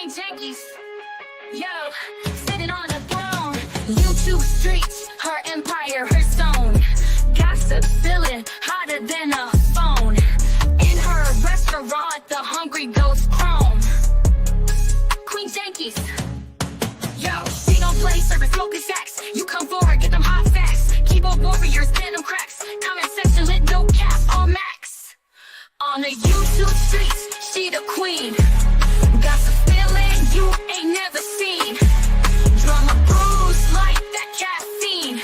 Queen Jinkies, yo, sitting on a throne. YouTube streets, her empire, her zone. Gossip filling hotter than a phone. In her restaurant, the hungry ghost chrome. Queen Jinkies, yo, she don't play, serving smoking sacks. You come for her, get them hot facts. Keyboard warriors, pin them cracks. Comment section lit, no cap, all max. On the YouTube streets, she the queen. Got some feeling you ain't never seen. Drama bruise like that caffeine.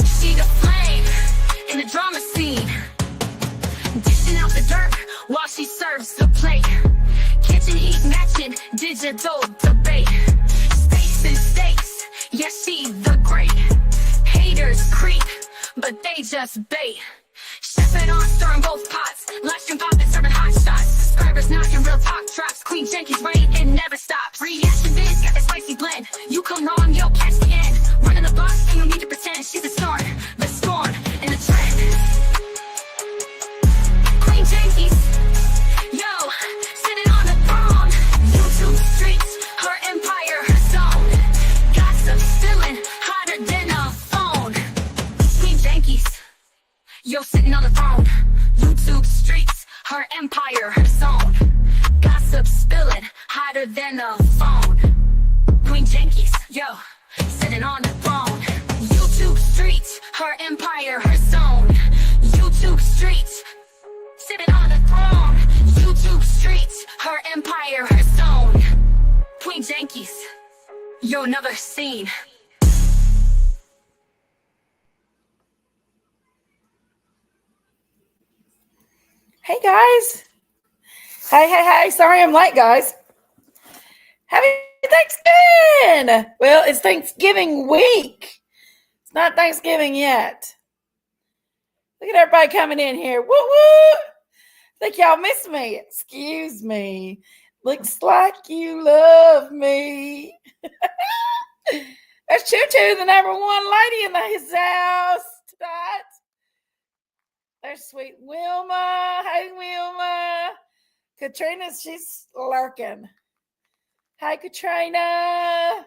She the flame in the drama scene. Dishing out the dirt while she serves the plate. Kitchen heat matching digital debate. Space and stakes, yeah, she the great. Haters creep, but they just bait. Chef it on, stirring both pots. Live stream popping, serving hot shots. Subscribers knocking, real talk drops. Queen Jinkies reign, it never stops. Reaction vids, got that spicy blend. You come wrong, you'll catch the end. Running the box, ain't no need to pretend. She's the storm, and the trend. Queen Jinkies, yo, sitting on the throne. YouTube streets, her empire, her zone. Gossip filling hotter than a phone. Queen Jinkies, yo, sitting on the throne. YouTube streets, her empire, her zone. Gossip spilling hotter than a phone. Queen Jinkies, yo, sitting on the throne. YouTube streets, her empire, her zone. YouTube streets, sitting on the throne. YouTube streets, her empire, her zone. Queen Jinkies, yo, another scene. Hey guys. Hey. Sorry I'm late, guys. Happy Thanksgiving. Well, it's Thanksgiving week. It's not Thanksgiving yet. Look at everybody coming in here. Woo woo. Think y'all miss me. Excuse me. Looks like you love me. That's Choo Choo, the number one lady in his house tonight. There's sweet Wilma. Hey, Wilma. Katrina, she's lurking. Hey, Katrina.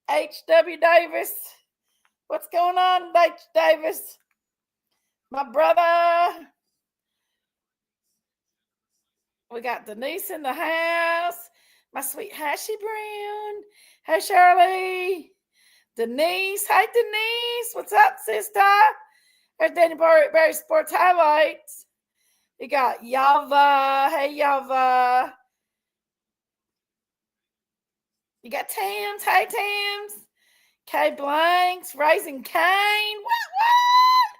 H.W. Davis. What's going on, H. Davis? My brother. We got Denise in the house. My sweet Hashi Brown. Hey, Shirley. Denise. Hey, Denise. What's up, sister? There's Danny Barry Sports Highlights. We got Yava. Hey, Yava. You got Tams. Hey, Tams. K Blanks. Raising Cane. What?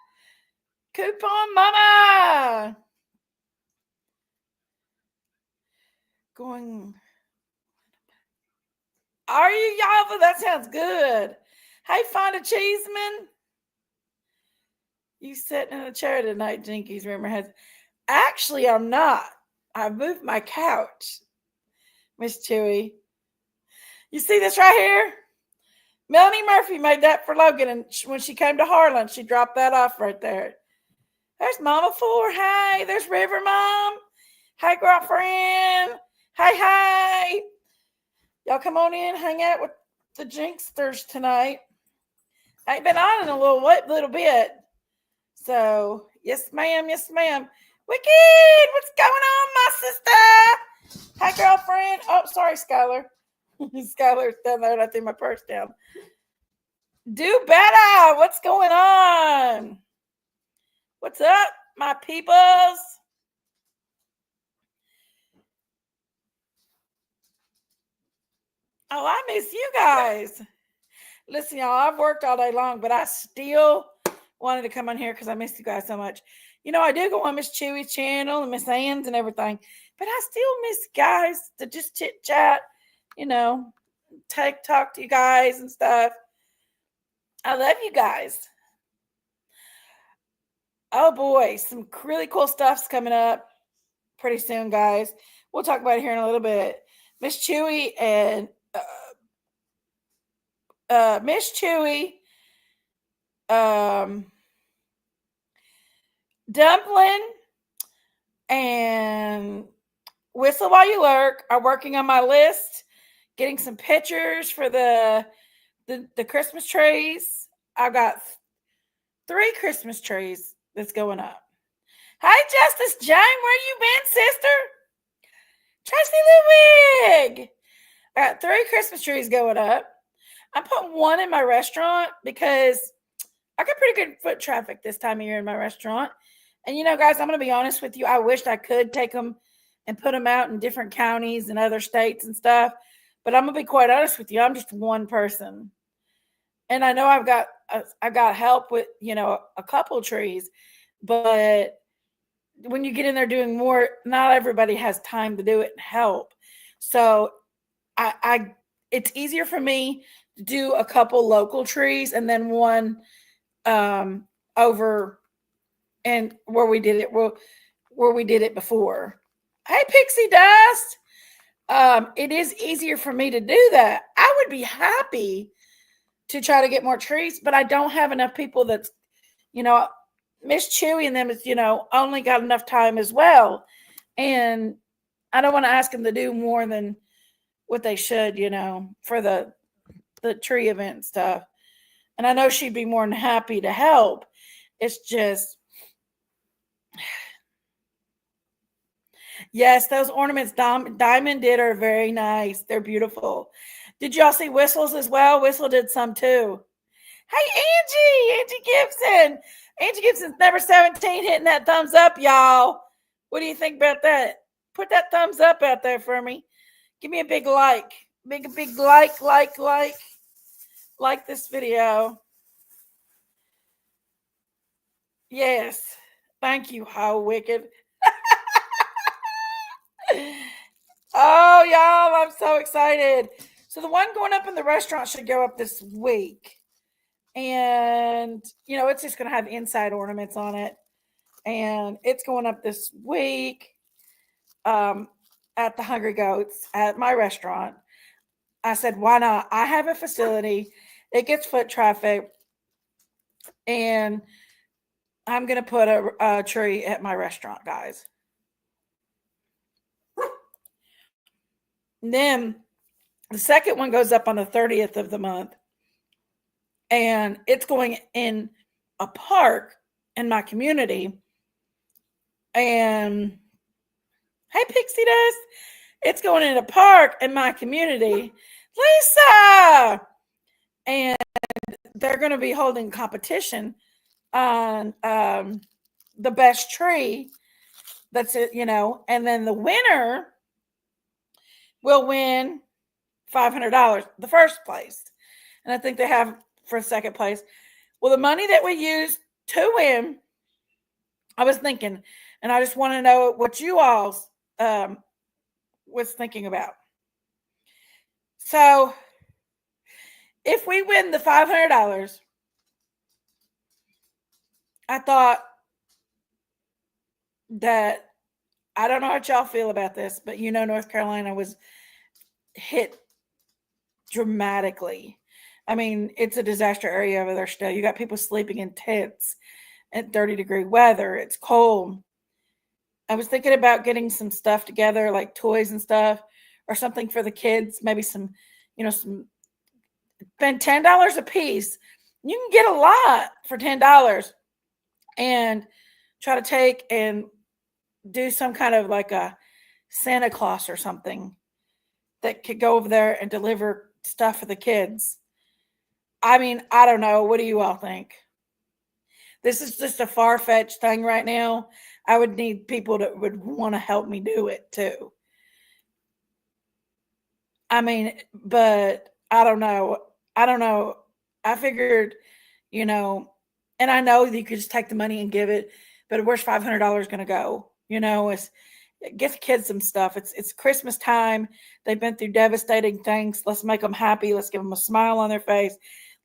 Coupon Mama. Going. Are you, Yava? That sounds good. Hey, Fonda Cheeseman. You sitting in a chair tonight, Jinkies. Rumor has. Actually, I'm not. I moved my couch, Miss Chewy. You see this right here? Melanie Murphy made that for Logan, and when she came to Harlan, she dropped that off right there. There's Mama Four. Hey, there's River Mom. Hey, girlfriend. Hey. Y'all come on in, hang out with the Jinksters tonight. I ain't been on in a little bit. So, yes, ma'am. Wicked, what's going on, my sister? Hi, girlfriend. Oh, sorry, Skylar. Skylar's down there and I threw my purse down. Do better. What's going on? What's up, my peoples? Oh, I miss you guys. Listen, y'all, I've worked all day long, but I still wanted to come on here because I miss you guys so much. You know, I do go on Miss Chewy's channel and Miss Ann's and everything, but I still miss guys to just chit chat, you know, talk to you guys and stuff. I love you guys. Oh boy, some really cool stuff's coming up pretty soon, guys. We'll talk about it here in a little bit. Miss Chewy and Miss Chewy, Dumpling, and Whistle While You Lurk are working on my list getting some pictures for the Christmas trees. I've got 3 Christmas trees that's going up. Hi, Justice Jane. Where you been, sister? Tracy Ludwig. I got 3 Christmas trees going up. I'm putting 1 in my restaurant because I got pretty good foot traffic this time of year in my restaurant. And, guys, I'm going to be honest with you. I wished I could take them and put them out in different counties and other states and stuff. But I'm going to be quite honest with you. I'm just one person. And I know I've got help with, a couple trees. But when you get in there doing more, not everybody has time to do it and help. So it's easier for me to do a couple local trees and then one over and where we did it before. Hey, Pixie Dust. It is easier for me to do that. I would be happy to try to get more trees, but I don't have enough people that's, Miss Chewy and them is, only got enough time as well. And I don't want to ask them to do more than what they should, for the tree event and stuff. And I know she'd be more than happy to help. It's just, yes, those ornaments Diamond did are very nice. They're beautiful. Did y'all see Whistles as well? Whistle did some too. Hey, Angie Gibson. Angie Gibson's number 17 hitting that thumbs up, y'all. What do you think about that? Put that thumbs up out there for me. Give me a big like. Big like this video. Yes. Thank you, how wicked. Oh, y'all, I'm so excited. So the one going up in the restaurant should go up this week. And, it's just going to have inside ornaments on it. And it's going up this week at the Hungry Goats at my restaurant. I said, why not? I have a facility. It gets foot traffic. And I'm going to put a tree at my restaurant, guys. And then the second one goes up on the 30th of the month. And it's going in a park in my community. And hey, Pixie Dust. It's going in a park in my community. Lisa! And they're going to be holding competition on the best tree. That's it, and then the winner will win $500, the first place. And I think they have for second place. Well, the money that we use to win, I was thinking, and I just want to know what you all was thinking about. So if we win the $500, I thought that, I don't know how y'all feel about this, but North Carolina was hit dramatically. I mean, it's a disaster area over there still. You got people sleeping in tents at 30-degree weather. It's cold. I was thinking about getting some stuff together, like toys and stuff, or something for the kids. Maybe some, spend $10 a piece. You can get a lot for $10 and try to take and do some kind of like a Santa Claus or something that could go over there and deliver stuff for the kids. I mean, I don't know. What do you all think? This is just a far-fetched thing right now. I would need people that would want to help me do it too. I mean, but I don't know. I figured, and I know that you could just take the money and give it, but where's $500 going to go? It's get the kids some stuff. It's Christmas time. They've been through devastating things. Let's make them happy. Let's give them a smile on their face.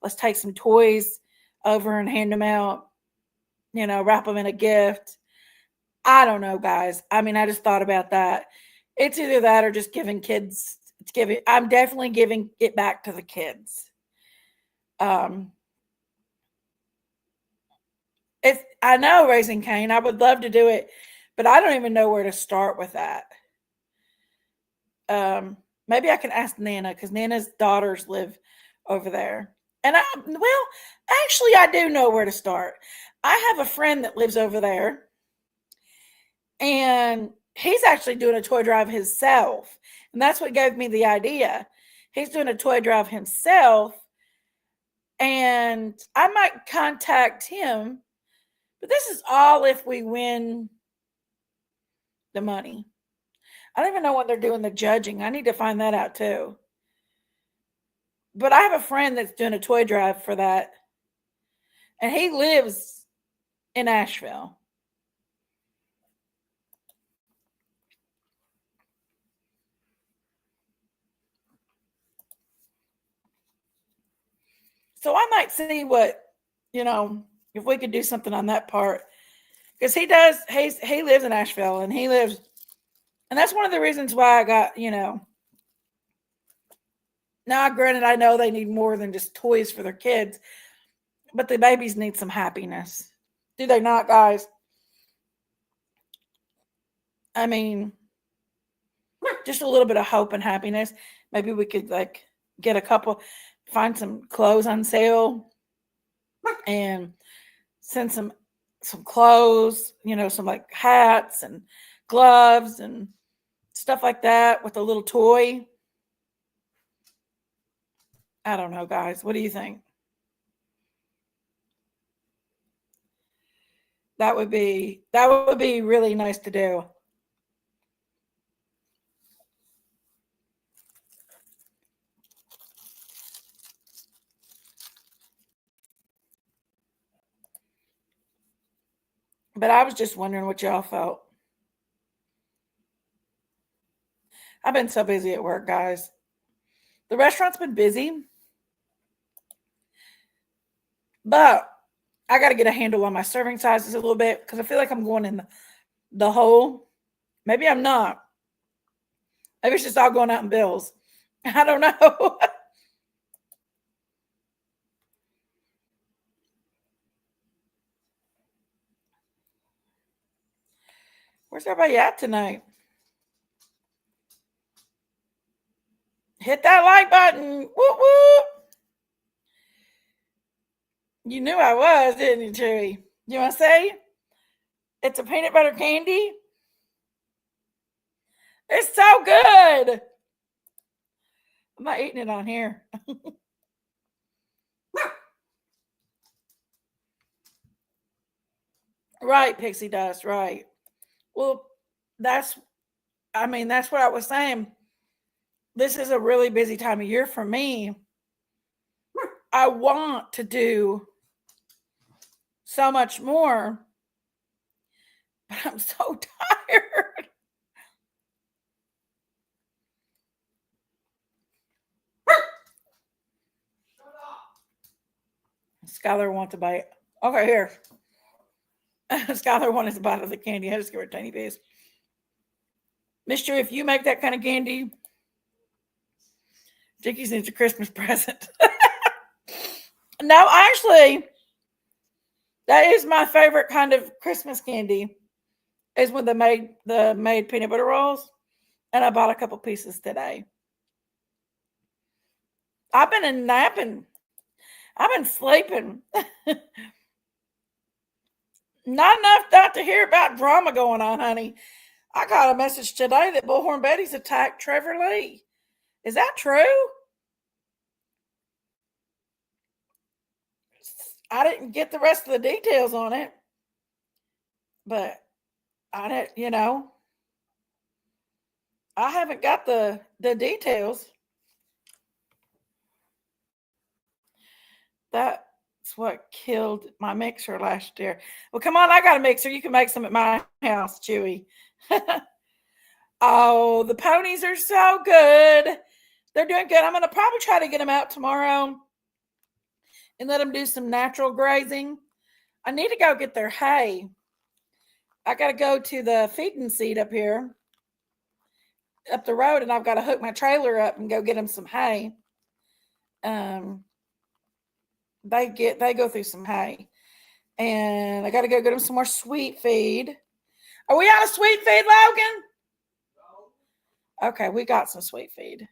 Let's take some toys over and hand them out, wrap them in a gift. I don't know, guys. I mean, I just thought about that. It's either that or just giving kids. I'm definitely giving it back to the kids. I know, Raising Cane. I would love to do it, but I don't even know where to start with that. Maybe I can ask Nana because Nana's daughters live over there. And actually, I do know where to start. I have a friend that lives over there, and he's actually doing a toy drive himself. And that's what gave me the idea. He's doing a toy drive himself, and I might contact him. But this is all if we win the money. I don't even know when they're doing the judging. I need to find that out too. But I have a friend that's doing a toy drive for that, and he lives in Asheville. So I might see what, if we could do something on that part. Because he lives in Asheville, and and that's one of the reasons why I got, now granted, I know they need more than just toys for their kids, but the babies need some happiness. Do they not, guys? I mean, just a little bit of hope and happiness. Maybe we could get find some clothes on sale and send some clothes, some like hats and gloves and stuff like that with a little toy. I don't know, guys. What do you think? That would be really nice to do. But I was just wondering what y'all felt. I've been so busy at work, guys. The restaurant's been busy, but I got to get a handle on my serving sizes a little bit because I feel like I'm going in the hole. Maybe I'm not. Maybe it's just all going out in bills. I don't know. Where's everybody at tonight? Hit that like button. Whoop, whoop. You knew I was, didn't you, Chewy? You want to say? It's a peanut butter candy. It's so good. I'm not eating it on here. Right, Pixie Dust, right. Well, that's what I was saying. This is a really busy time of year for me. I want to do so much more, but I'm so tired. Skylar wants a bite. Okay, here. Skylar wanted a bite of the candy. I just give her a tiny piece. Mister, if you make that kind of candy, Jinkie's needs a Christmas present. No, actually, that is my favorite kind of Christmas candy. Is when they made peanut butter rolls, and I bought a couple pieces today. I've been napping. I've been sleeping. Not enough not to hear about drama going on, honey. I got a message today that Bullhorn Betty's attacked Trevor Lee. Is that true? I didn't get the rest of the details on it, but I didn't, I haven't got the details. That's what killed my mixer last year. Well, come on, I got a mixer. You can make some at my house, Chewy. Oh, the ponies are so good. They're doing good. I'm going to probably try to get them out tomorrow and let them do some natural grazing. I need to go get their hay. I got to go to the feeding seat up here, up the road, and I've got to hook my trailer up and go get them some hay. They go through some hay, and I got to go get them some more sweet feed. Are we out of sweet feed, Logan? No. Okay, we got some sweet feed.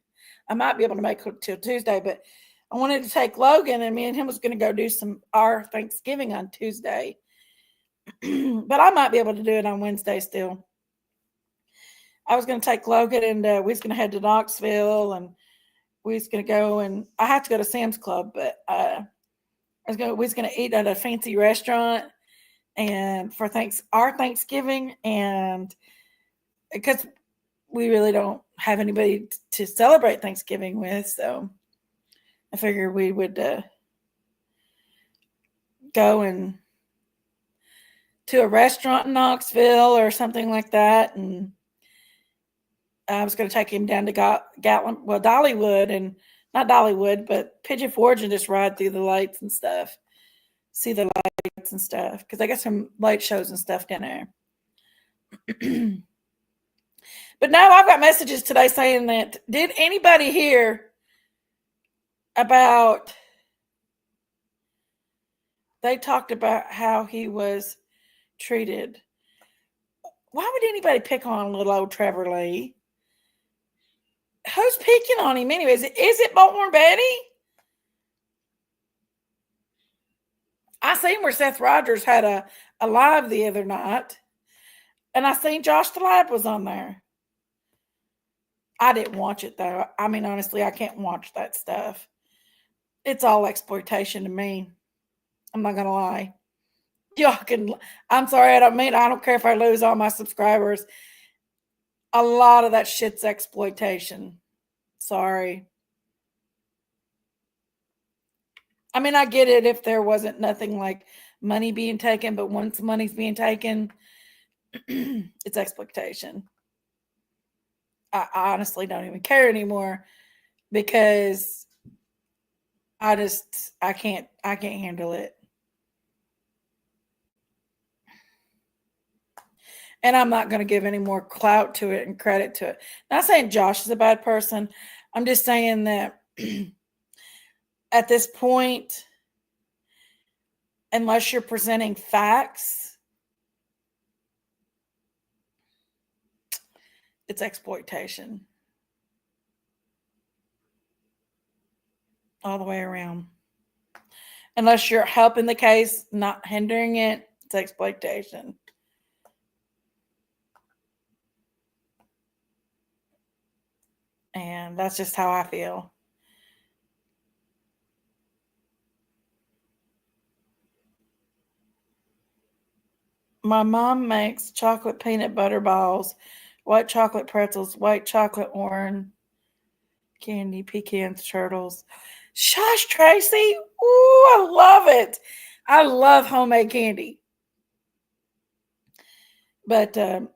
I might be able to make it till Tuesday, but I wanted to take Logan, and me and him was going to go do our Thanksgiving on Tuesday. But I might be able to do it on Wednesday still. I was going to take Logan, and we was going to head to Knoxville, and we was going to go, and I have to go to Sam's Club, but we was going to eat at a fancy restaurant and for our Thanksgiving, and because we really don't have anybody to celebrate Thanksgiving with, so I figured we would go and to a restaurant in Knoxville or something like that, and I was going to take him down to Dollywood, and not Dollywood, but Pigeon Forge, and just ride through the lights and stuff, see the lights and stuff, because I got some light shows and stuff down there. But now I've got messages today saying that, did anybody hear about, they talked about how he was treated. Why would anybody pick on little old Trevor Lee? Who's picking on him anyways? Is it Born Betty? I seen where Seth Rogers had a live the other night, and I seen Josh the Lab was on there. I didn't watch it though. I mean, honestly, I can't watch that stuff. It's all exploitation to me. I'm not gonna lie. Y'all can. I'm sorry. I don't care if I lose all my subscribers. A lot of that shit's exploitation. Sorry. I mean, I get it if there wasn't nothing like money being taken, but once money's being taken, it's exploitation. I honestly don't even care anymore because I can't handle it. And I'm not going to give any more clout to it and credit to it. Not saying Josh is a bad person. I'm just saying that at this point, unless you're presenting facts, it's exploitation. All the way around. Unless you're helping the case, not hindering it, it's exploitation. And that's just how I feel. My mom makes chocolate peanut butter balls, white chocolate pretzels, white chocolate orange candy, pecans, turtles. Shush, Tracy. Ooh, I love it. I love homemade candy. But I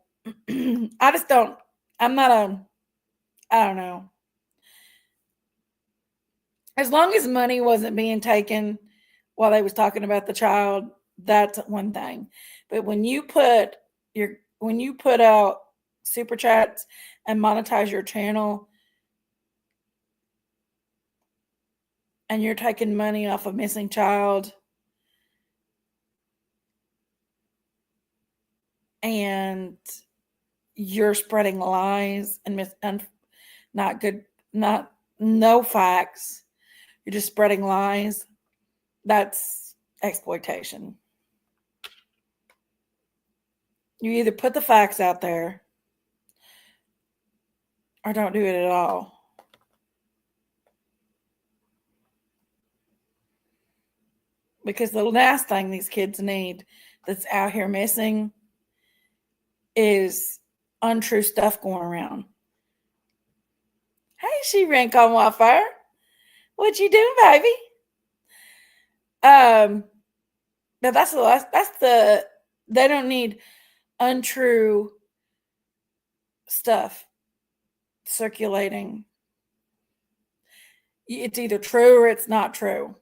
just don't, I'm not I don't know. As long as money wasn't being taken while they was talking about the child, that's one thing. But when you put out super chats and monetize your channel, and you're taking money off a missing child, and you're spreading lies and no facts, you're just spreading lies, that's exploitation. You either put the facts out there or don't do it at all. Because the last thing these kids need that's out here missing is untrue stuff going around. Hey, she rank on wildfire. What you doing, baby? Now they don't need untrue stuff circulating. It's either true or it's not true.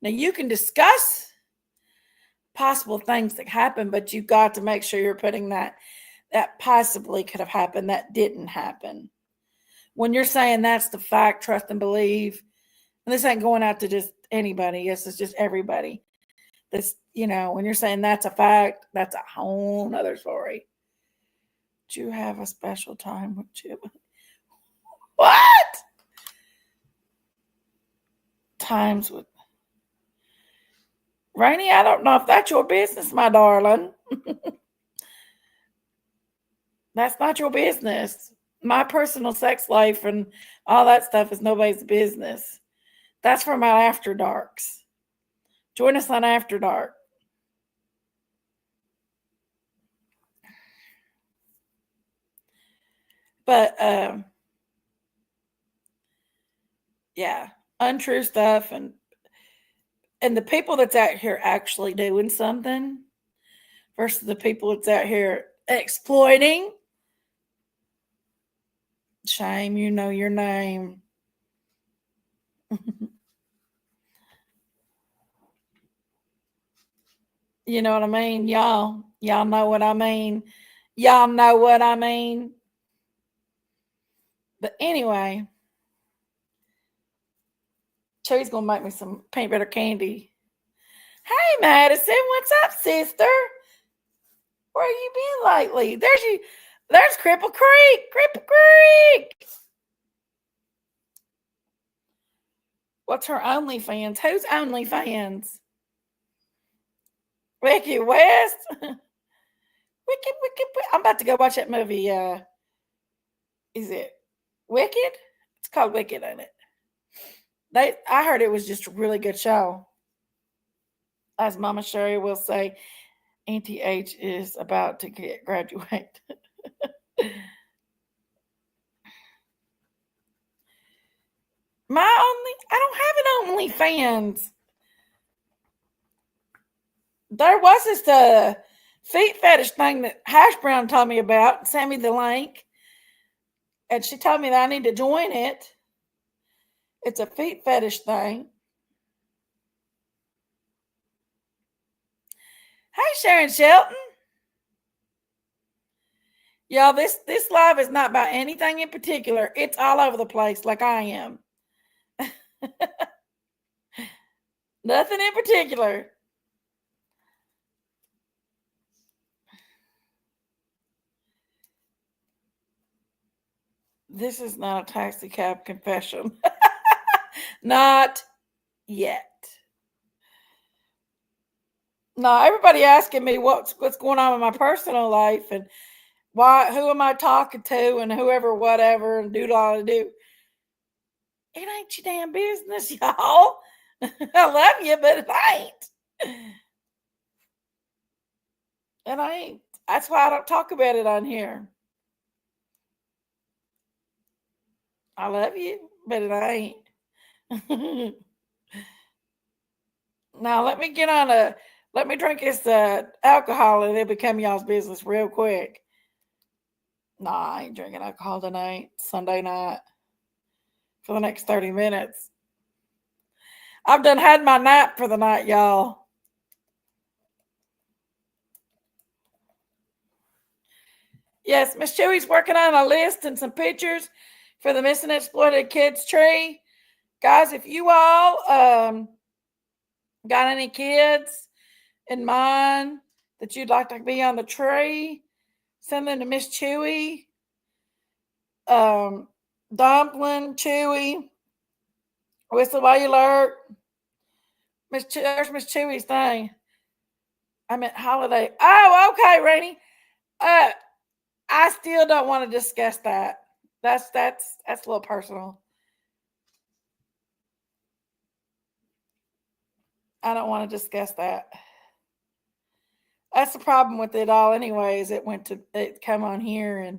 Now you can discuss possible things that happen, but you got to make sure you're putting that possibly could have happened, that didn't happen. When you're saying that's the fact, trust and believe, and this ain't going out to just anybody, yes, it's just everybody. This, when you're saying that's a fact, that's a whole nother story. Do you have a special time with Chit? times with Rainey, I don't know if that's your business, my darling. That's not your business. My personal sex life and all that stuff is nobody's business. That's for my after darks. Join us on After Dark. But yeah, untrue stuff and the people that's out here actually doing something versus the people that's out here exploiting. Shame, you know your name. You know what I mean? Y'all know what I mean. Y'all know what I mean. But anyway, Chewy's gonna make me some peanut butter candy. Hey Madison, what's up, sister? Where you been lately? There's Cripple Creek. Cripple Creek. What's her OnlyFans? Who's OnlyFans? Wicked West? Wicked. I'm about to go watch that movie. Is it Wicked? It's called Wicked, ain't it? I heard it was just a really good show. As Mama Sherry will say, Auntie H is about to graduate. I don't have an OnlyFans. There was this feet fetish thing that Hash Brown told me about, sent me the link, and she told me that I need to join it. It's a feet fetish thing. Hey, Sharon Shelton. Y'all, this live is not about anything in particular. It's all over the place like I am. Nothing in particular. This is not a taxi cab confession. Not yet. No, everybody asking me what's going on in my personal life and who am I talking to and whoever, whatever, and do. It ain't your damn business, y'all. I love you, but it ain't. And I ain't. That's why I don't talk about it on here. I love you, but it ain't. Now let me drink this alcohol and it'll become y'all's business real quick. Nah, I ain't drinking alcohol tonight, Sunday night, for the next 30 minutes. I've done had my nap for the night, y'all. Yes, Miss Chewy's working on a list and some pictures for the Missing Exploited Kids tree. Guys, if you all got any kids in mind that you'd like to be on the tree, send them to Miss Chewy. Dumpling, Chewy, Whistle While You Lurk. There's Miss Chewy's thing. I meant holiday. Oh, okay, Rainey. I still don't want to discuss that. That's a little personal. I don't want to discuss that. That's the problem with it all, anyways. It come on here, and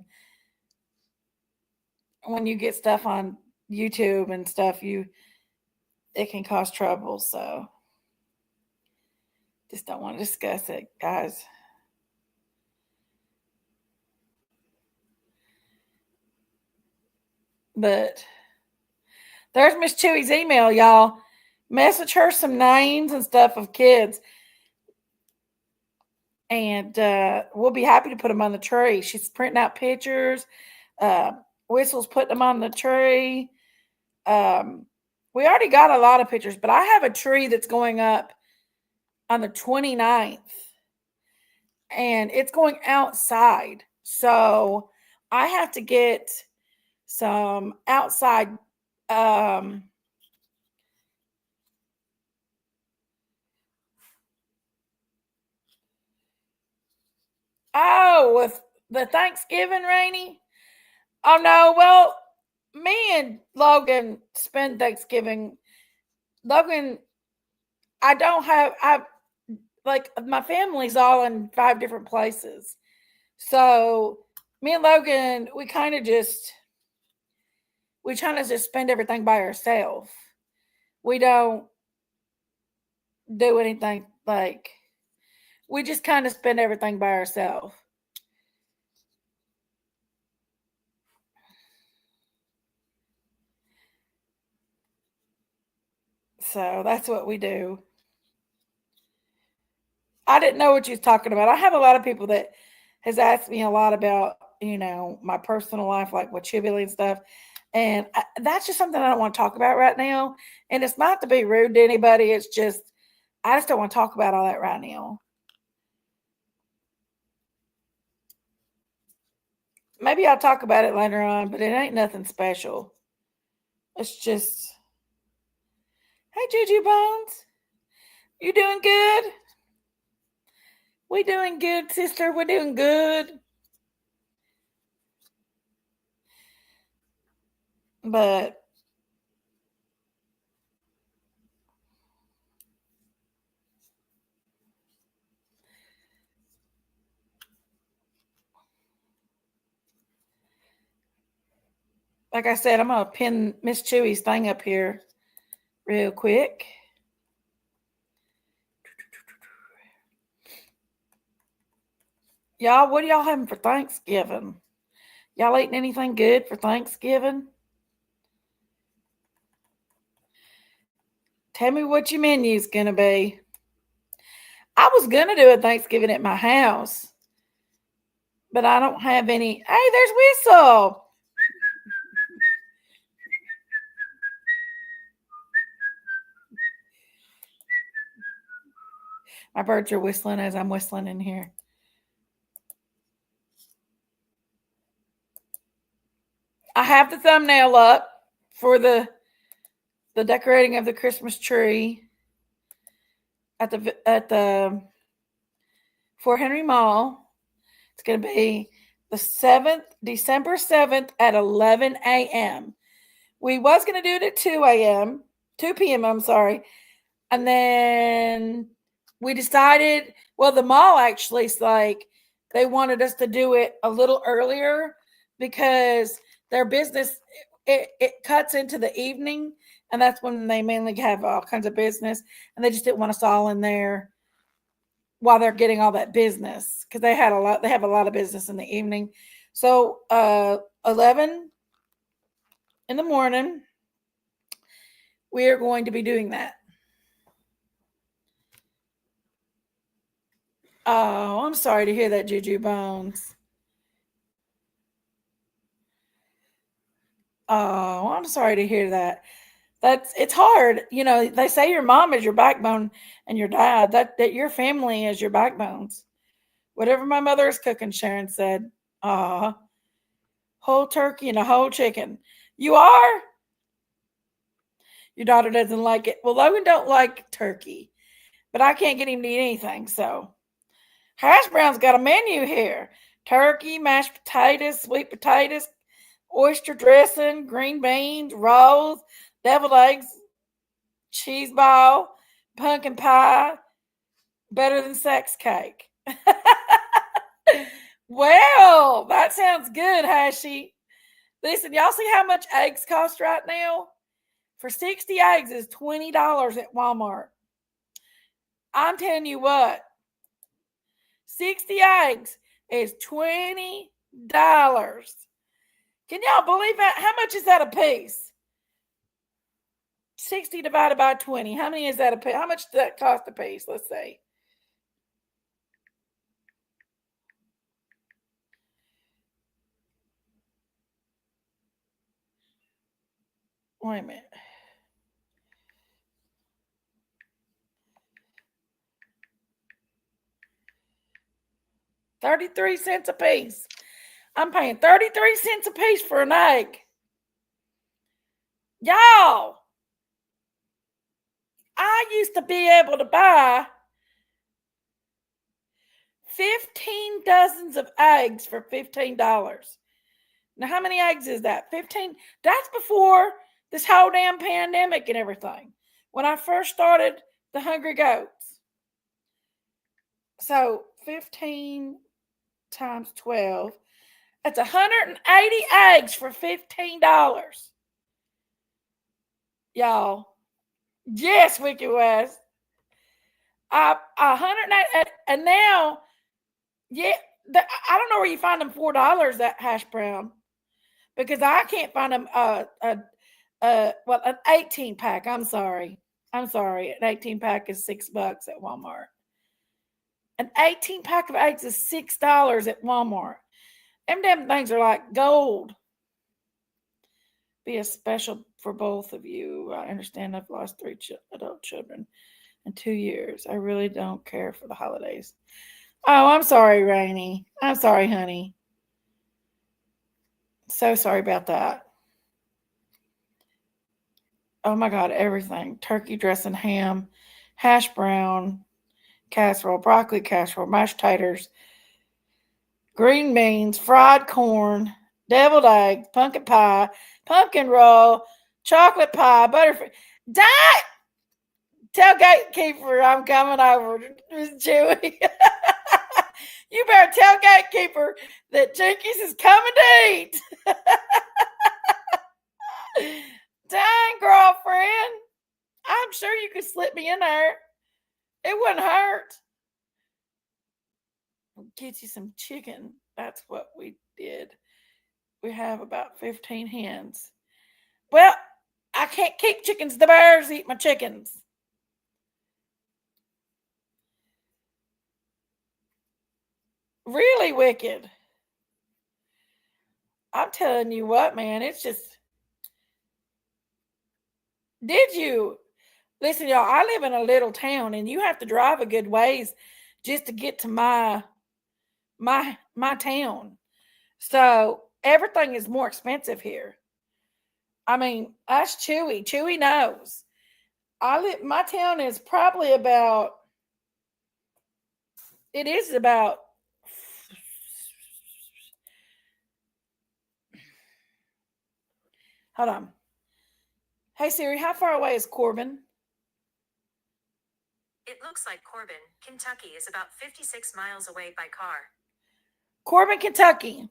when you get stuff on YouTube and stuff, it can cause trouble. So just don't want to discuss it, guys. But there's Miss Chewy's email, y'all. Message her some names and stuff of kids. And we'll be happy to put them on the tree. She's printing out pictures. Whistle's putting them on the tree. We already got a lot of pictures, but I have a tree that's going up on the 29th. And it's going outside. So I have to get some outside Oh, with the Thanksgiving, Rainy? Oh, no. Well, me and Logan spend Thanksgiving. Logan, I don't have, I like my family's all in 5 different places. So me and Logan, we kind of just spend everything by ourselves. We don't do anything like we just kind of spend everything by ourselves. So that's what we do. I didn't know what you was talking about. I have a lot of people that has asked me a lot about, my personal life, like with Chibili and stuff. And that's just something I don't want to talk about right now. And it's not to be rude to anybody. It's just, I just don't want to talk about all that right now. Maybe I'll talk about it later on, but it ain't nothing special. It's just, hey, Juju Bones, you doing good? We doing good, sister. We're doing good. But like I said, I'm gonna pin Miss Chewy's thing up here real quick. Y'all, what are y'all having for Thanksgiving? Y'all eating anything good for Thanksgiving? Tell me what your menu's gonna be. I was gonna do a Thanksgiving at my house, but I don't have any. Hey, there's Whistle. My birds are whistling as I'm whistling in here. I have the thumbnail up for the decorating of the Christmas tree at the Fort Henry Mall. It's going to be the 7th, December 7th at 11 a.m. We was going to do it at 2 p.m. I'm sorry. And then we decided, well, the mall actually is like, they wanted us to do it a little earlier because their business, it cuts into the evening. And that's when they mainly have all kinds of business. And they just didn't want us all in there while they're getting all that business because they have a lot of business in the evening. So 11 in the morning, we are going to be doing that. Oh, I'm sorry to hear that, Juju Bones. Oh, I'm sorry to hear that. It's hard. They say your mom is your backbone and your dad, that your family is your backbones. Whatever my mother is cooking, Sharon said. Ah, whole turkey and a whole chicken. You are? Your daughter doesn't like it. Well, Logan don't like turkey, but I can't get him to eat anything. So Hash Brown's got a menu here: turkey, mashed potatoes, sweet potatoes, oyster dressing, green beans, rolls, deviled eggs, cheese ball, pumpkin pie, better than sex cake. Well, that sounds good, Hashy. Listen, y'all see how much eggs cost right now? For 60 eggs is $20 at Walmart. I'm telling you what, 60 eggs is $20. Can y'all believe that? How much is that a piece? 60 divided by 20. How many is that a piece? How much does that cost a piece? Let's see. Wait a minute. 33 cents a piece. I'm paying 33 cents a piece for an egg. Y'all, I used to be able to buy 15 dozens of eggs for $15. Now, how many eggs is that? 15. That's before this whole damn pandemic and everything. When I first started the Hungry Goats. So 15 times 12. That's 180 eggs for $15. Y'all. Yes, Wiki West. 180, and now, yeah, I don't know where you find them $4 that hash brown, because I can't find them. Well, an 18 pack. I'm sorry. An 18 pack is $6 at Walmart. An 18 pack of eggs is $6 at Walmart. Them damn things are like gold. Be a special for both of you. I understand I've lost 3 adult children in 2 years. I really don't care for the holidays. Oh, I'm sorry, Rainey. I'm sorry, honey. So sorry about that. Oh my God, everything. Turkey dressing, ham, hash brown, casserole, broccoli casserole, mashed taters, green beans, fried corn, deviled eggs, pumpkin pie, pumpkin roll, chocolate pie, butterfree. Tell gatekeeper I'm coming over, Miss Chewy. You better tell gatekeeper that Jinkies is coming to eat. Dang, girlfriend. I'm sure you could slip me in there. It wouldn't hurt. Get you some chicken. That's what we did. We have about 15 hens. Well, I can't keep chickens. The bears eat my chickens. Really wicked. I'm telling you what, man. It's just. Did you? Listen, y'all, I live in a little town and you have to drive a good ways just to get to my town. So everything is more expensive here. I mean, ask Chewy. Chewy knows. My town is probably about, it is about, hold on. Hey Siri, how far away is Corbin? It looks like Corbin, Kentucky is about 56 miles away by car. Corbin, Kentucky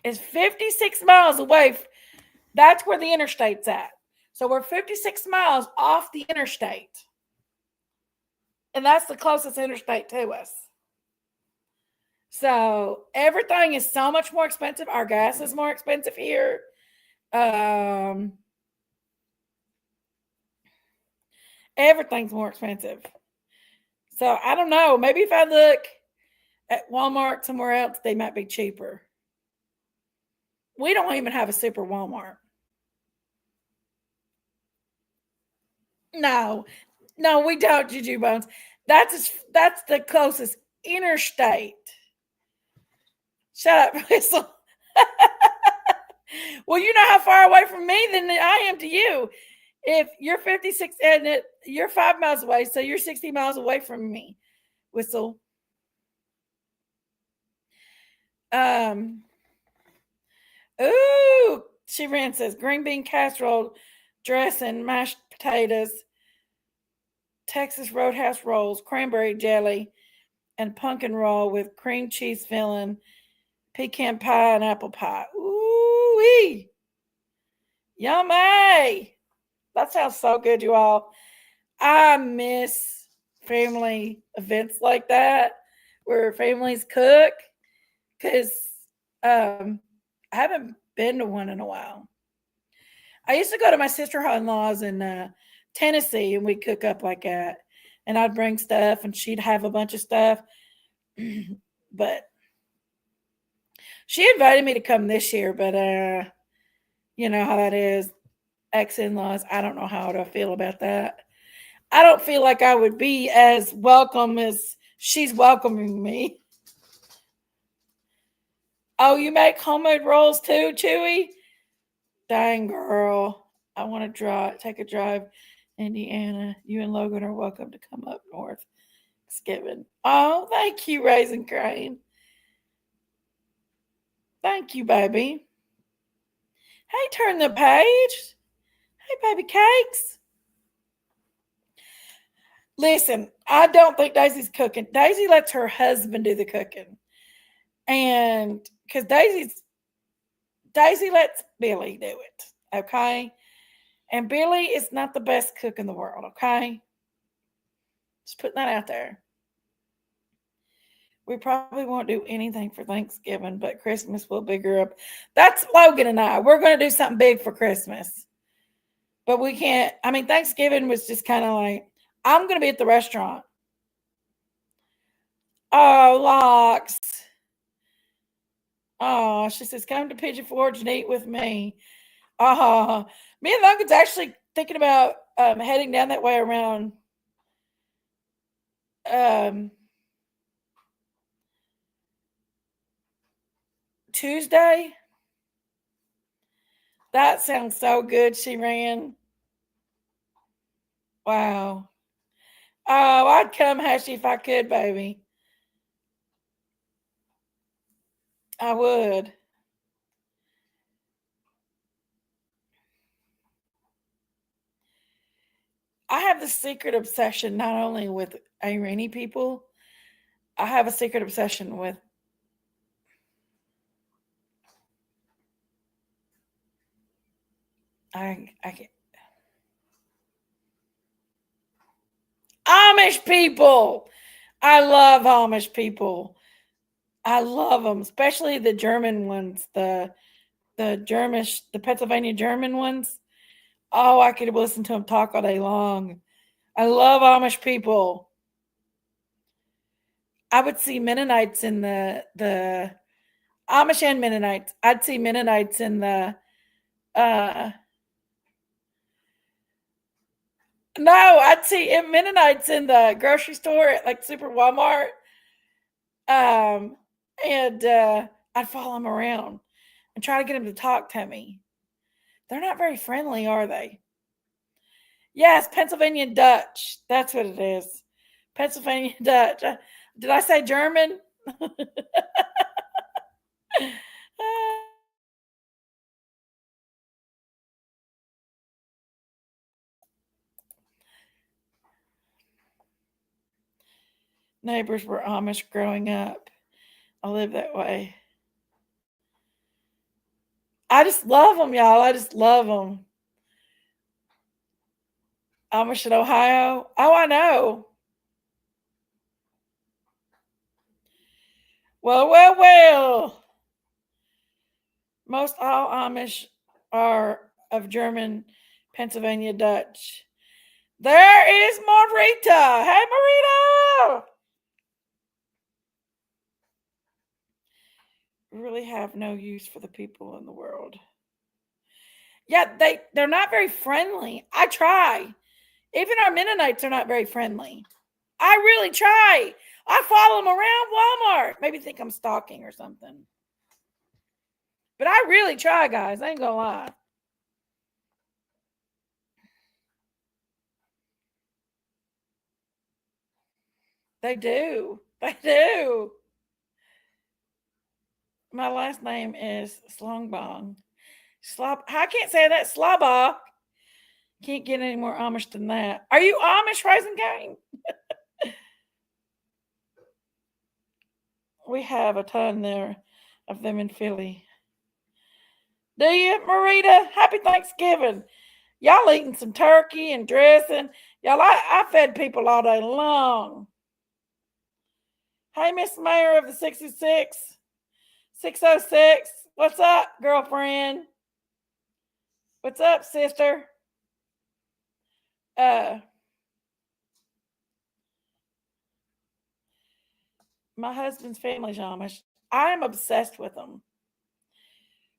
is 56 miles away. That's where the interstate's at. So we're 56 miles off the interstate. And that's the closest interstate to us. So everything is so much more expensive. Our gas is more expensive here. Everything's more expensive. So I don't know. Maybe if I look at Walmart somewhere else, they might be cheaper. We don't even have a super Walmart. No, we don't, Juju Bones. That's the closest interstate. Shut up, Whistle. Well, you know how far away from me than I am to you. If you're 56 and you're 5 miles away, so you're 60 miles away from me, Whistle. Ooh, she ran says green bean casserole, dressing, mashed potatoes, Texas Roadhouse rolls, cranberry jelly, and pumpkin roll with cream cheese filling, pecan pie, and apple pie. Ooh-wee. Yummy. That sounds so good, you all. I miss family events like that where families cook, because I haven't been to one in a while. I used to go to my sister-in-law's in Tennessee, and we'd cook up like that. And I'd bring stuff, and she'd have a bunch of stuff. But she invited me to come this year, but you know how that is. Ex-in-laws, I don't know how to feel about that. I don't feel like I would be as welcome as she's welcoming me. Oh, you make homemade rolls too, Chewy? Dang, girl. I want to take a drive, Indiana. You and Logan are welcome to come up north. Thanksgiving. Oh, thank you, Raisin Crane. Thank you, baby. Hey, turn the page. Hey, baby cakes. Listen, I don't think Daisy's cooking. Daisy lets her husband do the cooking. And because Daisy lets Billy do it. Okay. And Billy is not the best cook in the world. Okay. Just putting that out there. We probably won't do anything for Thanksgiving, but Christmas will bigger up. That's Logan and I. We're going to do something big for Christmas. But we can't. I mean, Thanksgiving was just kind of like, I'm going to be at the restaurant. Oh, Locks. Oh, she says, come to Pigeon Forge and eat with me. Me and Logan's actually thinking about heading down that way around Tuesday. That sounds so good, she ran. Wow. Oh, I'd come, Hashy, if I could, baby. I would. I have the secret obsession not only with Iranian people, I have a secret obsession with I can't. Amish people. I love Amish people. I love them, especially the German ones, the Pennsylvania German ones. Oh, I could listen to them talk all day long. I love Amish people. I would see Mennonites in the Amish and Mennonites. I'd see Mennonites in the uh no, I'd see Mennonites in the grocery store at like Super Walmart. Um and I'd follow them around and try to get them to talk to me. They're not very friendly, are they? Yes, Pennsylvania Dutch. That's what it is. Pennsylvania Dutch. Did I say German? Neighbors were Amish growing up. I live that way. I just love them, y'all. I just love them. Amish in Ohio. Oh, I know. Well. Most all Amish are of German, Pennsylvania Dutch. There is Marita. Hey, Marita. Really have no use for the people in the world. Yeah, they're not very friendly. I try. Even our Mennonites are not very friendly. I really try. I follow them around Walmart. Maybe think I'm stalking or something. But I really try, guys. I ain't gonna lie. They do. They do. My last name is Slongbong. I can't say that. Slaba. Can't get any more Amish than that. Are you Amish, Rising Gang? We have a ton there of them in Philly. Do you, Marita? Happy Thanksgiving. Y'all eating some turkey and dressing. Y'all, I fed people all day long. Hey, Miss Mayor of the 66, 606. What's up, girlfriend? What's up, sister? My husband's family's Amish. I'm obsessed with them,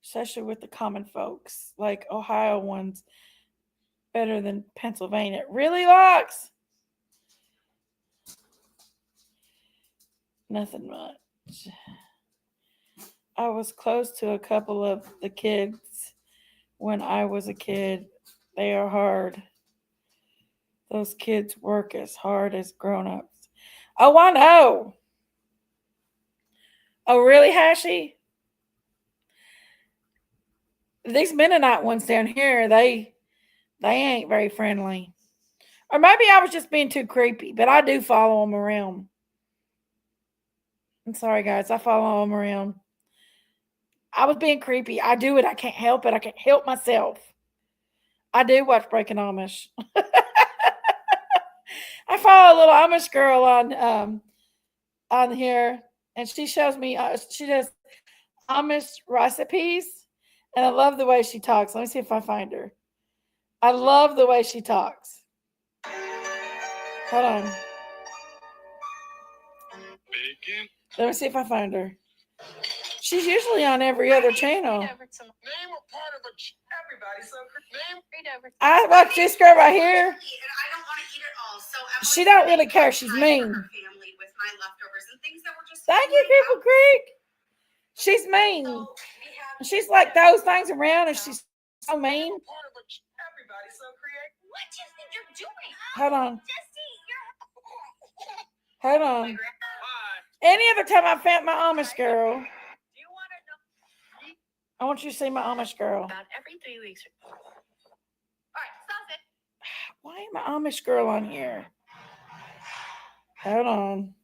especially with the common folks, like Ohio ones, better than Pennsylvania. Really, Locks? Nothing much. I was close to a couple of the kids when I was a kid. They are hard. Those kids work as hard as grown ups. Oh, I know. Oh, really, Hashi? These Mennonite ones down here, they ain't very friendly. Or maybe I was just being too creepy, but I do follow them around. I'm sorry, guys. I follow them around. I was being creepy. I do it. I can't help it. I can't help myself. I do watch Breaking Amish. I follow a little Amish girl on here, and she shows me she does Amish recipes, and I love the way she talks. Let me see if I find her. I love the way she talks. Hold on. Let me see if I find her. She's usually on every other channel. I watch this girl right here. She don't really care. She's mean. Thank you, Cripple Creek. She's mean. She's like those things around, and she's so mean. What do you think you're doing? Hold on. Hold on. Any other time I found my Amish girl. I want you to see my Amish girl. About every 3 weeks. All right, stop it. Why ain't my Amish girl on here? Hold on.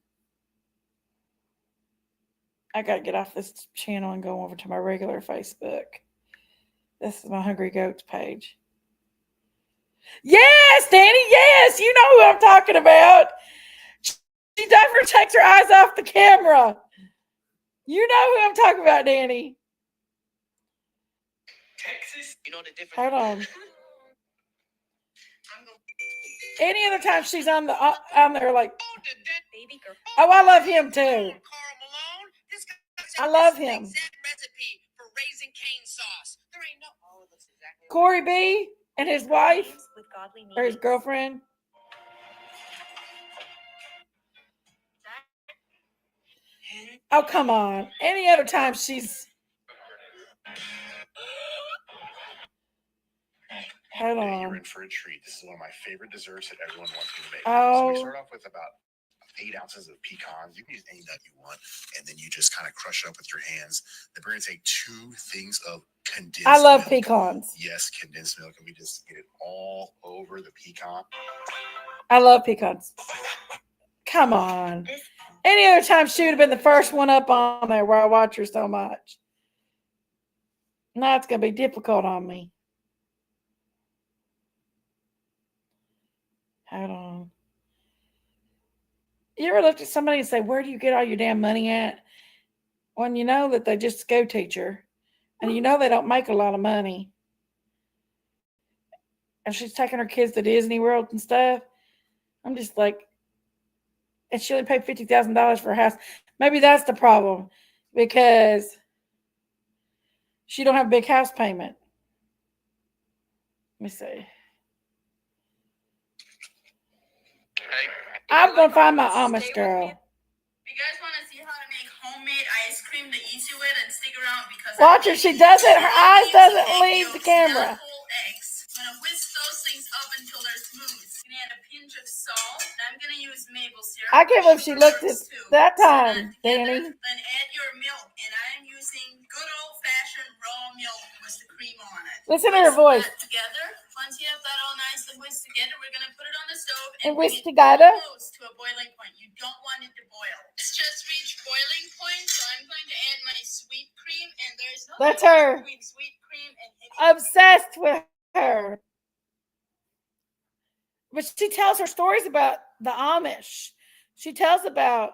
I gotta get off this channel and go over to my regular Facebook. This is my Hungry Goats page. Yes, Danny, yes, you know who I'm talking about. She never takes her eyes off the camera. You know who I'm talking about, Danny. Texas, you know the difference. Hold on. Any other time she's on there, like, Baby girl. oh, I love him too. I love him. Recipe for raising cane sauce. There ain't no. Oh, it looks exactly. Corey B and his wife With godly or his meanings. girlfriend. Oh, come on. Any other time she's. Hold You're on. in for a treat. This is one of my favorite desserts that everyone wants me to make. Oh. So we start off with about 8 ounces of pecans. You can use any nut you want, and then you just kind of crush it up with your hands. Then we're going to take 2 things of condensed I love milk. pecans. Yes, condensed milk, and we just get it all over the pecan. I love pecans. Come on. Any other time she would have been the first one up on there where I watch her so much. Now it's going to be difficult on me. Hold on. You ever looked at somebody and say, where do you get all your damn money at? When you know that they're just a school teacher and you know they don't make a lot of money. And she's taking her kids to Disney World and stuff. I'm just like, and she only paid $50,000 for a house. Maybe that's the problem because she don't have a big house payment. Let me see. Hey, I'm going to find my Amish girl. If you guys want to see how to make homemade ice cream the easy way, then stick around because Watch her. She does it. Her eyes doesn't leave the camera. whole eggs. I'm gonna whisk those things up until they're smooth. I'm gonna add a pinch of salt. And I'm gonna use maple syrup. I can't believe she looked at that time, Danny. Then add your milk, and I'm using good old-fashioned raw milk with the cream on it. Listen to her voice. That together. Once you have that all nice and whisked together, we're gonna put it on the stove And bring whisk it together? close to a boiling point. You don't want it to boil. It's just reached boiling point, so I'm going to add my sweet cream, and there's no That's difference her. between sweet cream and heavy Obsessed with her. But she tells her stories about the Amish. She tells about,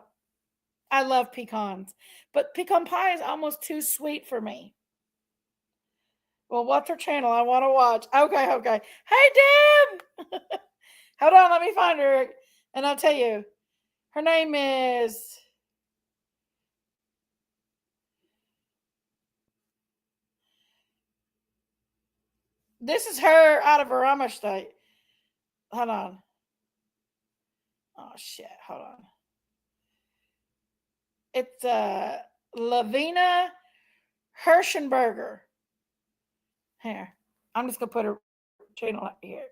I love pecans, but pecan pie is almost too sweet for me. Well, what's her channel? I want to watch. Okay. Hey, Deb! Hold on, let me find her. And I'll tell you. Her name is... This is her out of her Amish state. Hold on. Oh, shit. Hold on. It's Lavina Hirschenberger. Here. I'm just going to put her channel up here.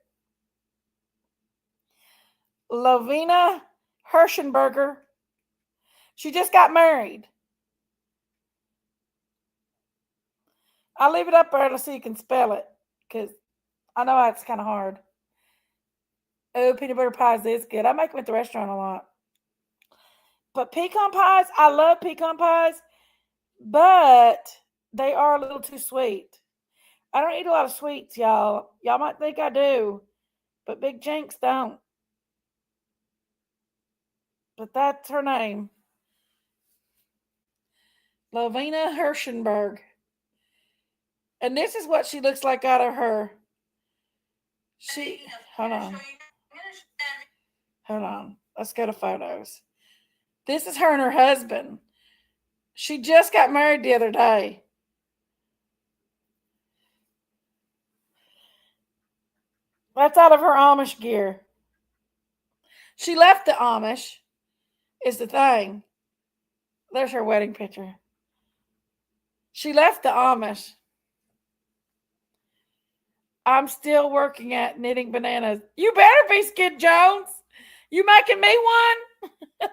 Lavina Hirschenberger. She just got married. I'll leave it up there so you can spell it, because I know it's kind of hard. Oh, peanut butter pies is good. I make them at the restaurant a lot. But pecan pies, I love pecan pies, but they are a little too sweet. I don't eat a lot of sweets, y'all. Y'all might think I do, but Big Jinx don't. But that's her name. Lovina Hirschenberg. And this is what she looks like out of her. Hold on. Hold on. Let's go to photos. This is her and her husband. She just got married the other day. That's out of her Amish gear. She left the Amish, is the thing. There's her wedding picture. She left the Amish. I'm still working at knitting bananas. You better be, Skid Jones. You making me one?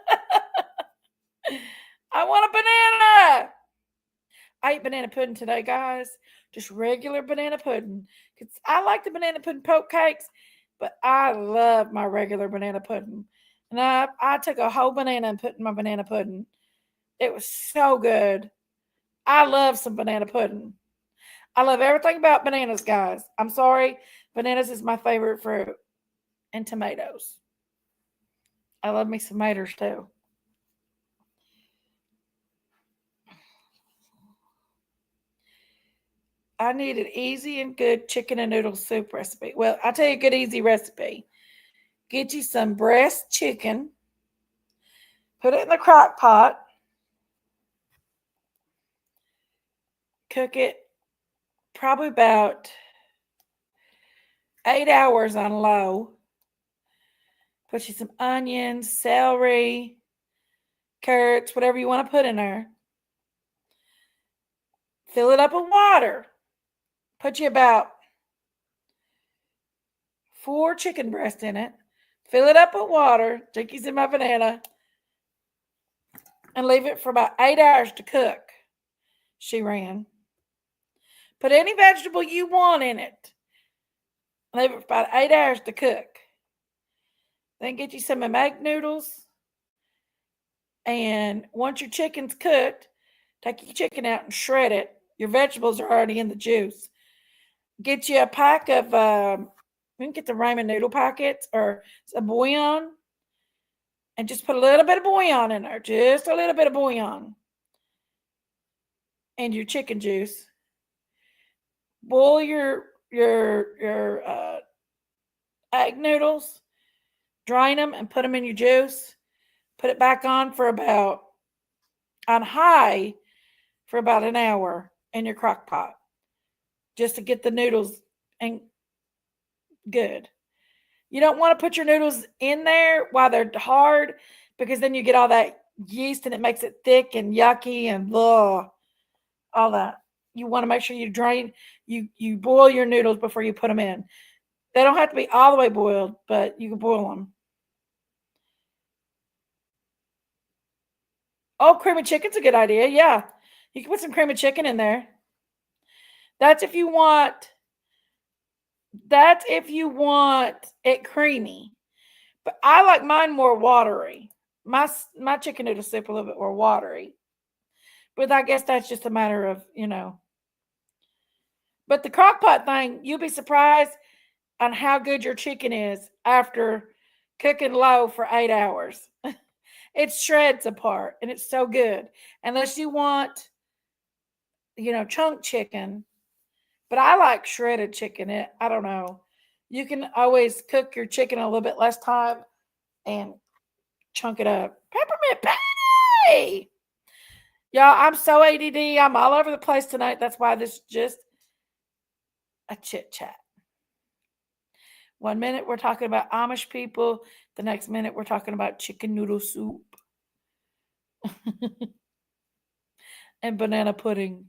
I want a banana. I ate banana pudding today, guys. Just regular banana pudding. I like the banana pudding poke cakes, but I love my regular banana pudding. And I took a whole banana and put in my banana pudding. It was so good. I love some banana pudding. I love everything about bananas, guys. I'm sorry. Bananas is my favorite fruit. And tomatoes. I love me some tomatoes too. I need an easy and good chicken and noodle soup recipe. Well, I'll tell you a good, easy recipe. Get you some breast chicken. Put it in the crock pot. Cook it probably about 8 hours on low. Put you some onions, celery, carrots, whatever you want to put in there. Fill it up with water. Put you about 4 chicken breasts in it. Fill it up with water. Drink you some my banana. And leave it for about 8 hours to cook. She ran. Put any vegetable you want in it. Leave it for about 8 hours to cook. Then get you some egg noodles. And once your chicken's cooked, take your chicken out and shred it. Your vegetables are already in the juice. Get you a pack of, you can get the ramen noodle packets or a bouillon. And just put a little bit of bouillon in there. Just a little bit of bouillon. And your chicken juice. Boil your egg noodles. Drain them and put them in your juice. Put it back on high for about an hour in your crock pot. Just to get the noodles and good. You don't want to put your noodles in there while they're hard, because then you get all that yeast and it makes it thick and yucky and all that. You want to make sure you drain, you boil your noodles before you put them in. They don't have to be all the way boiled, but you can boil them. Oh, cream of chicken's a good idea. Yeah. You can put some cream of chicken in there. That's if you want it creamy. But I like mine more watery. My chicken noodle soup a little bit more watery. But I guess that's just a matter of, But the crock pot thing, you'll be surprised on how good your chicken is after cooking low for 8 hours. It shreds apart and it's so good. Unless you want, chunk chicken. But I like shredded chicken. I don't know. You can always cook your chicken a little bit less time and chunk it up. Peppermint patty! Y'all, I'm so ADD. I'm all over the place tonight. That's why this is just a chit chat. 1 minute we're talking about Amish people. The next minute we're talking about chicken noodle soup. And banana pudding.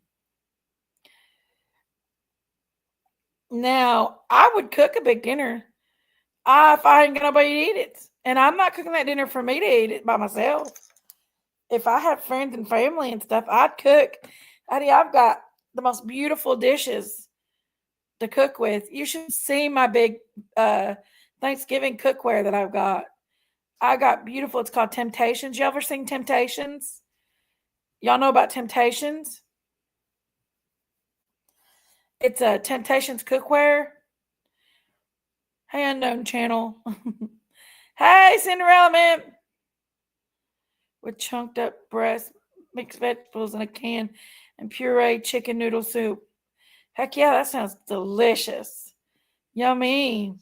Now, I would cook a big dinner if I ain't got nobody to eat it. And I'm not cooking that dinner for me to eat it by myself. If I had friends and family and stuff, I'd cook. Honey, I've got the most beautiful dishes to cook with. You should see my big Thanksgiving cookware that I've got. I got beautiful. It's called Temptations. You ever seen Temptations? Y'all know about Temptations? It's a Temptations cookware. Hey, unknown channel. Hey, Cinderella man. With chunked up breast, mixed vegetables in a can, and pureed chicken noodle soup. Heck yeah, that sounds delicious. Yummy.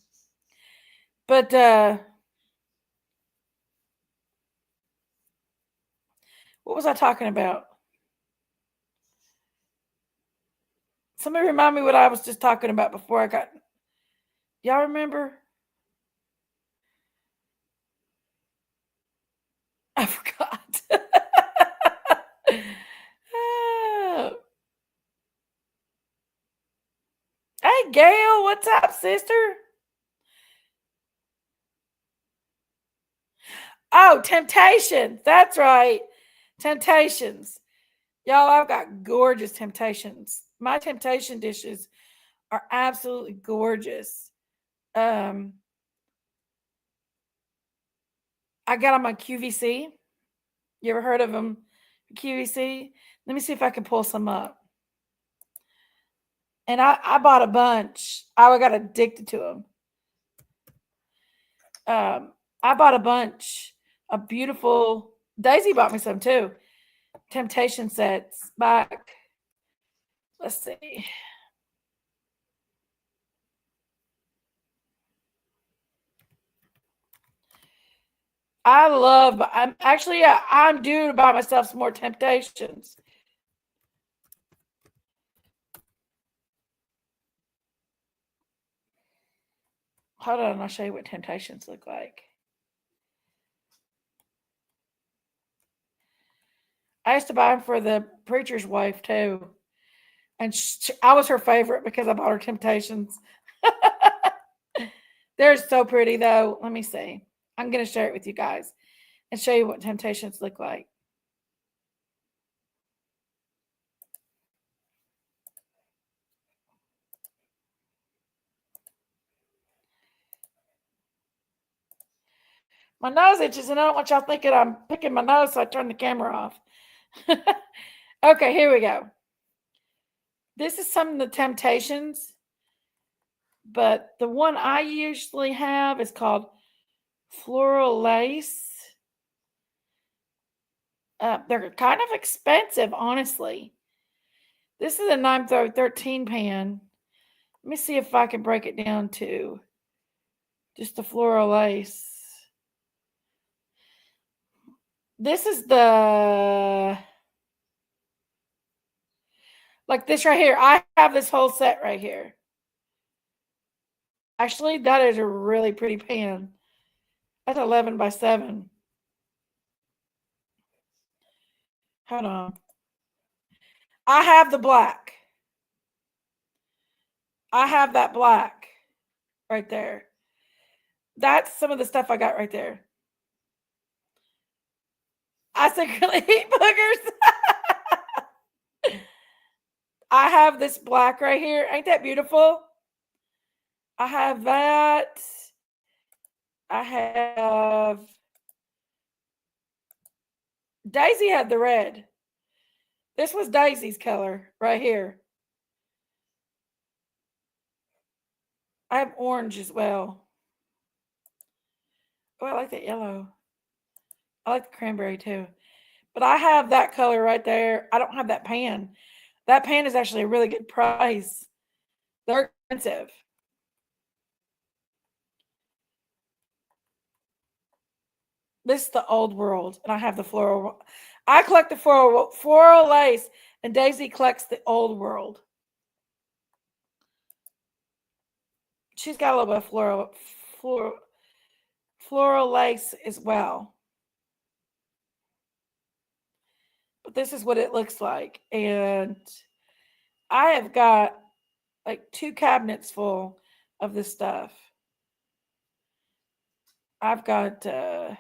But what was I talking about? Somebody remind me what I was just talking about before I got. Y'all remember? I forgot. Oh. Hey, Gail, what's up, sister? Oh, Temptations. That's right. Temptations. Y'all, I've got gorgeous Temptations. My Temptation dishes are absolutely gorgeous. I got them on QVC. You ever heard of them? QVC? Let me see if I can pull some up. And I bought a bunch. I got addicted to them. I bought a bunch of beautiful. Daisy bought me some too. Temptation sets back. Let's see. I love. I'm actually. I'm due to buy myself some more Temptations. Hold on, I'll show you what Temptations look like. I used to buy them for the preacher's wife too, and I was her favorite because I bought her Temptations. They're so pretty though. Let me see. I'm going to share it with you guys and show you what Temptations look like. My nose itches, and I don't want y'all thinking I'm picking my nose, so I turn the camera off. Okay, here we go. This is some of the Temptations, but the one I usually have is called Floral Lace. They're kind of expensive, honestly. This is a 913 pan. Let me see if I can break it down to just the floral lace. This is the, like this right here. I have this whole set right here. Actually, that is a really pretty pan. That's 11 by 7. Hold on. I have the black. I have that black right there. That's some of the stuff I got right there. I secretly eat boogers. I have this black right here. Ain't that beautiful? I have that. I have. Daisy had the red. This was Daisy's color right here. I have orange as well. Oh, I like that yellow. I like the cranberry too. But I have that color right there. I don't have that pan. That pan is actually a really good price. They're expensive. This is the old world, and I have the floral. I collect the floral lace, and Daisy collects the old world. She's got a little bit of floral lace as well. But this is what it looks like. And I have got like 2 cabinets full of this stuff. I've got I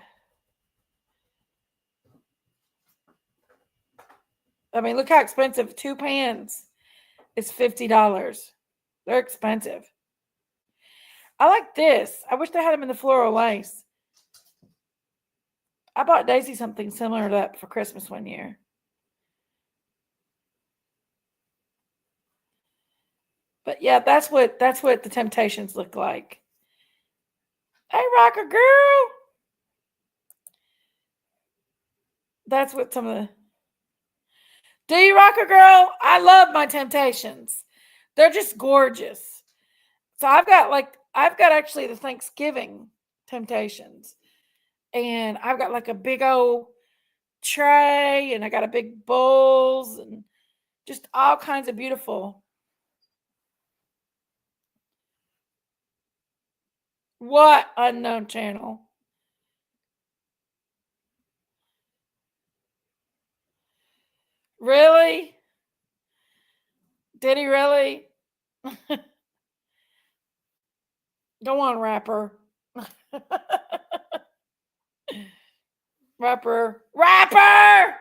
mean, look how expensive 2 pans is $50. They're expensive. I like this. I wish they had them in the floral lace. I bought Daisy something similar to that for Christmas one year. But yeah, that's what the Temptations look like. Hey, rocker girl. That's what some of the. Do you, rocker girl? I love my Temptations. They're just gorgeous. So I've got actually the Thanksgiving Temptations, and I've got like a big old tray, and I got a big bowls, and just all kinds of beautiful. What unknown channel? Really? Did he really? Go on, rapper. Rapper. Rapper!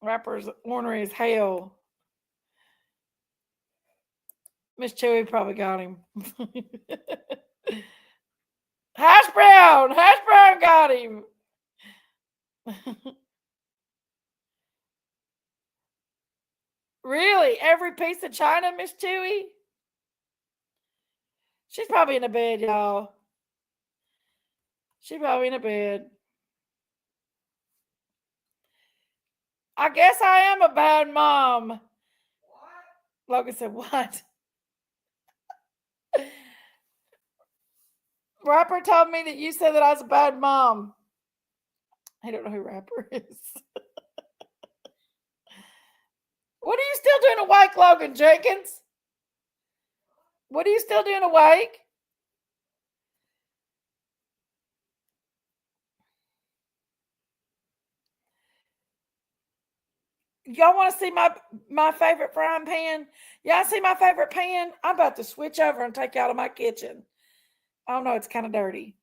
Rapper's ornery as hell. Miss Chewy probably got him. Hash brown! Hash brown got him. Really? Every piece of china, Miss Chewy? She's probably in a bed, y'all. She's probably in a bed. I guess I am a bad mom. What? Logan said, what? Rapper told me that you said that I was a bad mom. I don't know who Rapper is. What are you still doing awake, Logan Jenkins? What are you still doing awake? Y'all want to see my favorite frying pan? Y'all see my favorite pan? I'm about to switch over and take out of my kitchen. Oh no, it's kind of dirty.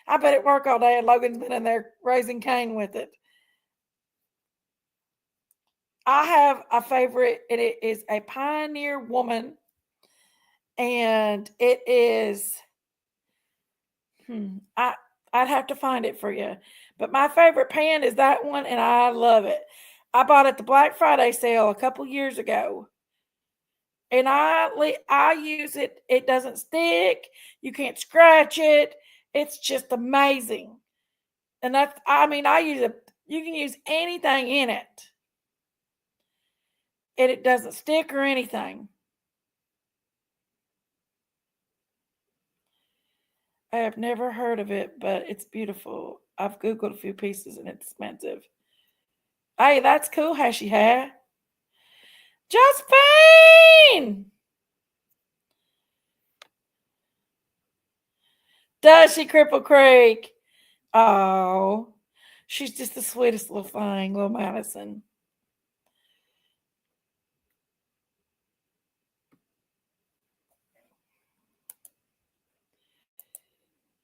I bet it work all day, and Logan's been in there raising Cain with it. I have a favorite, and it is a Pioneer Woman, and it is. I'd have to find it for you, but my favorite pan is that one, and I love it. I bought it at the Black Friday sale a couple years ago, and I use it. It doesn't stick. You can't scratch it. It's just amazing. And I use it. You can use anything in it, and it doesn't stick or anything. I have never heard of it, but it's beautiful. I've Googled a few pieces, and it's expensive. Hey, that's cool, Hashy Hair. Josephine! Does she, Cripple Creek? Oh, she's just the sweetest little thing, little Madison.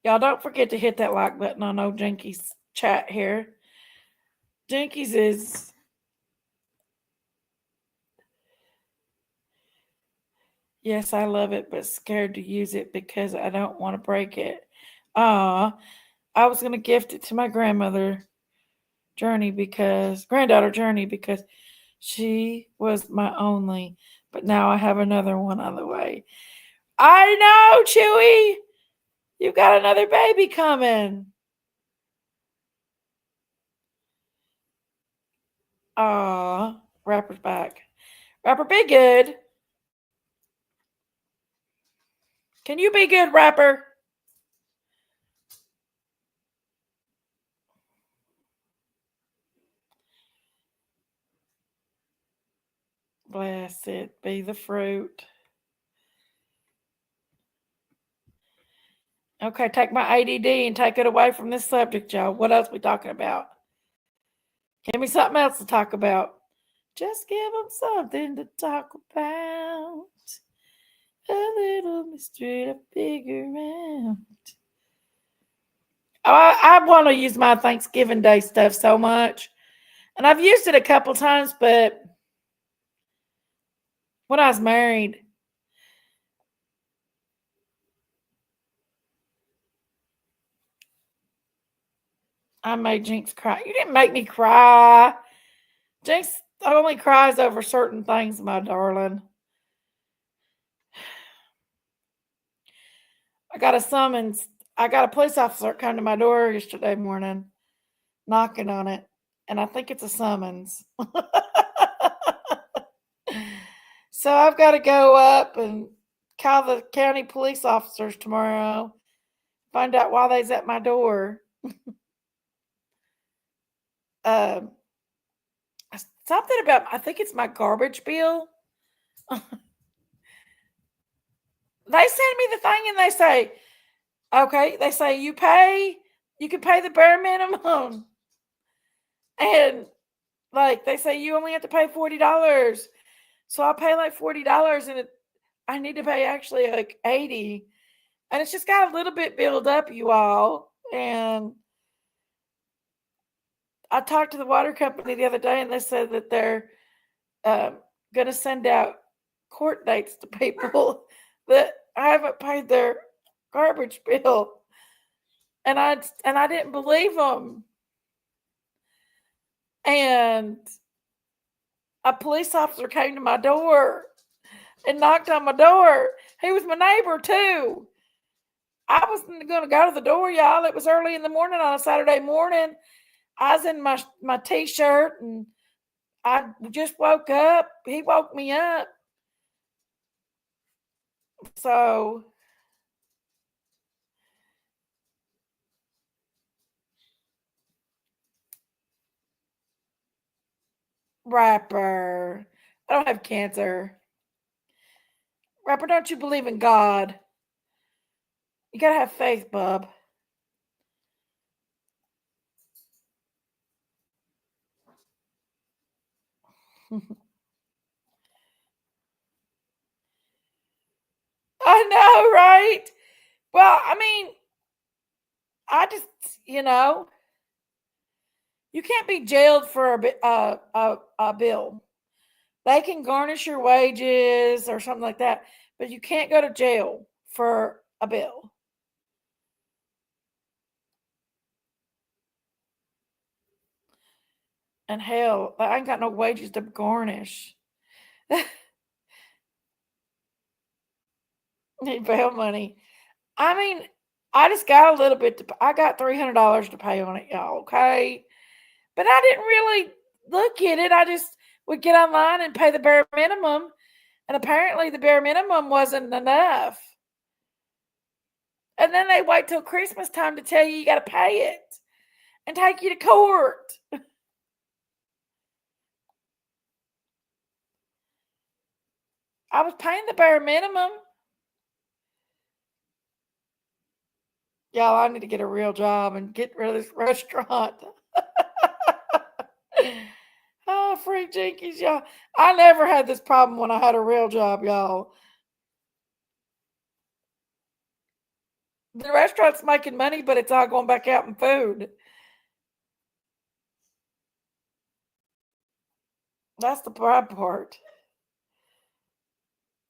Y'all don't forget to hit that like button on old Jinky's chat here. Jinky's is yes, I love it, but scared to use it because I don't want to break it. I was gonna gift it to my granddaughter Journey because she was my only, but now I have another one on the way. I know, Chewy. You've got another baby coming. Rapper's back. Rapper, be good. Can you be good, Rapper? Blessed be the fruit. Okay, take my ADD and take it away from this subject, y'all. What else we talking about? Give me something else to talk about. Just give them something to talk about. A little mystery to figure out. I want to use my Thanksgiving Day stuff so much. And I've used it a couple times, but when I was married, I made Jinx cry. You didn't make me cry. Jinx only cries over certain things, my darling. I got a summons. I got a police officer come to my door yesterday morning, knocking on it, and I think it's a summons. So I've got to go up and call the county police officers tomorrow, find out why they's at my door. Um, something about, I think it's my garbage bill. They send me the thing and they say, okay, they say you can pay the bare minimum. And like they say you only have to pay $40. So I pay like $40 and I need to pay actually like $80. And it's just got a little bit built up, you all. And I talked to the water company the other day and they said that they're going to send out court dates to people that haven't paid their garbage bill. And I didn't believe them. And a police officer came to my door and knocked on my door. He was my neighbor too. I wasn't going to go to the door, y'all. It was early in the morning on a Saturday morning. I was in my t-shirt and I just woke up. He woke me up. So Rapper, I don't have cancer. Rapper, don't you believe in God? You gotta have faith, bub. I know, right? Well, I mean, I just, you know, you can't be jailed for a bill. They can garnish your wages or something like that, but you can't go to jail for a bill. And hell, I ain't got no wages to garnish. Need bail money. I mean, I just got a little bit. I got $300 to pay on it, y'all. Okay, but I didn't really look at it. I just would get online and pay the bare minimum, and apparently the bare minimum wasn't enough. And then they wait till Christmas time to tell you got to pay it and take you to court. I was paying the bare minimum. Y'all, I need to get a real job and get rid of this restaurant. Oh, free jinkies, y'all. I never had this problem when I had a real job, y'all. The restaurant's making money, but it's all going back out in food. That's the bad part.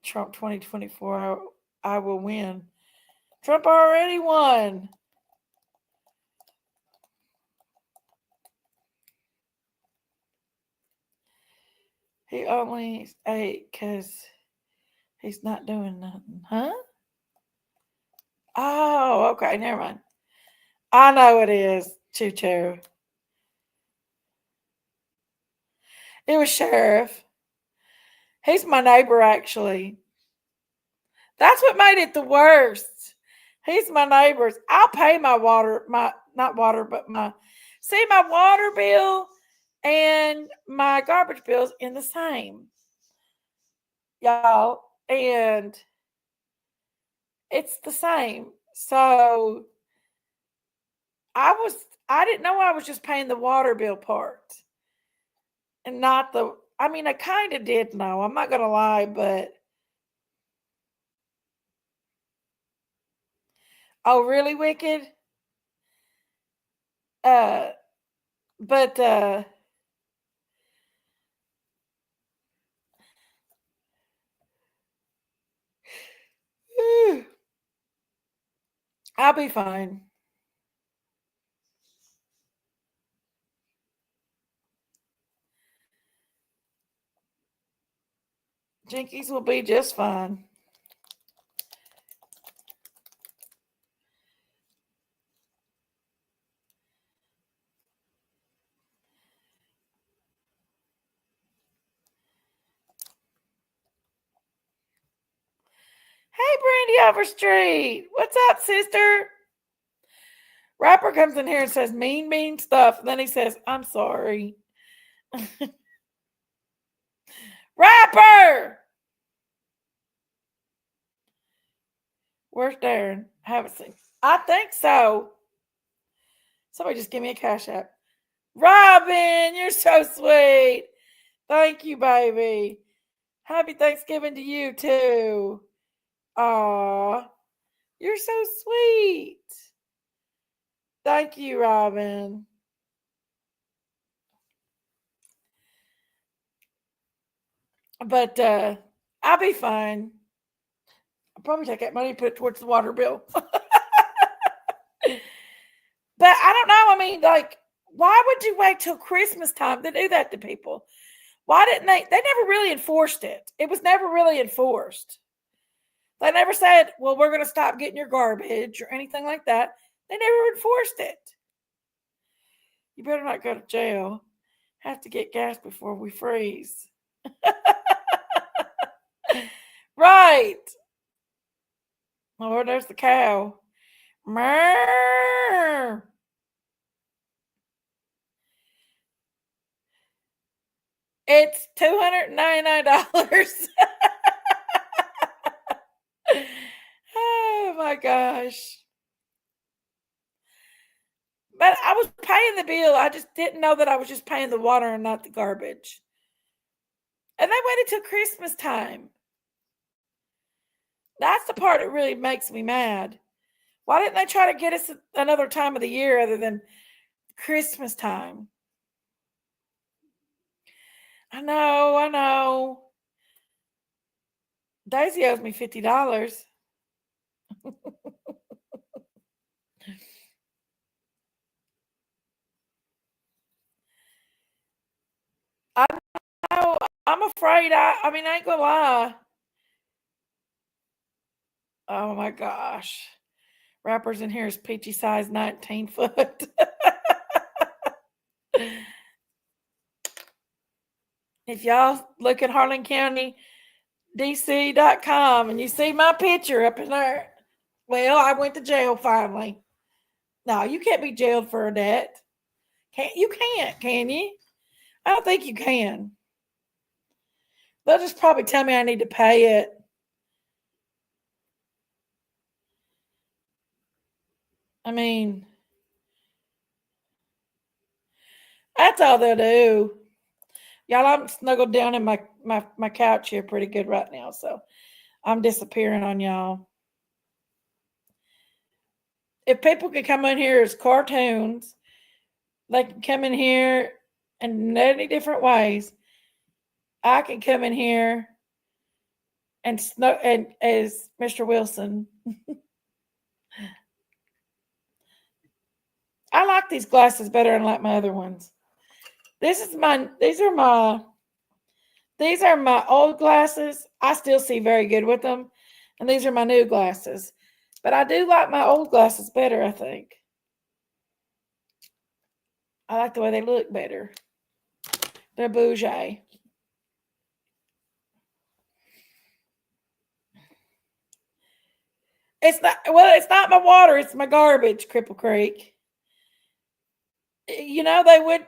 Trump 2024, I will win. Trump already won. He only ate because he's not doing nothing. Huh? Oh, okay. Never mind. I know it is. Choo choo. It was Sheriff. He's my neighbor, actually. That's what made it the worst. He's my neighbors. I'll pay my water, not water, but my water bill and my garbage bills in the same, y'all, and it's the same. So I didn't know I was just paying the water bill part and not the. I mean, I kind of did know. I'm not gonna lie, but Oh, really wicked? Uh, but I'll be fine. Jinkies will be just fine. Hey, Brandy Overstreet. What's up, sister? Rapper comes in here and says mean stuff. And then he says, I'm sorry. Rapper! Where's Darren? I haven't seen. I think so. Somebody just give me a cash app. Robin, you're so sweet. Thank you, baby. Happy Thanksgiving to you, too. Aw, you're so sweet. Thank you, Robin. But I'll be fine. I'll probably take that money and put it towards the water bill. But I don't know. I mean, like, why would you wait till Christmas time to do that to people? Why didn't they? They never really enforced it. It was never really enforced. They never said, well, we're going to stop getting your garbage or anything like that. They never enforced it. You better not go to jail. Have to get gas before we freeze. Right. Oh, there's the cow. Murr. It's $299. Oh my gosh. But I was paying the bill. I just didn't know that I was just paying the water and not the garbage. And they waited till Christmas time. That's the part that really makes me mad. Why didn't they try to get us another time of the year other than Christmas time? I know. Daisy owes me $50. I know. I'm afraid. I mean, I ain't gonna lie. Oh my gosh. Rappers in here is peachy size 19 foot. If y'all look at Harlan County DC.com and you see my picture up in there, well, I went to jail finally. No, you can't be jailed for a debt. You can't, can you? I don't think you can. They'll just probably tell me I need to pay it. I mean, that's all they'll do. Y'all, I'm snuggled down in my couch here pretty good right now, so I'm disappearing on y'all. If people can come in here as cartoons, they can come in here in many different ways. I can come in here and as Mr. Wilson. I like these glasses better than I like my other ones. These are my old glasses. I still see very good with them. And these are my new glasses. But I do like my old glasses better, I think. I like the way they look better. They're bougie. It's not my water, it's my garbage, Cripple Creek. You know,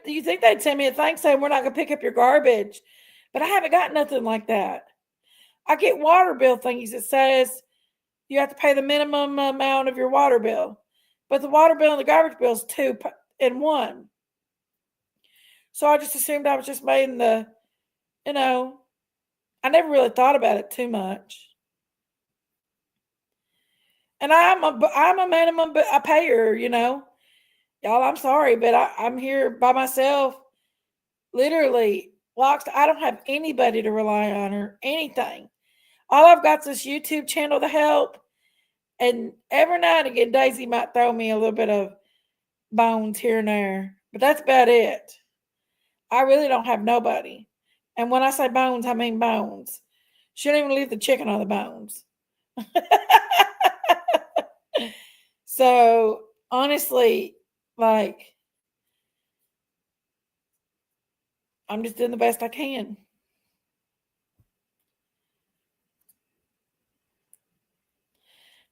you think they'd send me a thing saying we're not going to pick up your garbage. But I haven't got nothing like that. I get water bill thingies that says you have to pay the minimum amount of your water bill. But the water bill and the garbage bill is 2 in 1. So I just assumed I was just paying I never really thought about it too much. And I'm a minimum a payer, you know. Y'all, I'm sorry, but I'm here by myself. Literally, locked. I don't have anybody to rely on or anything. All I've got is this YouTube channel to help. And every now and again, Daisy might throw me a little bit of bones here and there, but that's about it. I really don't have nobody. And when I say bones, I mean bones. She don't even leave the chicken on the bones. So honestly, like, I'm just doing the best I can.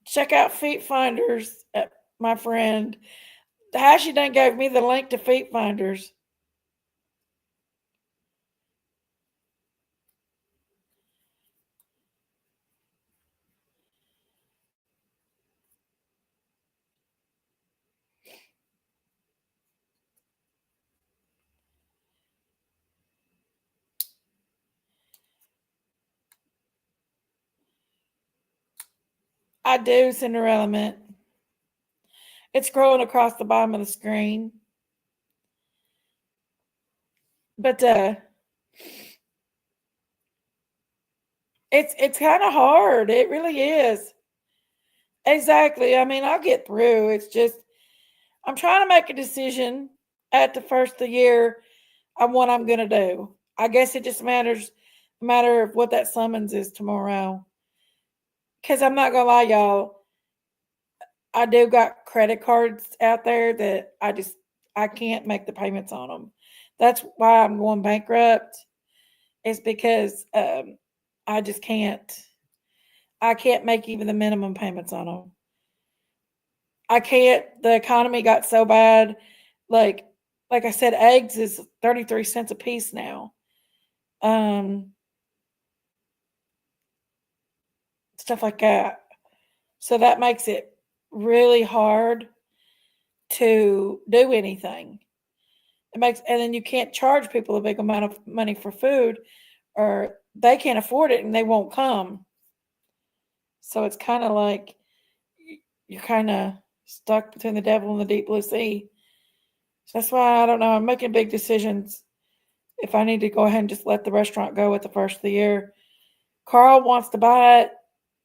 Check out Feet Finders, my friend. How she done gave me the link to Feet Finders. I do, Cinderella Mint. It's scrolling across the bottom of the screen. But it's kind of hard. It really is. Exactly. I mean, I'll get through. It's just I'm trying to make a decision at the first of the year on what I'm gonna do. I guess it just matter of what that summons is tomorrow. Cause I'm not gonna lie, y'all. I do got credit cards out there that I can't make the payments on them. That's why I'm going bankrupt. It's because I just can't. I can't make even the minimum payments on them. I can't. The economy got so bad. Like like I said, eggs is 33 cents a piece now. Um, Stuff like that. So that makes it really hard to do anything. And then you can't charge people a big amount of money for food, or they can't afford it and they won't come. So it's kind of like you're kind of stuck between the devil and the deep blue sea. So that's why I don't know. I'm making big decisions if I need to go ahead and just let the restaurant go at the first of the year. Carl wants to buy it,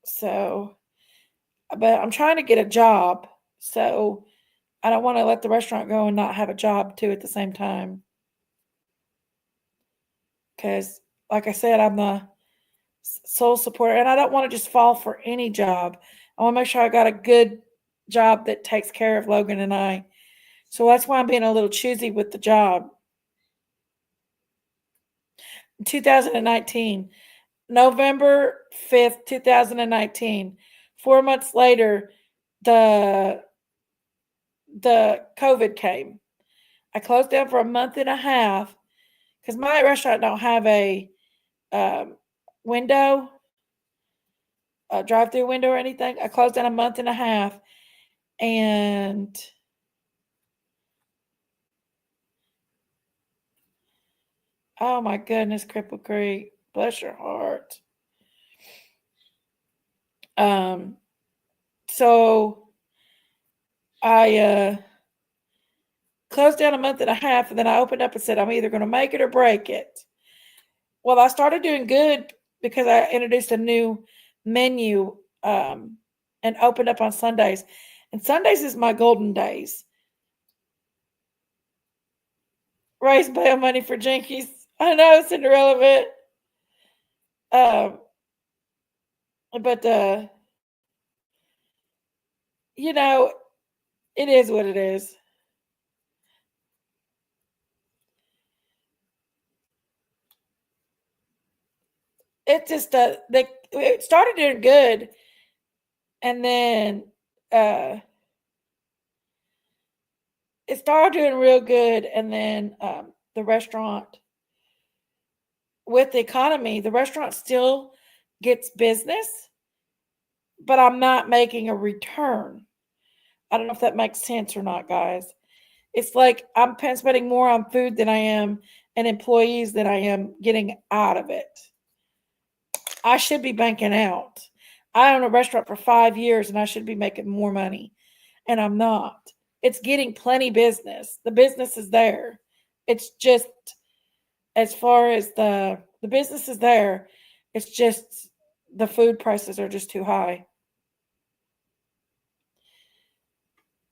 so but I'm trying to get a job, so I don't want to let the restaurant go and not have a job too at the same time. Because, like I said, I'm the sole supporter, and I don't want to just fall for any job. I want to make sure I got a good job that takes care of Logan and I. So that's why I'm being a little choosy with the job. 2019, November 5th, 2019. 4 months later, the COVID came. I closed down for a month and a half because my restaurant don't have a um, window, a drive-through window or anything. I closed down a month and a half, and oh my goodness, Cripple Creek, bless your heart. Um, so I closed down a month and a half, and then I opened up and said, I'm either going to make it or break it. Well, I started doing good because I introduced a new menu and opened up on Sundays. And Sundays is my golden days. Raise bail money for Jinkies. I know it's irrelevant. Um, but you know, it is what it is. It just it started doing good, and then uh, it started doing real good, and then the restaurant, with the economy, the restaurant still gets business, but I'm not making a return. I don't know if that makes sense or not, guys. It's like I'm spending more on food than I am and employees than I am getting out of it. I should be banking out. I own a restaurant for 5 years and I should be making more money. And I'm not. It's getting plenty business. The business is there. It's just as far as the business is there, it's just the food prices are just too high.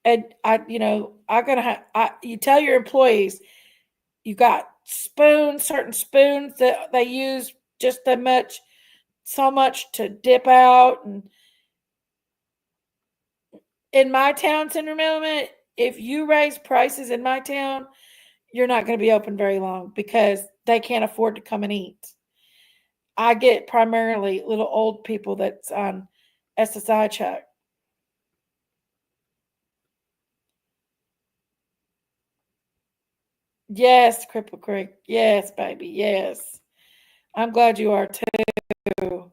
And I gotta you tell your employees you got spoons, certain spoons that they use just that much, so much to dip out. And in my town, Cinder Element, if you raise prices in my town, you're not going to be open very long because they can't afford to come and eat. I get primarily little old people that's on SSI check. Yes, Cripple Creek. Yes, baby. Yes. I'm glad you are too.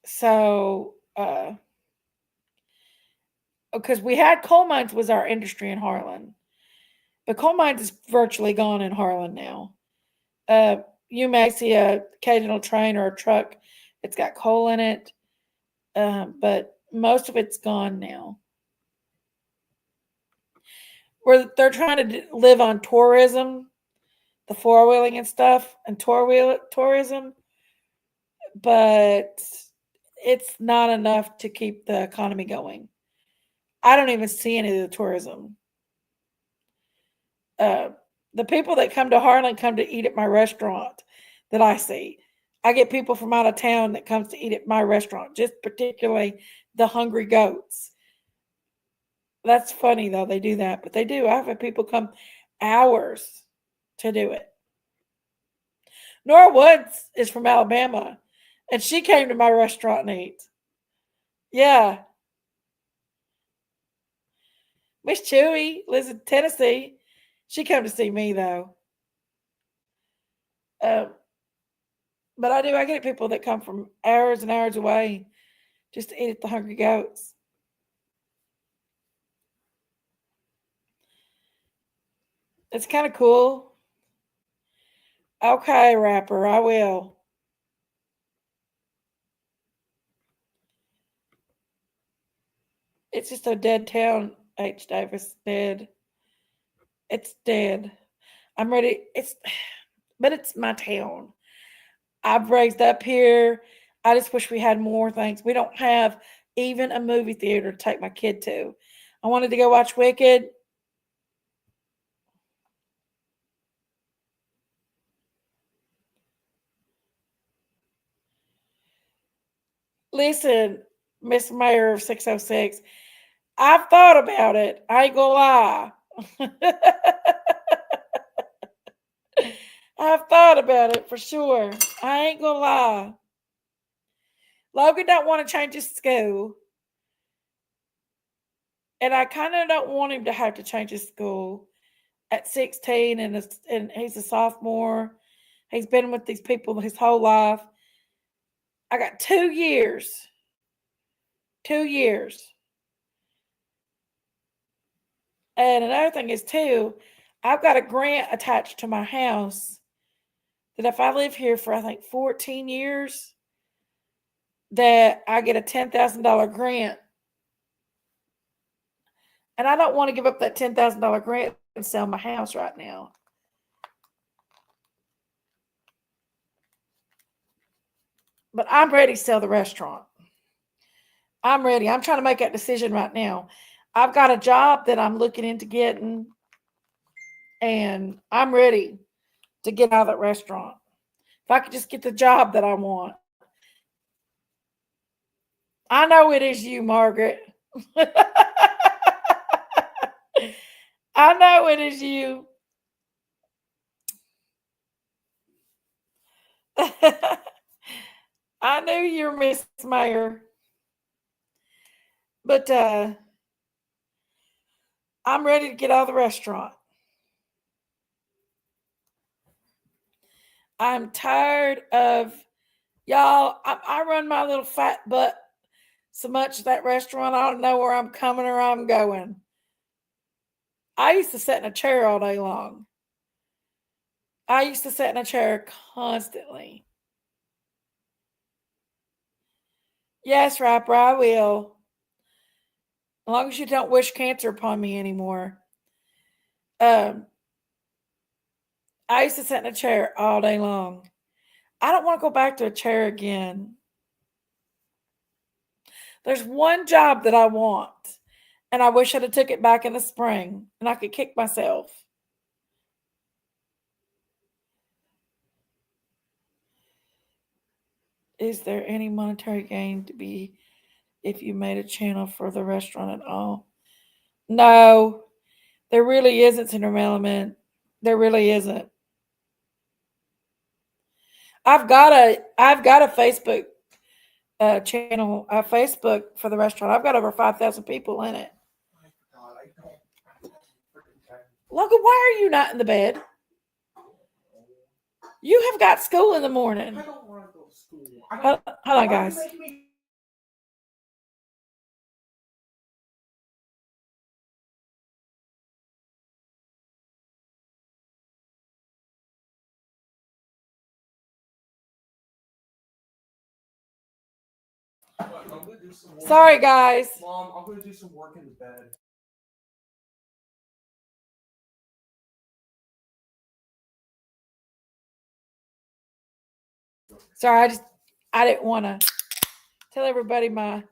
So, because we had coal mines was our industry in Harlan, but coal mines is virtually gone in Harlan now. You may see a occasional train or a truck. It's got coal in it, but most of it's gone now. Where they're trying to live on tourism, the four wheeling and stuff, and tourism, but it's not enough to keep the economy going. I don't even see any of the tourism. Uh, the people that come to Harlan come to eat at my restaurant that I see. I get people from out of town that comes to eat at my restaurant, just particularly the hungry goats. That's funny though, they do that, but they do. I've had people come hours to do it. Nora Woods is from Alabama, and she came to my restaurant and ate. Yeah. Miss Chewy lives in Tennessee. She came to see me though. Um, but I get people that come from hours and hours away just to eat at the Hungry Goats. It's kind of cool. Okay, rapper, I will. It's just a dead town, H. Davis. Dead. It's dead. I'm ready. But it's my town. I've raised up here. I just wish we had more things. We don't have even a movie theater to take my kid to. I wanted to go watch Wicked. Listen, Miss Mayor of 606, I've thought about it. I ain't gonna lie. I've thought about it for sure. I ain't gonna lie. Logan don't want to change his school. And I kind of don't want him to have to change his school at 16 and he's a sophomore. He's been with these people his whole life. I got 2 years. 2 years. And another thing is too, I've got a grant attached to my house that if I live here for I think 14 years, that I get a $10,000 grant. And I don't want to give up that $10,000 grant and sell my house right now. But I'm ready to sell the restaurant. I'm ready. I'm trying to make that decision right now. I've got a job that I'm looking into getting, and I'm ready to get out of that restaurant. If I could just get the job that I want. I know it is you, Margaret. I know it is you. I knew you're Miss Mayor. But I'm ready to get out of the restaurant. I'm tired of y'all. I run my little fat butt so much at that restaurant. I don't know where I'm coming or I'm going. I used to sit in a chair all day long. I used to sit in a chair constantly. Yes, Rapper, I will. As long as you don't wish cancer upon me anymore. Um, I used to sit in a chair all day long. I don't want to go back to a chair again. There's one job that I want, and I wish I'd have took it back in the spring, and I could kick myself. Is there any monetary gain to be if you made a channel for the restaurant at all? No, there really isn't, Cinder Element. There really isn't. I've got a Facebook channel, a Facebook for the restaurant. I've got over 5,000 people in it. Logan, why are you not in the bed? You have got school in the morning. I don't want to go to school. Hold on, guys. I'm gonna do some work. Sorry, guys. Mom, I'm gonna do some work in the bed. Sorry, I didn't want to tell everybody my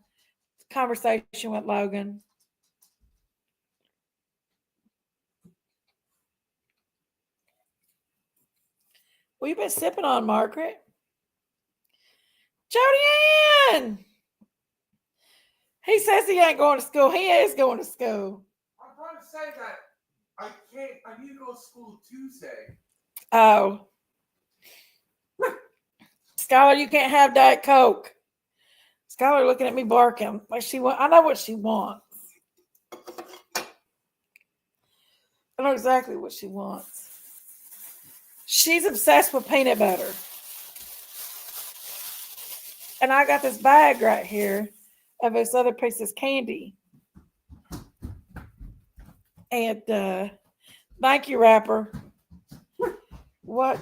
conversation with Logan. What you been sipping on, Margaret? Jody Ann! He says he ain't going to school. He is going to school. I'm trying to say that I can't. I need to go to school Tuesday. Oh. Skylar, you can't have Diet Coke. Skylar looking at me barking like she wants. I know what she wants. I know exactly what she wants. She's obsessed with peanut butter. And I got this bag right here of this other piece's candy. And thank you, Rapper. What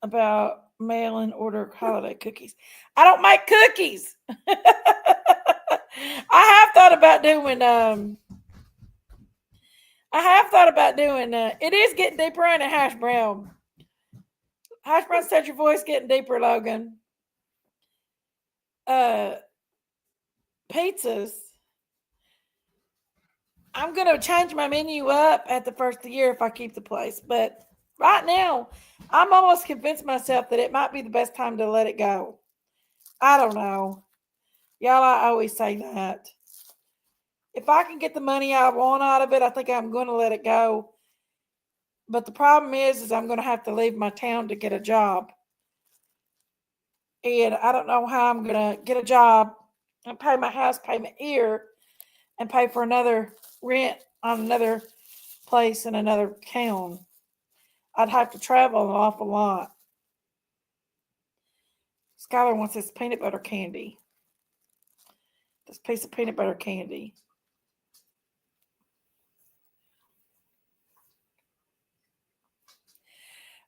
about mail-in order holiday cookies? I don't make cookies. I have thought about doing it is getting deeper in a hash brown. Hash brown said your voice getting deeper, Logan. Pizzas. I'm gonna change my menu up at the first of the year if I keep the place. But right now, I'm almost convinced myself that it might be the best time to let it go. I don't know. Y'all, I always say that. If I can get the money I want out of it, I think I'm going to let it go. But the problem is I'm going to have to leave my town to get a job. And I don't know how I'm going to get a job and pay my house payment here and pay for another rent on another place in another town. I'd have to travel an awful lot. Skylar wants this peanut butter candy. This piece of peanut butter candy.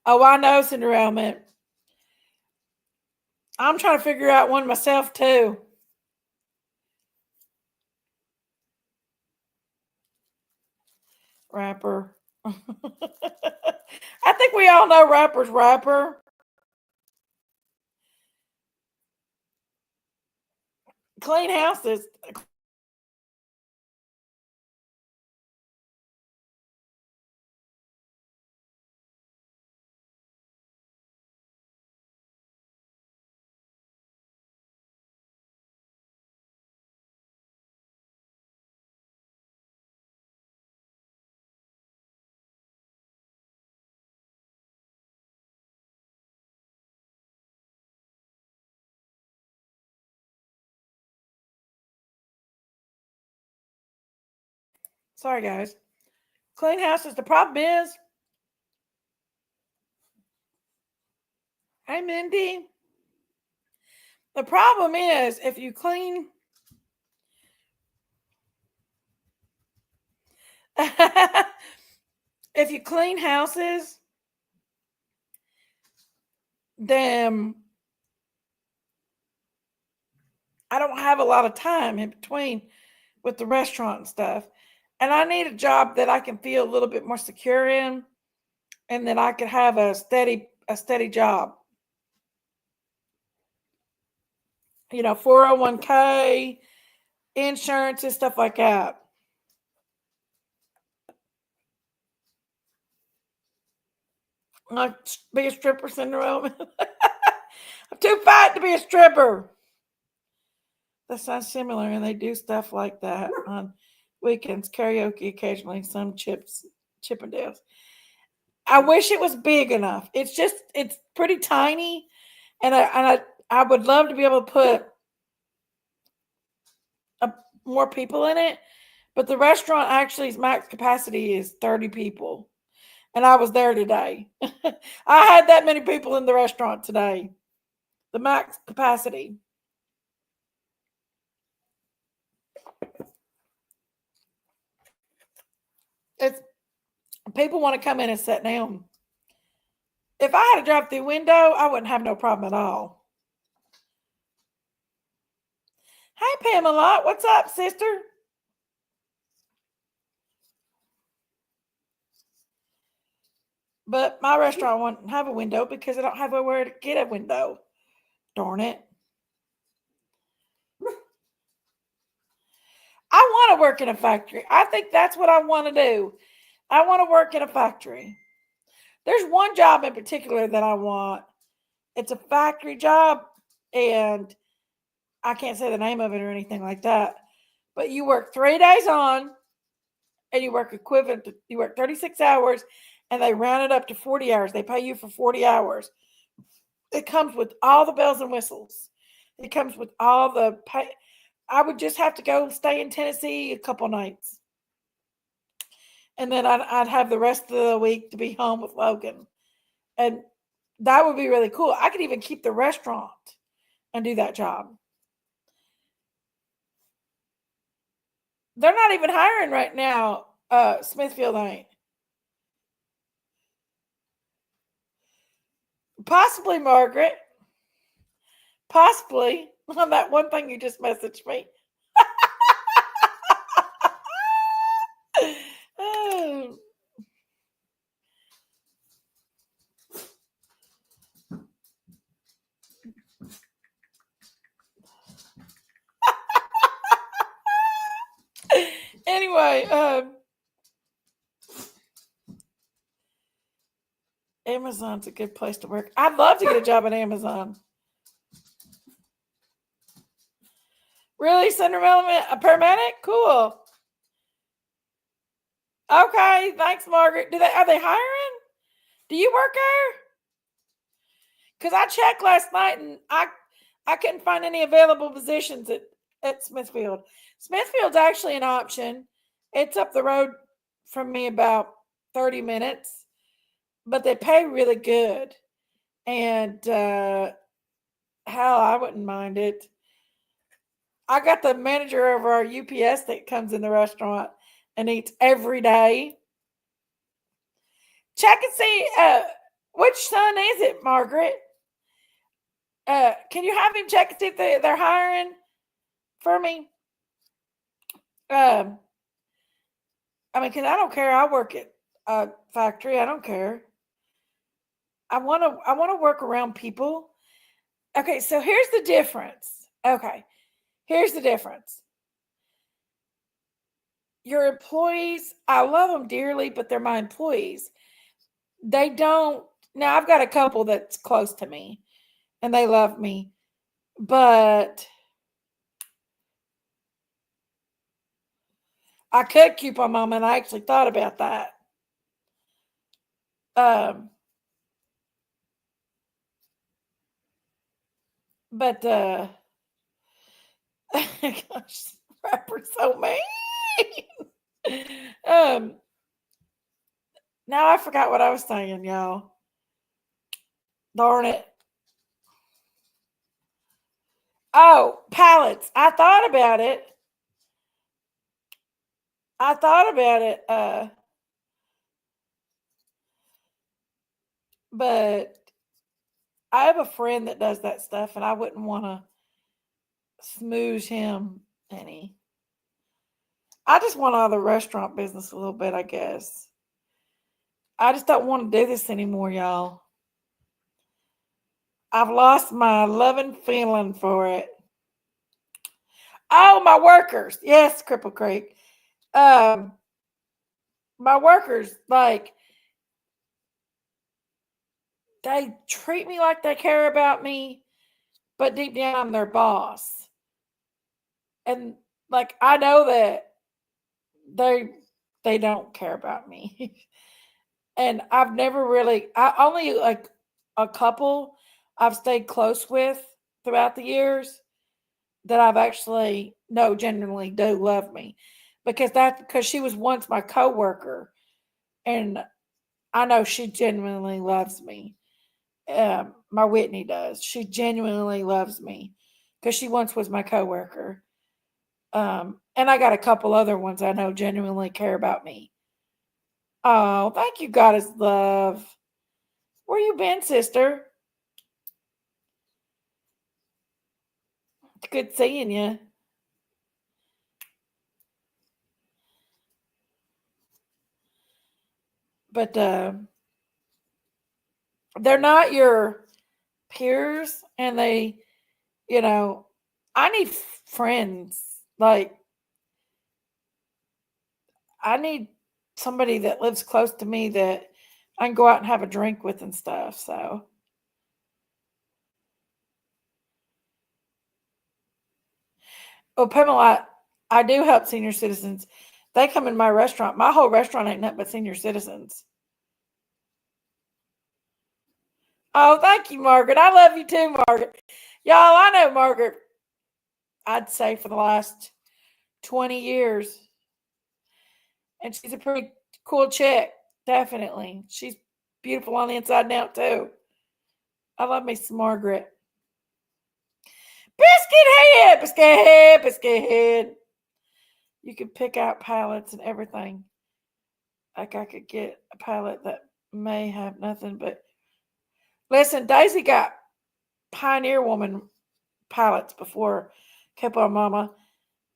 Oh, I know, Cinderella. I'm trying to figure out one myself, too. Rapper. I think we all know Rapper's Rapper. Clean houses. Sorry, guys. Clean houses. The problem is, hey, Mindy. The problem is if you clean, if you clean houses, then I don't have a lot of time in between with the restaurant and stuff. And I need a job that I can feel a little bit more secure in, and that I could have a steady job. 401k, insurance, and stuff like that. Like be a stripper syndrome. I'm too fat to be a stripper. That sounds similar, and they do stuff like that on weekends, karaoke occasionally, some Chippendales. I wish it was big enough. It's pretty tiny, and I would love to be able to put more people in it. But the restaurant actually's max capacity is 30 people, and I was there today. I had that many people in the restaurant today. The max capacity. It's people want to come in and sit down. If I had a drive-through window, I wouldn't have no problem at all. Hey, Pamela, what's up, sister? But my restaurant won't have a window because I don't have anywhere to get a window. Darn it. I want to work in a factory. I think that's what I want to do. I want to work in a factory. There's one job in particular that I want. It's a factory job, and I can't say the name of it or anything like that. But you work 3 days on, and you work 36 hours, and they round it up to 40 hours. They pay you for 40 hours. It comes with all the bells and whistles. It comes with all the pay. I would just have to go stay in Tennessee a couple nights. And then I'd have the rest of the week to be home with Logan. And that would be really cool. I could even keep the restaurant and do that job. They're not even hiring right now. Smithfield ain't. Possibly, Margaret. Possibly. On that one thing you just messaged me. Oh. Anyway, Amazon's a good place to work. I'd love to get a job at Amazon. Really, Cinderella, a paramedic? Cool. Okay, thanks, Margaret. Are they hiring? Do you work there? Because I checked last night and I couldn't find any available positions at Smithfield. Smithfield's actually an option. It's up the road from me about 30 minutes, but they pay really good. And hell, I wouldn't mind it. I got the manager over our UPS that comes in the restaurant and eats every day. Check and see which son is it, Margaret? Can you have him check and see if they're hiring for me? I mean, because I don't care. I work at a factory. I don't care. I want to work around people. Okay, so here's the difference. Okay, here's the difference. Your employees, I love them dearly, but they're my employees. They don't. Now, I've got a couple that's close to me, and they love me, but I could keep on mom, and I actually thought about that. But gosh, rapper's so mean. Now I forgot what I was saying, y'all. Darn it. Oh, pallets. I thought about it. But I have a friend that does that stuff, and I wouldn't want to smooze him any. I just want out of the restaurant business a little bit, I guess. I just don't want to do this anymore, y'all. I've lost my loving feeling for it. Oh, my workers. Yes, Cripple Creek. Um, my workers, like, they treat me like they care about me, but deep down I'm their boss. And like I know that they they don't care about me. And I've never really I only like a couple I've stayed close with throughout the years that I've actually no genuinely do love me. Because she was once my coworker and I know she genuinely loves me. My Whitney does. She genuinely loves me because she once was my coworker. And I got a couple other ones I know genuinely care about me. Oh, thank you, Goddess Love. Where you been, sister? It's good seeing you. But they're not your peers, and they, you know, I need friends. Like, I need somebody that lives close to me that I can go out and have a drink with and stuff. So, oh, Pamela, I do help senior citizens. They come in my restaurant. My whole restaurant ain't nothing but senior citizens. Oh, thank you, Margaret. I love you too, Margaret. Y'all, I know Margaret, I'd say for the last 20 years. And she's a pretty cool chick. Definitely. She's beautiful on the inside and out, too. I love me some Margaret. Biscuit head, biscuit head. You could pick out palettes and everything. Like I could get a palette that may have nothing but. Listen, Daisy got Pioneer Woman palettes before Kept on Mama,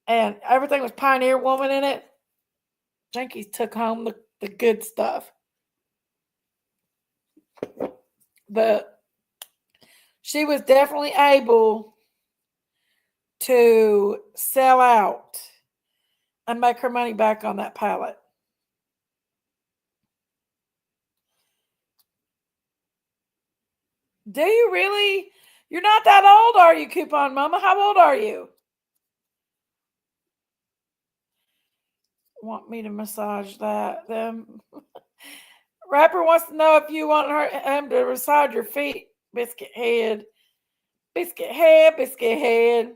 and everything was Pioneer Woman in it. Jinkies took home the good stuff. But she was definitely able to sell out and make her money back on that palette. Do you really? You're not that old, are you, Coupon Mama? How old are you? Want me to massage that? Them Rapper wants to know if you want him to massage your feet, biscuit head. Biscuit head, biscuit head.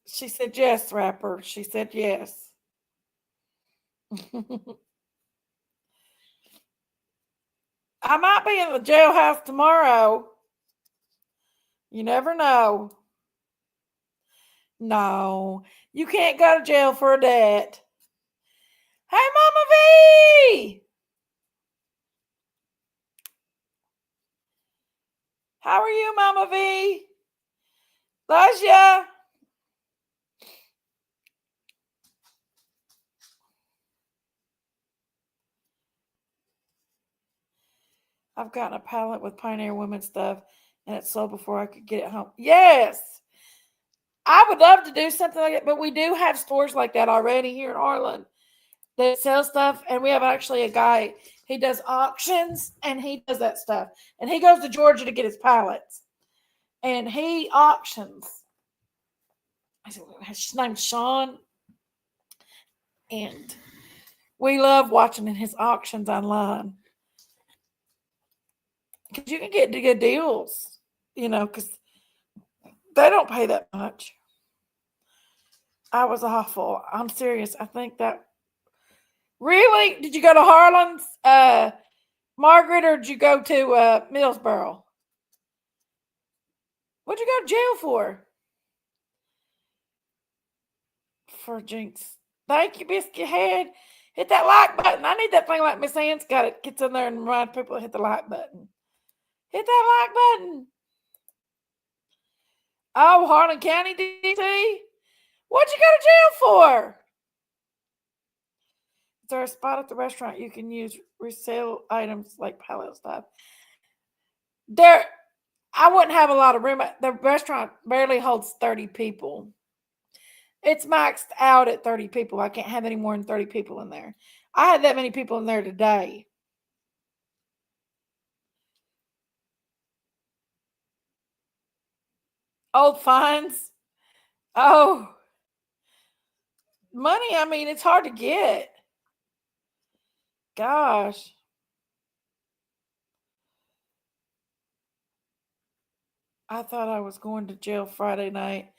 She said yes, Rapper. She said yes. I might be in the jailhouse tomorrow. You never know. No, you can't go to jail for a debt. Hey, Mama V! How are you, Mama V? Loves ya. I've gotten a pallet with Pioneer Women stuff, and it sold before I could get it home. Yes, I would love to do something like that, but we do have stores like that already here in Arlen that sell stuff, and we have actually a guy. He does auctions, and he does that stuff, and he goes to Georgia to get his pallets, and he auctions. His name's Sean, and we love watching his auctions online because you can get good deals, because they don't pay that much. I was awful. I'm serious. I think that really. Did you go to Harlan's, Margaret, or did you go to Millsboro? What'd you go to jail for? For Jinx. Thank you, Biscuit Head. Hit that like button. I need that thing like Miss Ann's got it. Gets in there and reminds people to hit the like button. Hit that like button. Oh, Harlan County, DC? What'd you go to jail for? Is there a spot at the restaurant you can use resale items like pallet stuff? There, I wouldn't have a lot of room. The restaurant barely holds 30 people. It's maxed out at 30 people. I can't have any more than 30 people in there. I had that many people in there today. Old fines. Oh, money. I mean, it's hard to get. Gosh. I thought I was going to jail Friday night.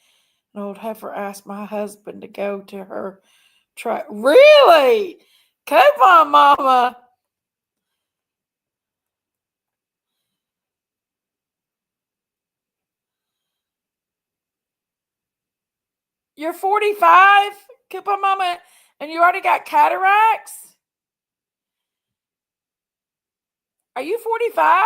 An old heifer asked my husband to go to her truck. Really? Coupon mama. You're 45, Coupon mama, and you already got cataracts? Are you 45?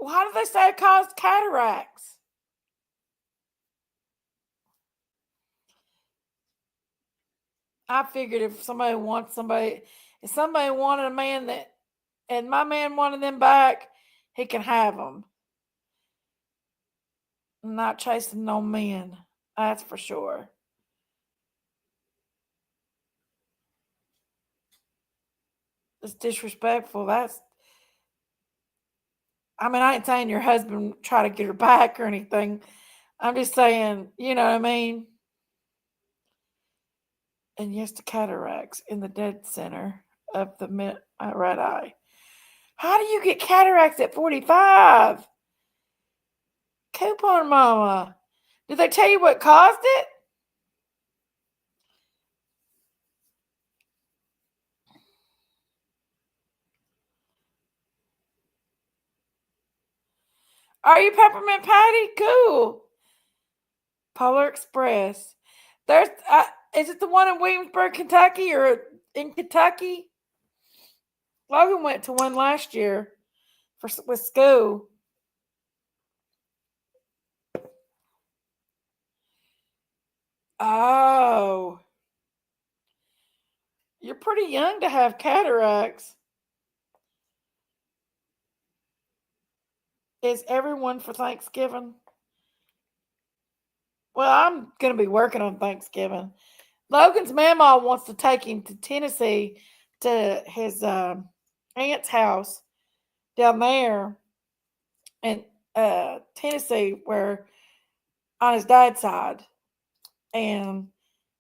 Well, how do they say it caused cataracts? I figured if somebody wanted a man that, and my man wanted them back, he can have them. I'm not chasing no men. That's for sure. It's disrespectful. I ain't saying your husband try to get her back or anything. I'm just saying, you know what I mean? And yes, the cataracts in the dead center of the right eye. How do you get cataracts at 45? Coupon mama. Did they tell you what caused it? Are you Peppermint Patty? Cool. Polar Express. There's is it the one in Williamsburg, Kentucky, or in Kentucky? Logan went to one last year with school. Oh, you're pretty young to have cataracts. Is everyone for Thanksgiving? Well, I'm going to be working on Thanksgiving. Logan's mama wants to take him to Tennessee to his aunt's house down there in Tennessee, where on his dad's side, and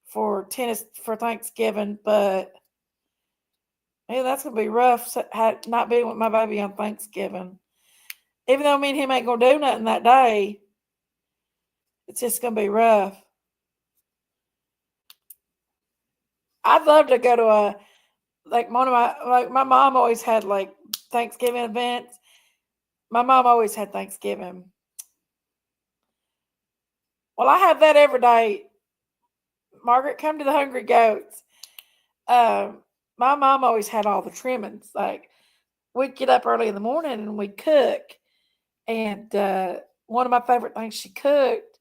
for Thanksgiving. But man, that's gonna be rough. Not being with my baby on Thanksgiving, even though me and him ain't gonna do nothing that day. It's just gonna be rough. I'd love to go to my mom always had like Thanksgiving events. My mom always had Thanksgiving. Well, I have that every day. Margaret, come to the Hungry Goats. My mom always had all the trimmings. Like, we'd get up early in the morning and we'd cook. And one of my favorite things she cooked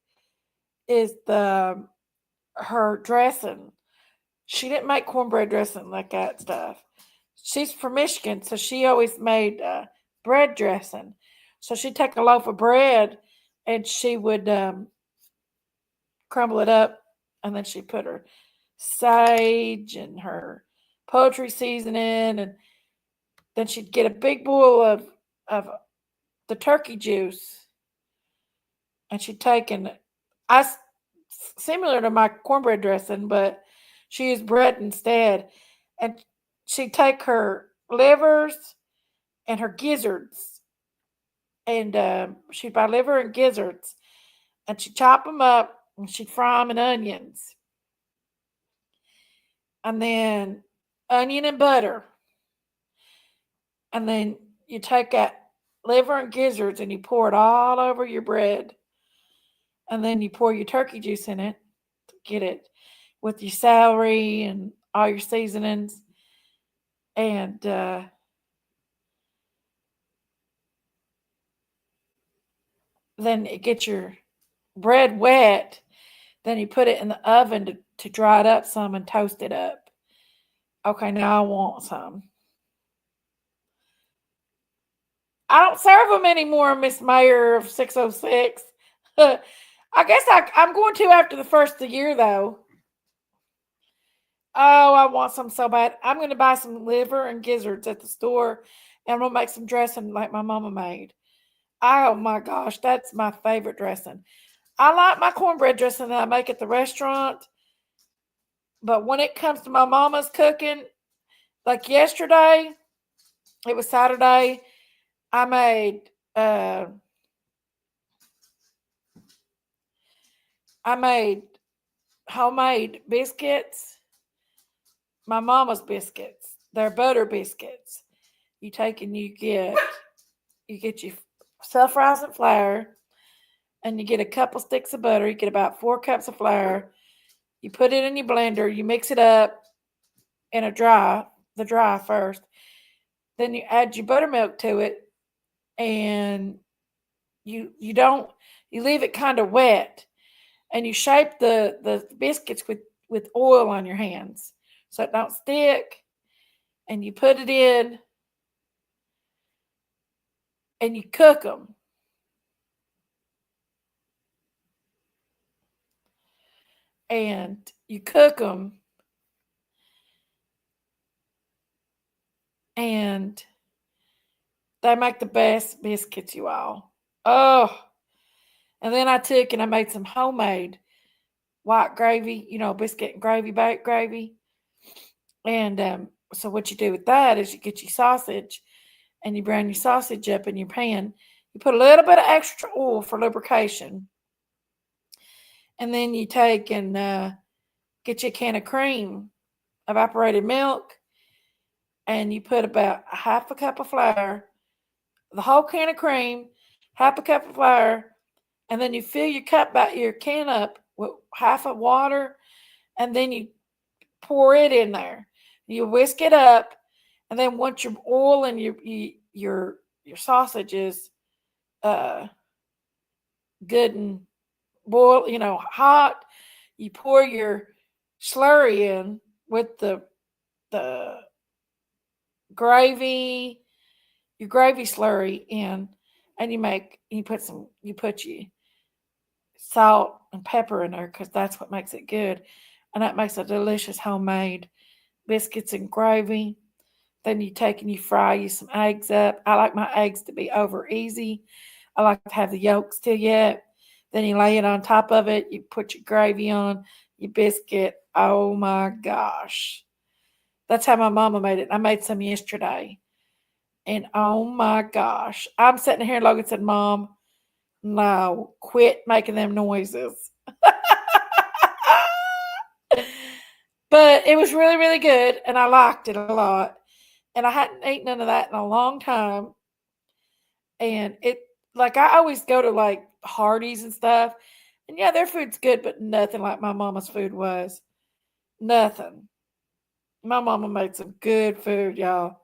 is her dressing. She didn't make cornbread dressing like that stuff. She's from Michigan, so she always made bread dressing. So she'd take a loaf of bread and she would crumble it up, and then she'd put her sage and her poultry seasoning, and then she'd get a big bowl of the turkey juice, and she'd take similar to my cornbread dressing, but she used bread instead, and she'd take her livers and her gizzards, and she'd buy liver and gizzards, and she'd chop them up and she'd fry them in onions, and then onion and butter, and then you take that liver and gizzards and you pour it all over your bread, and then you pour your turkey juice in it to get it with your celery and all your seasonings. And then it gets your bread wet. Then you put it in the oven to dry it up some and toast it up. Okay, now I want some. I don't serve them anymore, Miss Mayor of 606. I guess I'm going to after the first of the year, though. Oh, I want some so bad. I'm going to buy some liver and gizzards at the store, and I'm going to make some dressing like my mama made. Oh my gosh, that's my favorite dressing. I like my cornbread dressing that I make at the restaurant, but when it comes to my mama's cooking, like yesterday, it was Saturday, I made uh, I made homemade biscuits, my mama's biscuits. They're butter biscuits. You take and you get your self-rising flour, and you get a couple sticks of butter. You get about 4 cups of flour. You put it in your blender. You mix it up in the dry first. Then you add your buttermilk to it, and you don't you leave it kind of wet, and you shape the biscuits with oil on your hands so it don't stick, and you put it in and you cook them. And you cook them, and they make the best biscuits, you all. Oh, and then I took and I made some homemade white gravy, biscuit and gravy, baked gravy. And so what you do with that is you get your sausage and you brown your sausage up in your pan. You put a little bit of extra oil for lubrication. And then you take and get you a can of cream, evaporated milk, and you put about a half a cup of flour, the whole can of cream, half a cup of flour, and then you fill your can up with half of water, and then you pour it in there. You whisk it up, and then once your oil and your sausage is uh, good and boil, hot, you pour your slurry in with the gravy, your gravy slurry in, and you put your salt and pepper in there because that's what makes it good, and that makes a delicious homemade biscuits and gravy. Then you take and you fry you some eggs up. I like my eggs to be over easy. I like to have the yolks still yet. Then you lay it on top of it. You put your gravy on, your biscuit. Oh my gosh. That's how my mama made it. I made some yesterday. And oh my gosh. I'm sitting here and Logan said, Mom, no, quit making them noises. But it was really, really good. And I liked it a lot. And I hadn't eaten none of that in a long time. And I always go to like Hardee's and stuff. And yeah, their food's good, but nothing like my mama's food was. Nothing. My mama made some good food, y'all.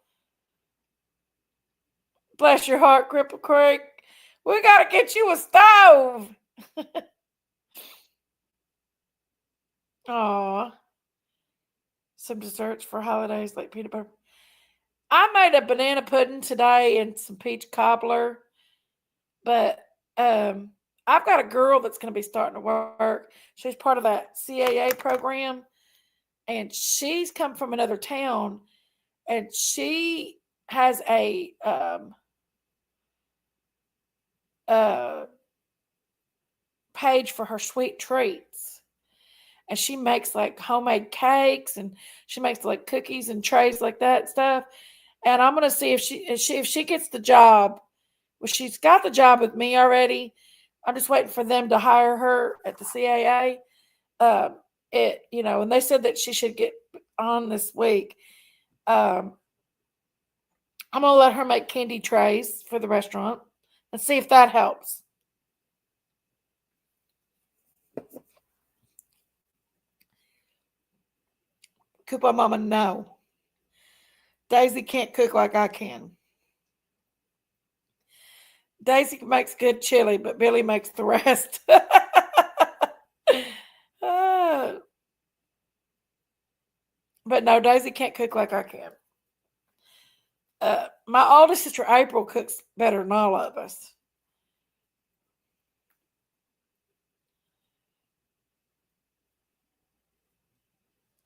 Bless your heart, Cripple Creek. We got to get you a stove. Aw. Some desserts for holidays like peanut butter. I made a banana pudding today and some peach cobbler. But I've got a girl that's going to be starting to work. She's part of that CAA program. And she's come from another town. And she has a page for her sweet treats. And she makes like homemade cakes, and she makes like cookies and trays like that stuff. And I'm gonna see if she gets the job. Well, she's got the job with me already. I'm just waiting for them to hire her at the CAA. And they said that she should get on this week. I'm gonna let her make candy trays for the restaurant and see if that helps. Coupon Mama, no. Daisy can't cook like I can. Daisy makes good chili, but Billy makes the rest. Uh, but no, Daisy can't cook like I can. My oldest sister April cooks better than all of us.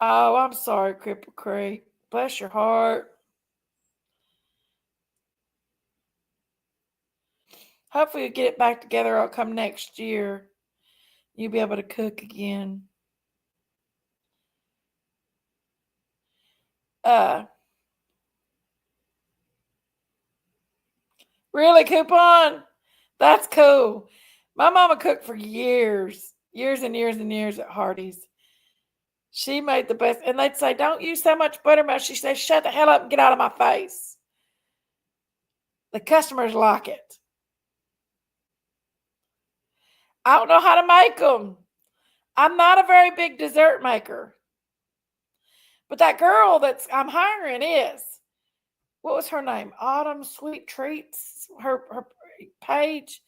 Oh, I'm sorry, Cripple Creek. Bless your heart. Hopefully, you get it back together. I'll come next year. You'll be able to cook again. Uh, really, Coupon? That's cool. My mama cooked for years, years and years and years at Hardee's. She made the best, and they'd say, "Don't use so much buttermilk." She said, "Shut the hell up and get out of my face." The customers like it. I don't know how to make them. I'm not a very big dessert maker, but that girl that's I'm hiring is. What was her name? Autumn Sweet Treats. Her page,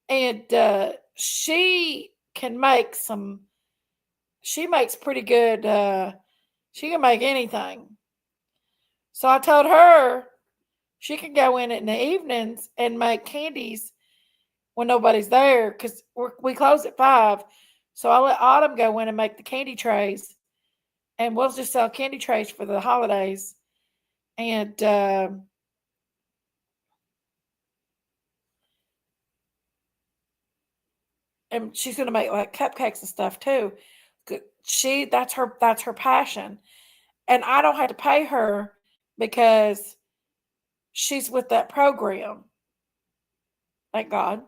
and she can make some. She makes pretty good. She can make anything. So I told her she can go in the evenings and make candies when nobody's there because we close at 5. So I let Autumn go in and make the candy trays, and we'll just sell candy trays for the holidays. And she's gonna make like cupcakes and stuff too. That's her passion, and I don't have to pay her because she's with that program. Thank God.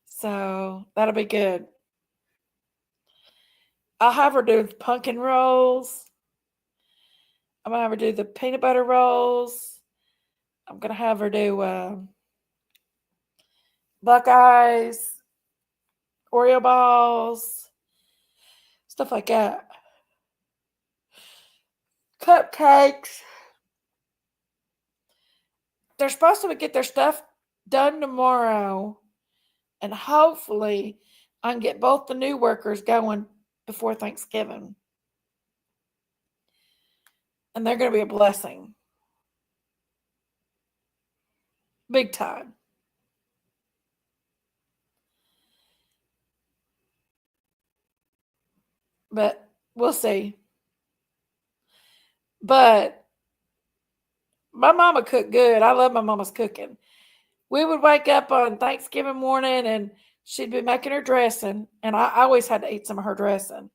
So that'll be good. I'll have her do pumpkin rolls. I'm gonna have her do the peanut butter rolls. I'm gonna have her do Buckeyes, Oreo balls, stuff like that. Cupcakes. They're supposed to get their stuff done tomorrow, and hopefully, I can get both the new workers going before Thanksgiving. And they're going to be a blessing. Big time. But we'll see. But my mama cooked good. I love my mama's cooking. We would wake up on Thanksgiving morning and she'd be making her dressing. And I always had to eat some of her dressing.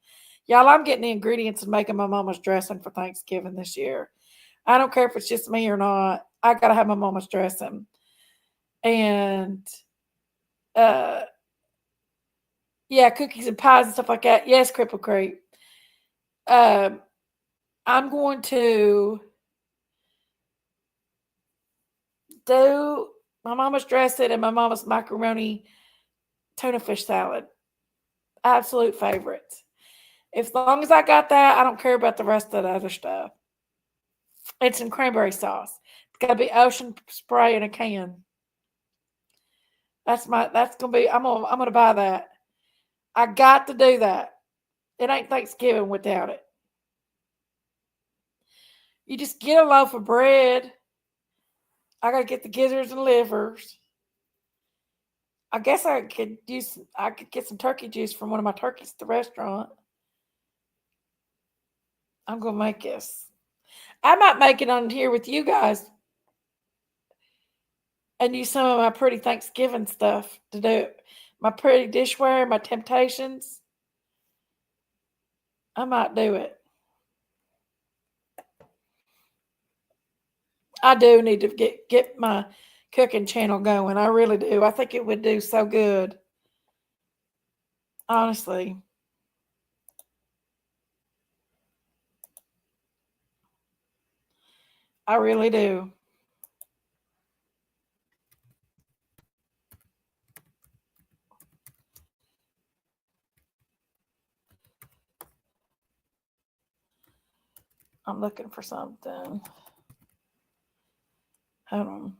Y'all, I'm getting the ingredients and making my mama's dressing for Thanksgiving this year. I don't care if it's just me or not. I got to have my mama's dressing. And uh, yeah, cookies and pies and stuff like that. Yes, Cripple Creek. I'm going to do my mama's dressing and my mama's macaroni tuna fish salad. Absolute favorite. As long as I got that, I don't care about the rest of the other stuff. And some cranberry sauce. It's got to be ocean spray in a can. That's gonna be. I'm gonna buy that. I got to do that. It ain't Thanksgiving without it. You just get a loaf of bread. I gotta get the gizzards and livers. I guess I could get some turkey juice from one of my turkeys at the restaurant. I'm gonna make this. I might make it on here with you guys and use some of my pretty Thanksgiving stuff to do it. My pretty dishware, my temptations. I might do it. I do need to get my cooking channel going. I really do. I think it would do so good. Honestly. I really do. I'm looking for something. Hold on.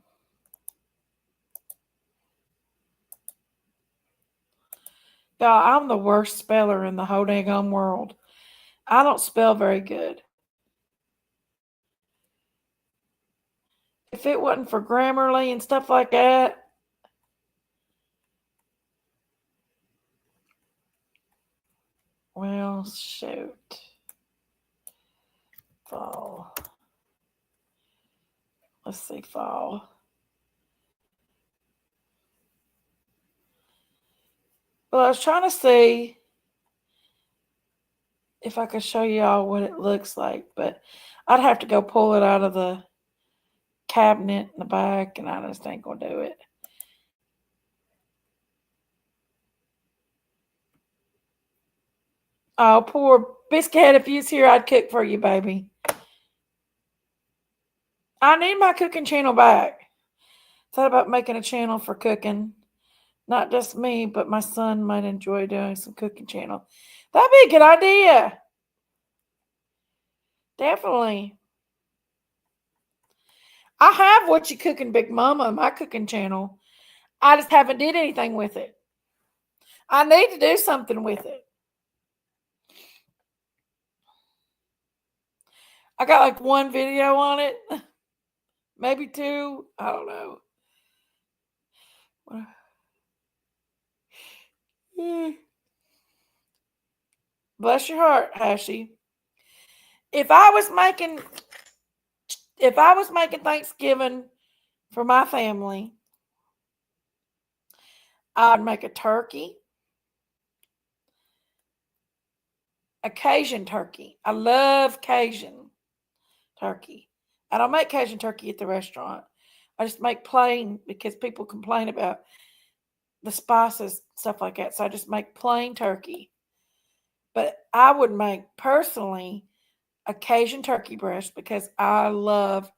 Y'all, I'm the worst speller in the whole dang world. I don't spell very good. If it wasn't for Grammarly and stuff like that, well, shoot. Fall. Let's see, fall. Well, I was trying to see if I could show y'all what it looks like, but I'd have to go pull it out of the cabinet in the back, and I just ain't gonna do it. Oh, poor Biscuit, if you was here, I'd cook for you, baby. I need my cooking channel back. Thought about making a channel for cooking. Not just me, but my son might enjoy doing some cooking channel. That'd be a good idea. Definitely. I have What You Cooking Big Mama, my cooking channel. I just haven't did anything with it. I need to do something with it. I got like one video on it. Maybe two. I don't know. Bless your heart, Hashi. If I was making Thanksgiving for my family, I'd make a turkey, a Cajun turkey. I love Cajun turkey. I don't make Cajun turkey at the restaurant. I just make plain because people complain about the spices, stuff like that. So I just make plain turkey. But I would make personally a Cajun turkey breast because I love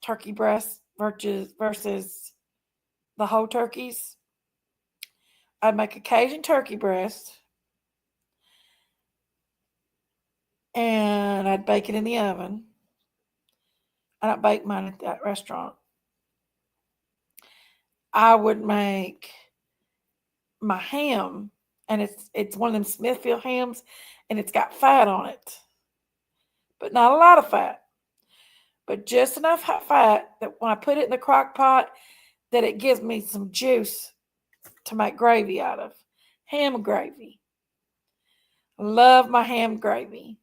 turkey breast versus the whole turkeys. I'd make a Cajun turkey breast and I'd bake it in the oven. I don't bake mine at that restaurant. I would make my ham, and it's one of them Smithfield hams, and it's got fat on it, but not a lot of fat, but just enough fat that when I put it in the crock pot, that it gives me some juice to make gravy out of. Ham gravy. Love my ham gravy.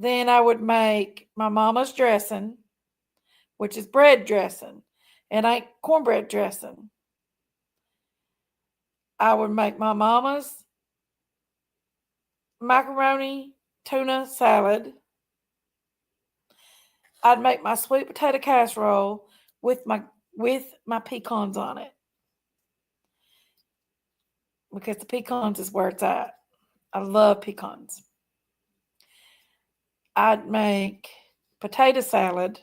Then I would make my mama's dressing, which is bread dressing. It ain't cornbread dressing. I would make my mama's macaroni tuna salad. I'd make my sweet potato casserole with my pecans on it. Because the pecans is where it's at. I love pecans. I'd make potato salad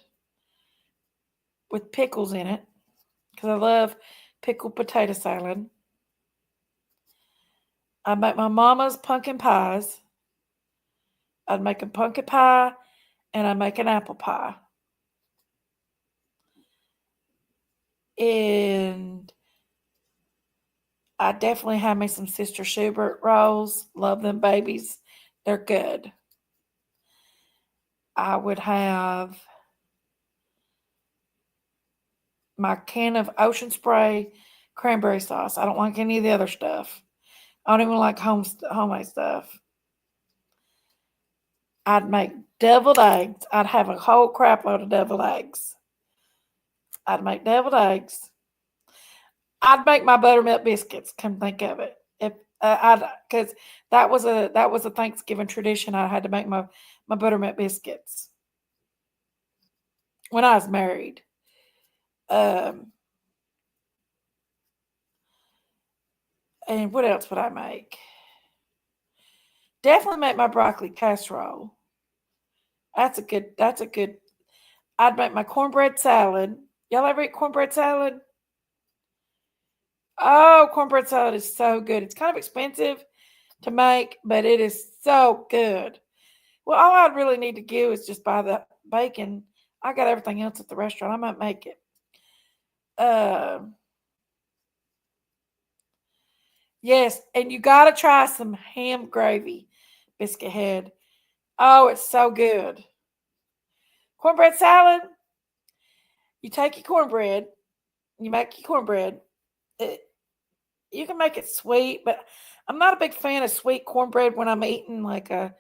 with pickles in it because I love pickled potato salad. I'd make my mama's pumpkin pies. I'd make a pumpkin pie and I'd make an apple pie. And I definitely have me some Sister Schubert rolls. Love them babies. They're good. I would have my can of Ocean Spray cranberry sauce. I don't like any of the other stuff. I don't even like homemade stuff. I'd make deviled eggs. I'd have a whole crap load of deviled eggs. I'd make deviled eggs. I'd make my buttermilk biscuits. Come think of it, if because that was a Thanksgiving tradition. I had to make my buttermilk biscuits when I was married. And what else would I make? Definitely make my broccoli casserole. That's a good. I'd make my cornbread salad. Y'all ever eat cornbread salad? Oh, cornbread salad is so good. It's kind of expensive to make, but it is so good. Well, all I'd really need to do is just buy the bacon. I got everything else at the restaurant. I might make it. Yes, and you got to try some ham gravy, biscuit head. Oh, it's so good. Cornbread salad. You take your cornbread. You make your cornbread. You can make it sweet, but I'm not a big fan of sweet cornbread when I'm eating like a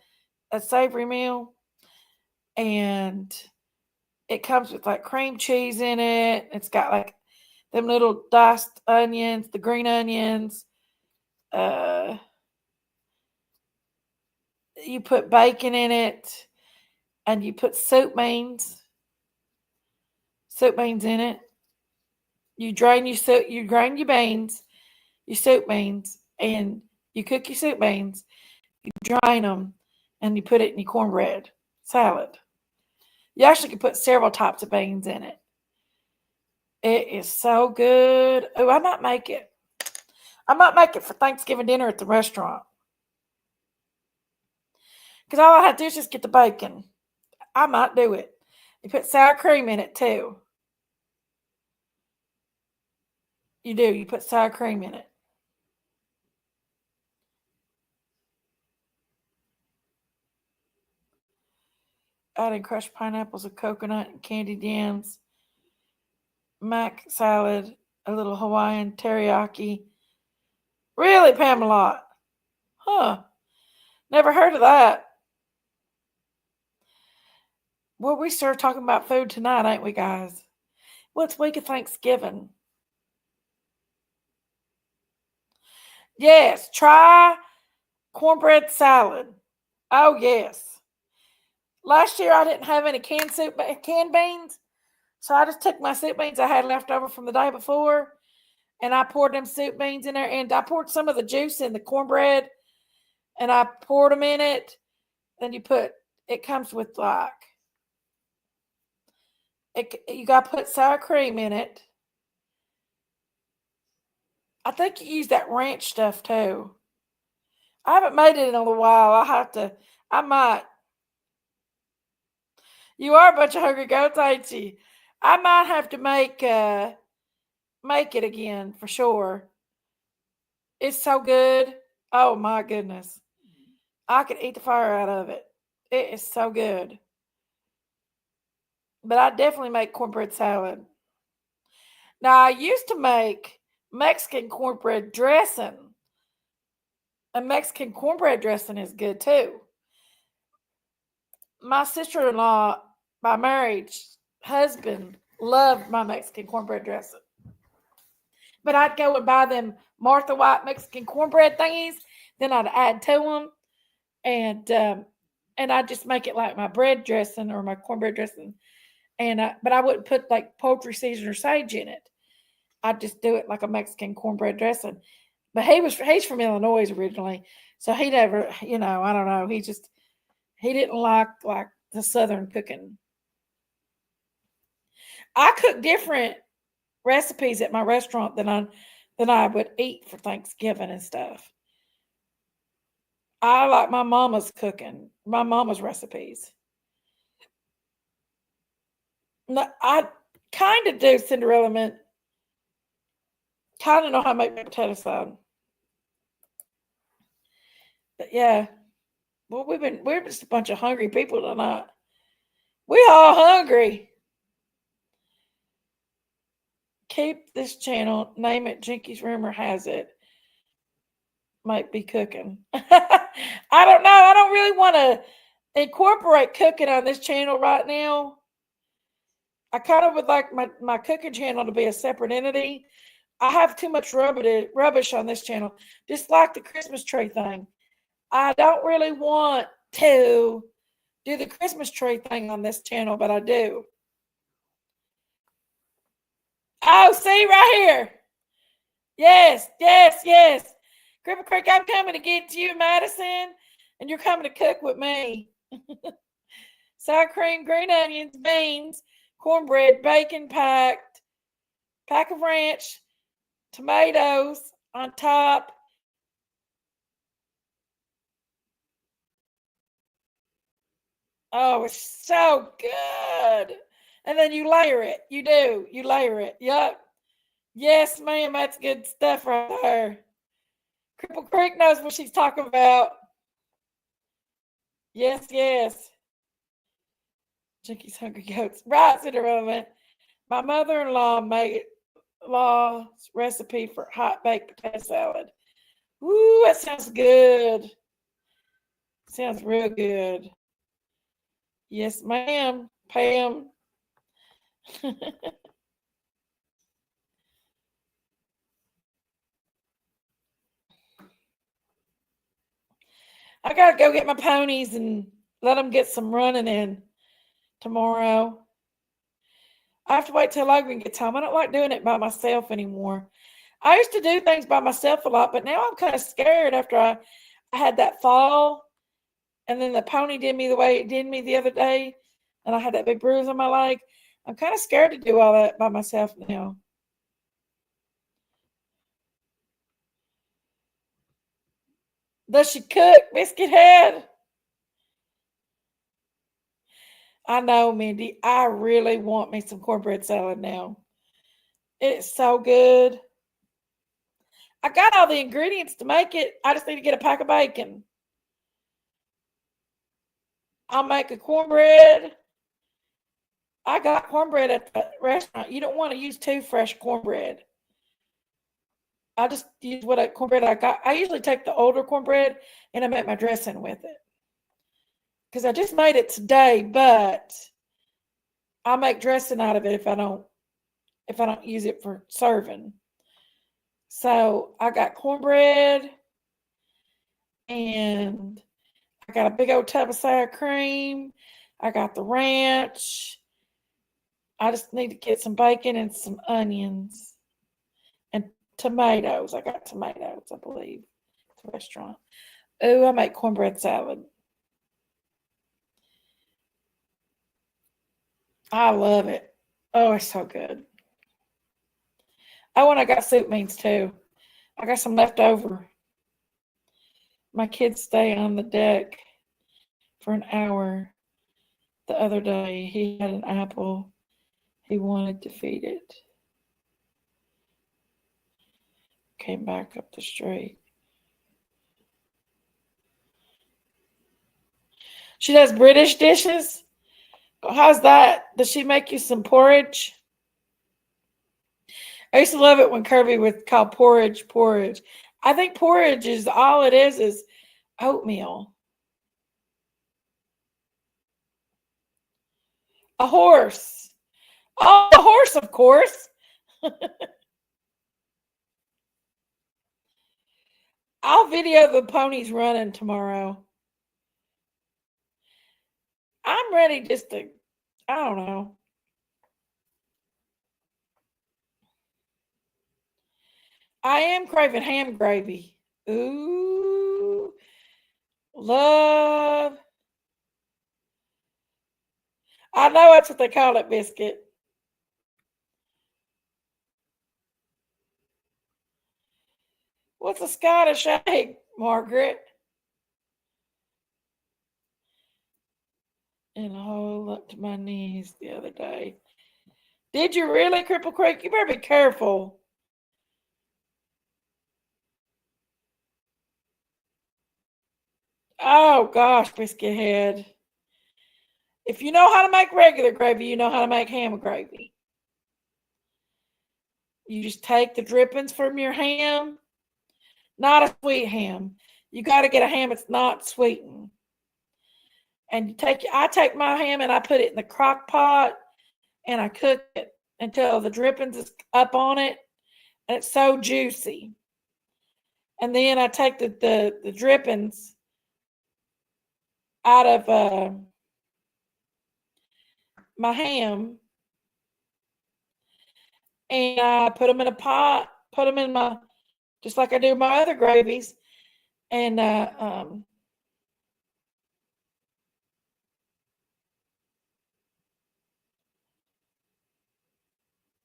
savory meal. And it comes with like cream cheese in it. It's got like them little diced onions, the green onions. Uh, you put bacon in it, and you put soup beans in it. You drain your soup, you drain your soup beans, and you cook your soup beans. You drain them, and you put it in your cornbread salad. You actually can put several types of beans in it. It is so good. Oh, I might make it. I might make it for Thanksgiving dinner at the restaurant. Because all I have to do is just get the bacon. I might do it. You put sour cream in it too. You do. You put sour cream in it. Adding crushed pineapples and coconut and candied yams. Mac salad. A little Hawaiian teriyaki. Really, Pamela? Huh. Never heard of that. Well, we started talking about food tonight, ain't we, guys? Well, it's week of Thanksgiving. Yes, try cornbread salad. Oh, yes. Last year I didn't have any canned beans, so I just took my soup beans I had left over from the day before, and I poured them soup beans in there, and I poured some of the juice in the cornbread, and I poured them in it. Then it comes with like, you got to put sour cream in it. I think you use that ranch stuff too. I haven't made it in a little while. I might. You are a bunch of hungry goats, ain't you? I might have to make it again for sure. It's so good. Oh my goodness. I could eat the fire out of it. It is so good. But I definitely make cornbread salad. Now I used to make Mexican cornbread dressing. And Mexican cornbread dressing is good too. My sister-in-law, my marriage husband, loved my Mexican cornbread dressing. But I'd go and buy them Martha White Mexican cornbread thingies. Then I'd add to them, and I'd just make it like my bread dressing or my cornbread dressing. But I wouldn't put like poultry season or sage in it. I'd just do it like a Mexican cornbread dressing. But he's from Illinois originally, so he never, I don't know. He didn't like the Southern cooking. I cook different recipes at my restaurant than I would eat for Thanksgiving and stuff. I like my mama's cooking, my mama's recipes. No, I kind of do Cinderella mint. Kind of know how to make potato salad. But yeah, well, we're just a bunch of hungry people tonight. We all hungry. Keep this channel. Name it Jinky's Rumor Has It. Might be cooking. I don't know. I don't really want to incorporate cooking on this channel right now. I kind of would like my cooking channel to be a separate entity. I have too much rubbish on this channel. Just like the Christmas tree thing. I don't really want to do the Christmas tree thing on this channel, but I do. Oh, see right here. Yes, yes, yes. Cripple Creek, I'm coming to get you, Madison, and you're coming to cook with me. Sour cream, green onions, beans, cornbread, bacon packed, pack of ranch, tomatoes on top. Oh, it's so good. And then you layer it. You do. You layer it. Yep. Yes, ma'am. That's good stuff right there. Cripple Creek knows what she's talking about. Yes, yes. Jinky's Hungry Goats. Right, Cinderella. My mother-in-law made law's recipe for hot baked potato salad. Ooh, that sounds good. Sounds real good. Yes, ma'am, Pam. I gotta go get my ponies and let them get some running in tomorrow. I have to wait till Logan gets home. I don't like doing it by myself anymore. I used to do things by myself a lot, but now I'm kind of scared after I had that fall and then the pony did me the way it did me the other day and I had that big bruise on my leg. I'm kind of scared to do all that by myself now. Does she cook, Biscuit Head? I know, Mindy. I really want me some cornbread salad now. It's so good. I got all the ingredients to make it. I just need to get a pack of bacon. I'll make a cornbread. I got cornbread at the restaurant. You don't want to use too fresh cornbread. I just use what cornbread I got. I usually take the older cornbread and I make my dressing with it. Because I just made it today, but I'll make dressing out of it if I don't use it for serving. So I got cornbread and I got a big old tub of sour cream. I got the ranch. I just need to get some bacon and some onions and tomatoes. I got tomatoes, I believe, at the restaurant. Oh, I make cornbread salad. I love it. Oh, it's so good. Oh, and I got soup beans too. I got some left over. My kids stay on the deck for an hour the other day. He had an apple. He wanted to feed it. Came back up the street. She does British dishes. How's that? Does she make you some porridge? I used to love it when Kirby would call porridge porridge. I think porridge is all it is oatmeal. A horse. Oh, a horse, of course. I'll video the ponies running tomorrow. I'm ready just to, I don't know. I am craving ham gravy. Ooh, love. I know that's what they call it, Biscuit. What's a Scottish egg, Margaret? And a hole up to my knees the other day. Did you really, Cripple Creek? You better be careful. Oh gosh, Biscuit Head. If you know how to make regular gravy, you know how to make ham gravy. You just take the drippings from your ham, not a sweet ham. You got to get a ham that's not sweetened. And I take my ham and I put it in the crock pot and I cook it until the drippings is up on it and it's so juicy. And then I take the drippings out of my ham and I put them in a pot, put them in my, just like I do my other gravies. And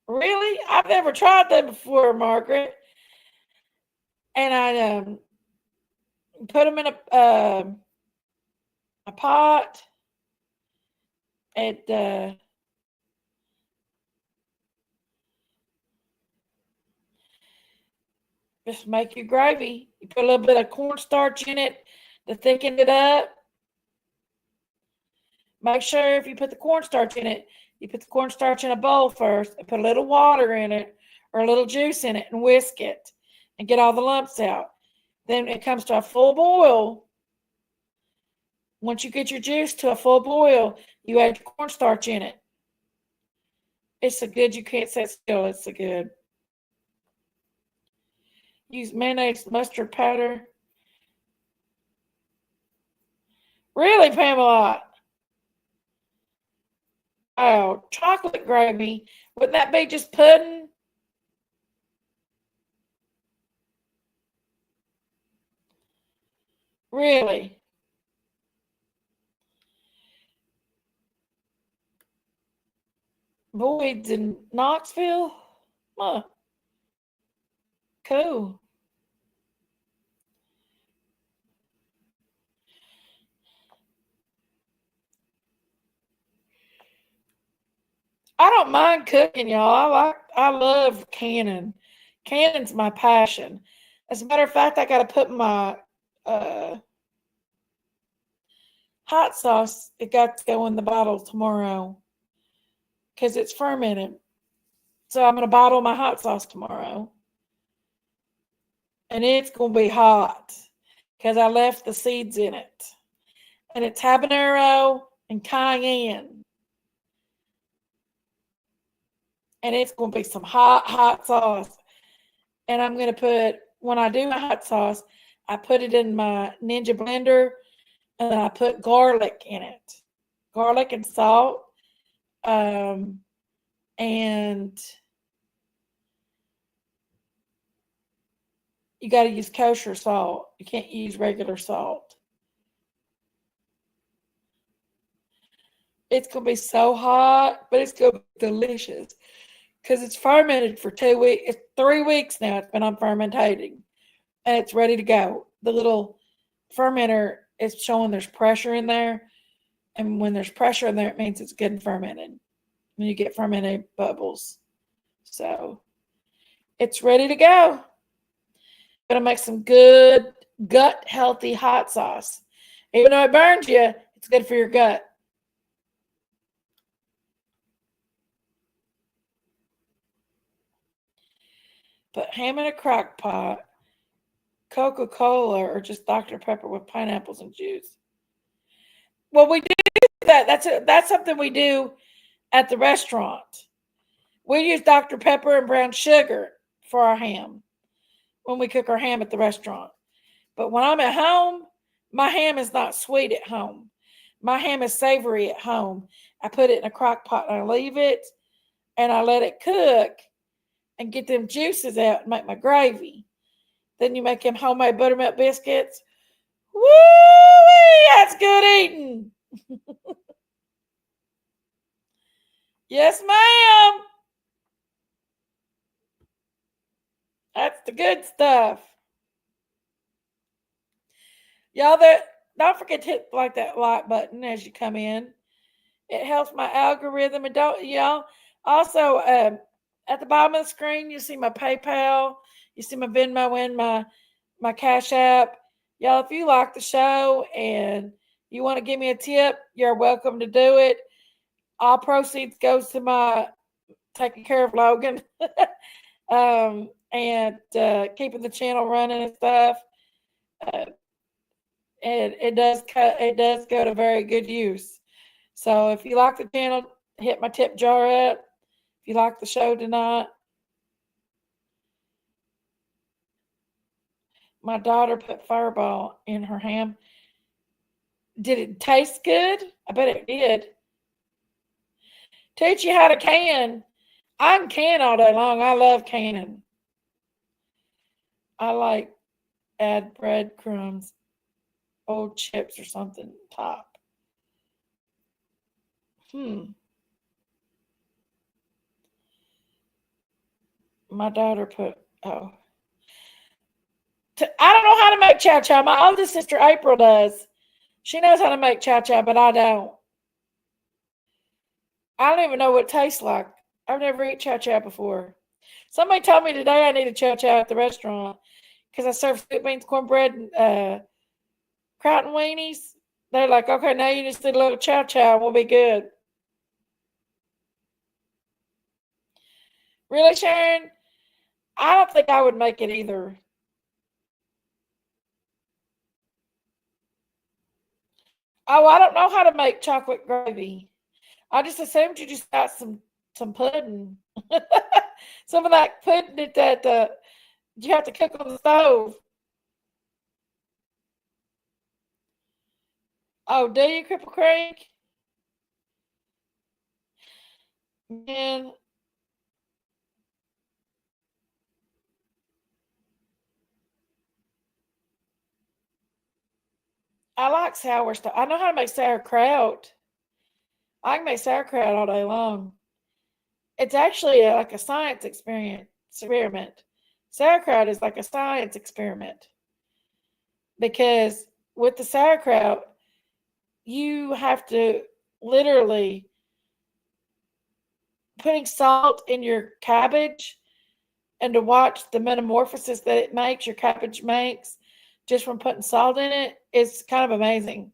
really, I've never tried that before, Margaret. And I put them in a pot It just make your gravy. You put a little bit of cornstarch in it to thicken it up. Make sure if you put the cornstarch in it, you put the cornstarch in a bowl first and put a little water in it or a little juice in it and whisk it and get all the lumps out. Then it comes to a full boil. Once you get your juice to a full boil, you add your cornstarch in it. It's so good you can't sit still. It's so good. Use mayonnaise, mustard powder. Really, Pamela? Oh, chocolate gravy. Wouldn't that be just pudding? Really? Boyd's in Knoxville? Huh. Cool. I don't mind cooking, y'all. I love canning. Canning's my passion. As a matter of fact, I got to put my hot sauce. It got to go in the bottle tomorrow because it's fermented. So I'm going to bottle my hot sauce tomorrow, and it's going to be hot because I left the seeds in it, and it's habanero and cayenne. And it's going to be some hot sauce. And I'm going to put, when I do my hot sauce, I put it in my Ninja blender and then I put garlic in it. Garlic and salt. And you got to use kosher salt. You can't use regular salt. It's going to be so hot, but it's going to be delicious. Because it's fermented for 2 weeks. It's 3 weeks now. It's been on fermentating. And it's ready to go. The little fermenter is showing there's pressure in there. And when there's pressure in there, it means it's good and fermented. When you get fermented bubbles. So it's ready to go. Gonna make some good gut healthy hot sauce. Even though it burns you, it's good for your gut. Put ham in a crock pot, Coca-Cola, or just Dr. Pepper with pineapples and juice. Well, we do that. That's something we do at the restaurant. We use Dr. Pepper and brown sugar for our ham when we cook our ham at the restaurant. But when I'm at home, my ham is not sweet at home. My ham is savory at home. I put it in a crock pot and I leave it and I let it cook and get them juices out and make my gravy. Then you make them homemade buttermilk biscuits. Woo! That's good eating. Yes, ma'am. That's the good stuff. Y'all, don't forget to hit like that like button as you come in. It helps my algorithm. And don't y'all also at the bottom of the screen you see my PayPal, you see my Venmo and my Cash App. Y'all, if you like the show and you want to give me a tip, you're welcome to do it. All proceeds goes to my taking care of Logan and keeping the channel running and stuff. And it does go to very good use. So if you like the channel, hit my tip jar up. If you like the show tonight. My daughter put Fireball in her ham. Did it taste good? I bet it did. Teach you how to can. I can can all day long. I love canning. I like add breadcrumbs, old chips or something top. My daughter put, I don't know how to make chow chow. My oldest sister April does. She knows how to make chow chow, but I don't. I don't even know what it tastes like. I've never eaten chow chow before. Somebody told me today I need a chow chow at the restaurant because I serve sweet beans, cornbread, and Crown weenies. They're like, okay, now you just need a little chow chow and we'll be good. Really, Sharon? I don't think I would make it either. Oh, I don't know how to make chocolate gravy. I just assumed you just got some pudding. Some of that pudding that you have to cook on the stove. Oh, do you, Cripple Creek? Man, I like sour stuff. I know how to make sauerkraut. I can make sauerkraut all day long. It's actually like a science experiment. Sauerkraut is like a science experiment because with the sauerkraut, you have to literally putting salt in your cabbage and to watch the metamorphosis that it makes, your cabbage makes, just from putting salt in it, is kind of amazing.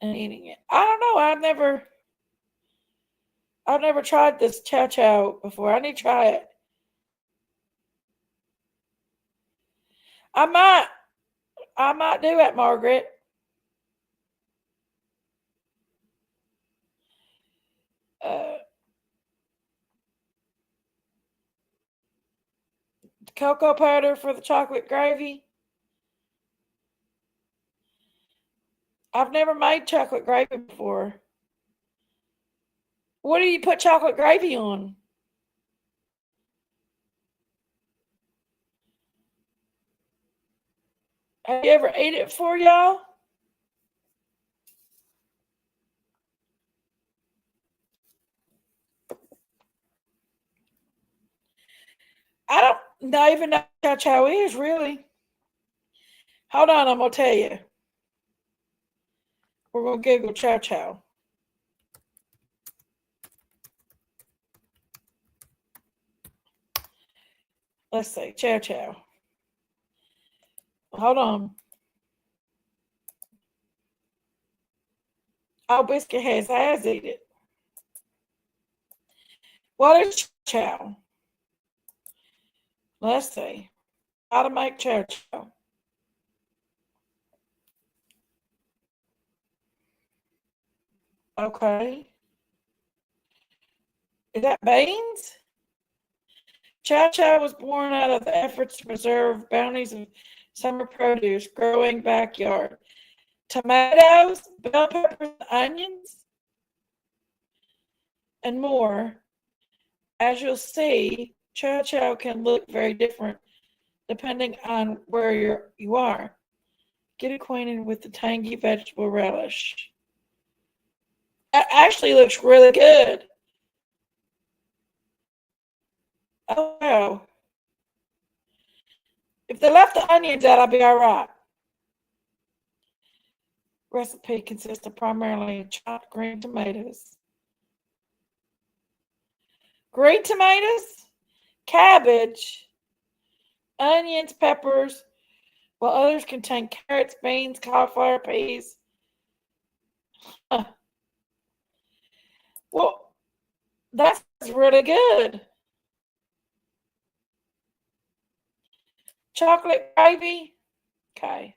And eating it. I don't know. I've never tried this chow chow before. I need to try it. I might I might do it, Margaret. Uh, cocoa powder for the chocolate gravy. I've never made chocolate gravy before. What do you put chocolate gravy on? Have you ever eaten it before, y'all? I don't know even know what chow chow is, really. Hold on, I'm going to tell you. We're going to Google chow chow. Let's see, chow chow. Hold on. Oh, Biscuit has eaten it. What is chow chow? Let's see. How to make chow chow. Okay. Is that beans? Chow Chow was born out of the efforts to preserve bounties of summer produce, growing backyard. Tomatoes, bell peppers, onions, and more. As you'll see, Chow Chow can look very different depending on where you are. Get acquainted with the tangy vegetable relish. That actually looks really good. Oh wow. If they left the onions out, I'd be all right. Recipe consists of primarily chopped green tomatoes. Green tomatoes, cabbage, onions, peppers, while others contain carrots, beans, cauliflower, peas. Huh. Well, that's really good. Chocolate gravy. Okay.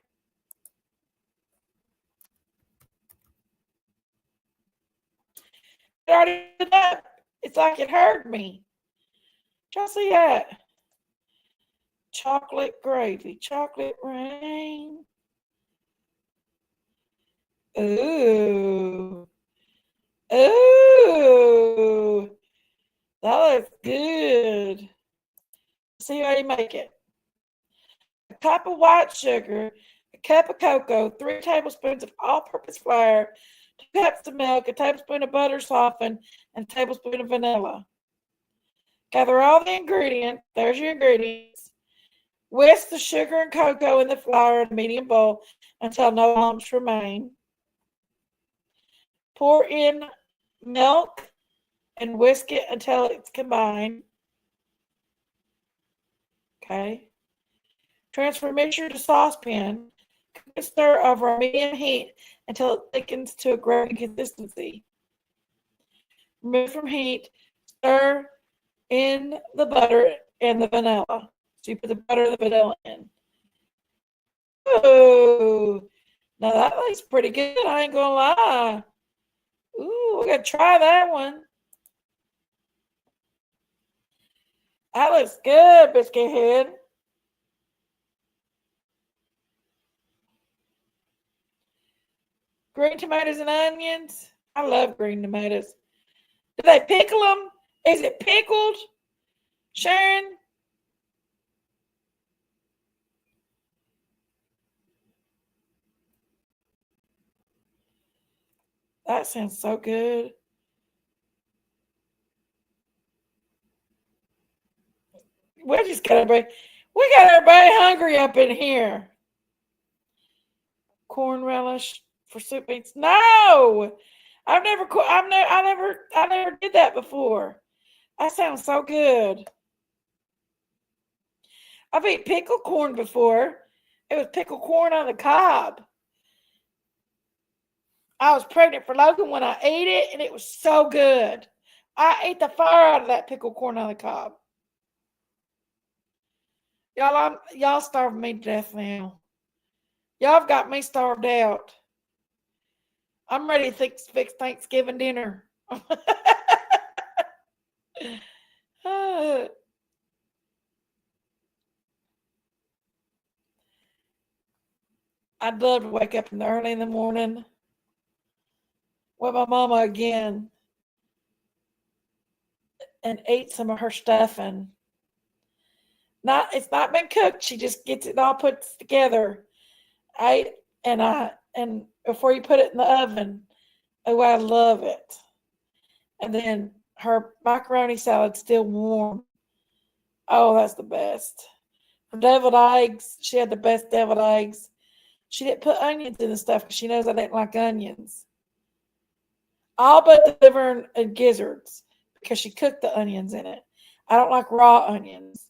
It already did that. It's like it heard me. Y'all see that? Chocolate gravy. Chocolate rain. Ooh. Ooh. That looks good. See how you make it. A cup of white sugar, a cup of cocoa, 3 tablespoons of all-purpose flour, 2 cups of milk, a tablespoon of butter softened, and a tablespoon of vanilla. Gather all the ingredients. There's your ingredients. Whisk the sugar and cocoa in the flour in a medium bowl until no lumps remain. Pour in milk and whisk it until it's combined. Okay. Transfer mixture to saucepan. Cook and stir over a medium heat until it thickens to a gravy consistency. Remove from heat. Stir in the butter and the vanilla. So you put the butter and the vanilla in. Ooh, now that looks pretty good. I ain't gonna lie. Ooh, we gotta try that one. That looks good, biscuit head. Green tomatoes and onions. I love green tomatoes. Do they pickle them? Is it pickled, Sharon? That sounds so good. We got everybody hungry up in here. Corn relish for soup beans. No, I never did that before. That sounds so good. I've eaten pickled corn before. It was pickled corn on the cob. I was pregnant for Logan when I ate it, and it was so good. I ate the fire out of that pickled corn on the cob. Y'all starving me to death now. Y'all have got me starved out. I'm ready to fix Thanksgiving dinner. I'd love to wake up early in the morning with my mama again and eat some of her stuffing. It's not been cooked. She just gets it all put together. And before you put it in the oven, oh, I love it. And then her macaroni salad's still warm. Oh, that's the best. Her deviled eggs, she had the best deviled eggs. She didn't put onions in the stuff because she knows I didn't like onions. All but the liver and gizzards because she cooked the onions in it. I don't like raw onions.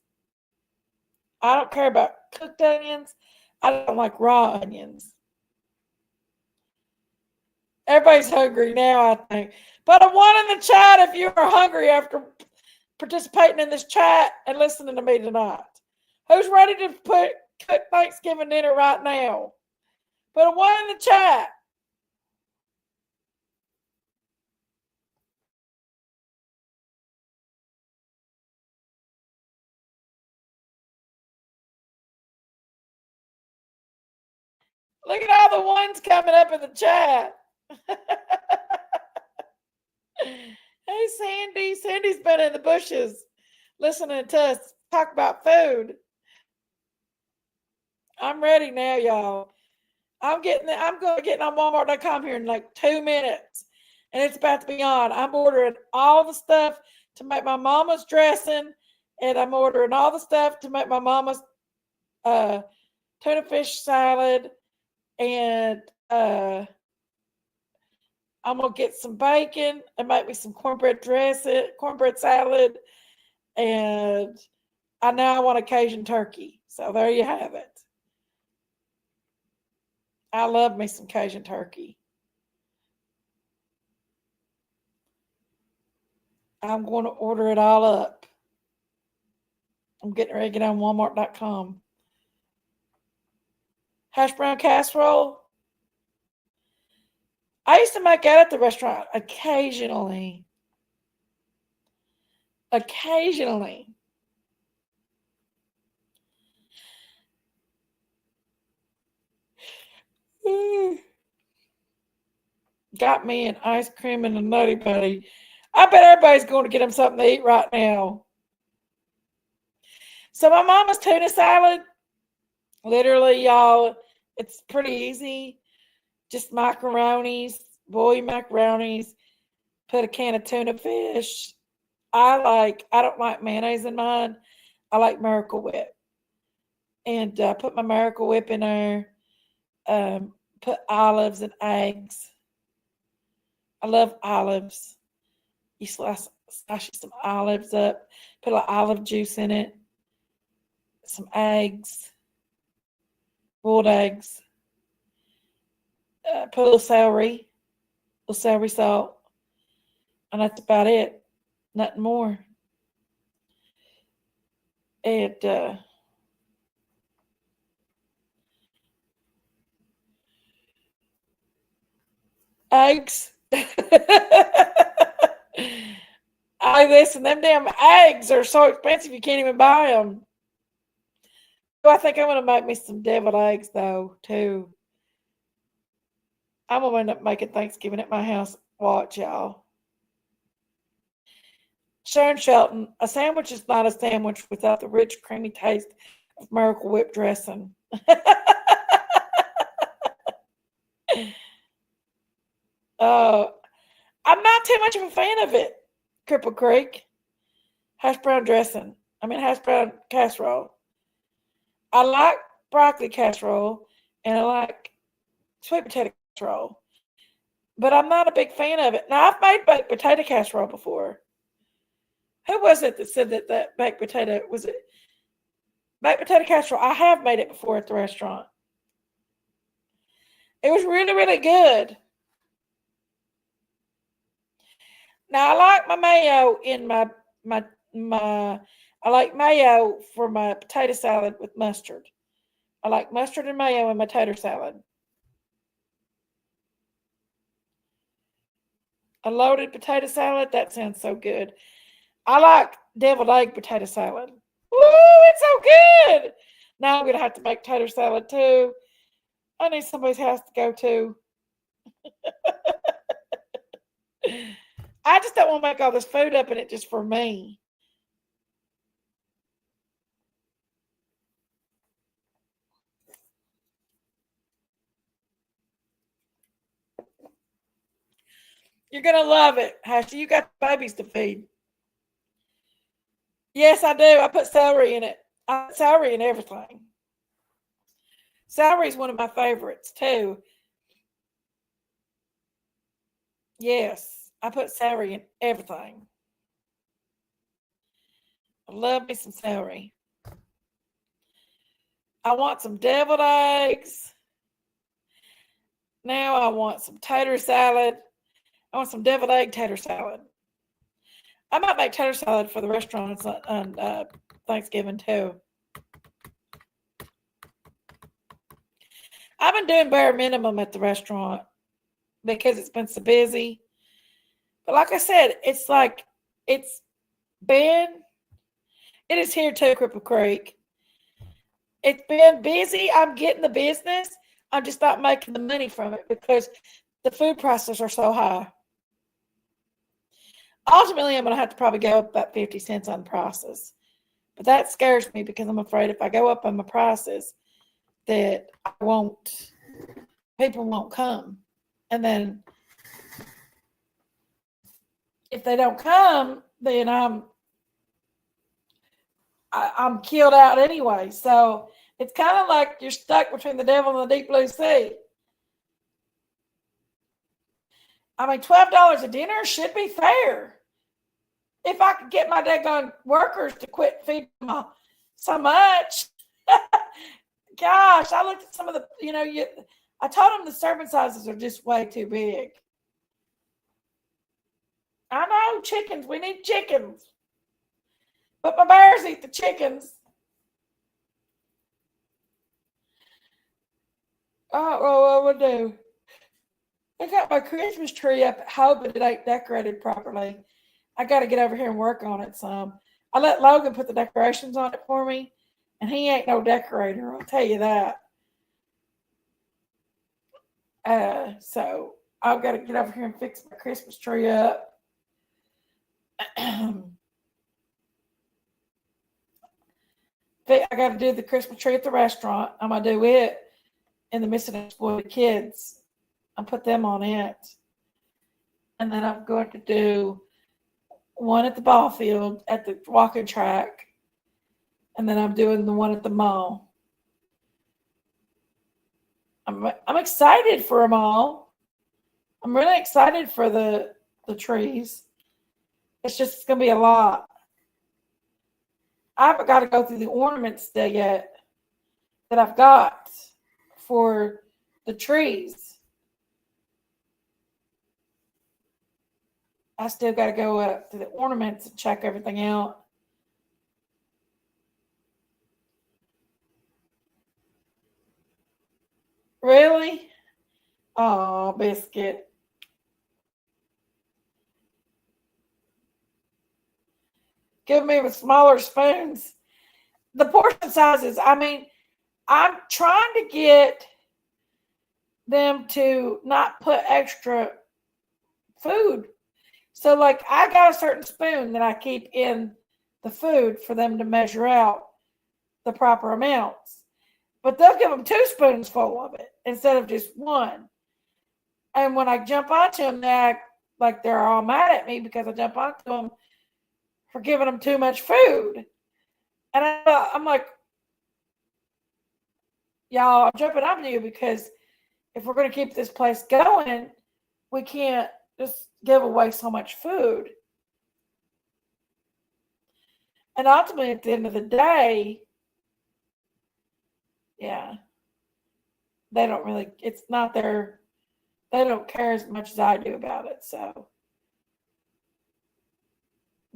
I don't care about cooked onions. I don't like raw onions. Everybody's hungry now, I think. Put a 1 in the chat if you are hungry after participating in this chat and listening to me tonight. Who's ready to cook Thanksgiving dinner right now? Put a 1 in the chat. Look at all the ones coming up in the chat. Hey, Sandy. Sandy's been in the bushes listening to us talk about food. I'm ready now, y'all. I'm going to get on Walmart.com here in like 2 minutes. And it's about to be on. I'm ordering all the stuff to make my mama's dressing. And I'm ordering all the stuff to make my mama's tuna fish salad. And I'm going to get some bacon and make me some cornbread salad. And I now want a Cajun turkey. So there you have it. I love me some Cajun turkey. I'm going to order it all up. I'm getting ready to get on Walmart.com. Hash brown casserole. I used to make that at the restaurant occasionally. Occasionally. Got me an ice cream and a Nutty Buddy. I bet everybody's going to get them something to eat right now. So my mama's tuna salad, literally, y'all, it's pretty easy. Just macaronis, boil macaronis, put a can of tuna fish. I don't like mayonnaise in mine. I like Miracle Whip. And put my Miracle Whip in there. Put olives and eggs. I love olives. You slice some olives up, put a little olive juice in it, some eggs, boiled eggs, put a little celery salt, and that's about it. Nothing more. And eggs. I listen, them damn eggs are so expensive you can't even buy them. So I think I'm gonna make me some deviled eggs though too. I'm gonna end up making Thanksgiving at my house. Watch y'all. Sharon Shelton, a sandwich is not a sandwich without the rich, creamy taste of Miracle Whip dressing. uh, I'm not too much of a fan of it. Cripple Creek. Hash brown dressing. Hash brown casserole. I like broccoli casserole and I like sweet potato casserole. But I'm not a big fan of it. Now, I've made baked potato casserole before. Who was it that said that baked potato, was it baked potato casserole? I have made it before at the restaurant. It was really, really good. Now, I like my mayo in I like mayo for my potato salad with mustard. I like mustard and mayo in my tater salad. A loaded potato salad, that sounds so good. I like deviled egg potato salad. Woo, it's so good. Now I'm going to have to make tater salad too. I need somebody's house to go to. I just don't want to make all this food up in it just for me. You're going to love it. Hashy, you got babies to feed. Yes, I do. I put celery in it. I put celery in everything. Celery is one of my favorites too. Yes, I put celery in everything. I love me some celery. I want some deviled eggs. Now I want some tater salad. I want some deviled egg tater salad. I might make tater salad for the restaurants on Thanksgiving too. I've been doing bare minimum at the restaurant because it's been so busy. But like I said, it's been, it is here too, Cripple Creek. It's been busy. I'm getting the business. I'm just not making the money from it because the food prices are so high. Ultimately, I'm going to have to probably go up about 50 cents on prices. But that scares me because I'm afraid if I go up on my prices that people won't come. And then if they don't come, then I'm killed out anyway. So it's kind of like you're stuck between the devil and the deep blue sea. $12 a dinner should be fair. If I could get my daggone workers to quit feeding them so much. Gosh, I looked at some of the, I told them the serving sizes are just way too big. I know, chickens. We need chickens. But my bears eat the chickens. Oh, what will do? I got my Christmas tree up at home, but it ain't decorated properly. I got to get over here and work on it some. I let Logan put the decorations on it for me, and he ain't no decorator, I'll tell you that. So I've got to get over here and fix my Christmas tree up. I got to do the Christmas tree at the restaurant. I'm going to do it in the Missing Exploited Kids. I'll put them on it. And then I'm going to do one at the ball field at the walking track. And then I'm doing the one at the mall. I'm excited for them all. I'm really excited for the trees. It's just going to be a lot. I haven't got to go through the ornaments there yet that I've got for the trees. I still got to go up to the ornaments and check everything out. Really? Oh, biscuit. Give me with smaller spoons. The portion sizes, I mean, I'm trying to get them to not put extra food. So, like, I got a certain spoon that I keep in the food for them to measure out the proper amounts. But they'll give them 2 spoons full of it instead of just one. And when I jump onto them, they act like they're all mad at me because I jump onto them for giving them too much food. And I'm like, y'all, I'm jumping on you because if we're going to keep this place going, we can't just give away so much food. And ultimately, at the end of the day, yeah, they don't really, it's not their, they don't care as much as I do about it. So,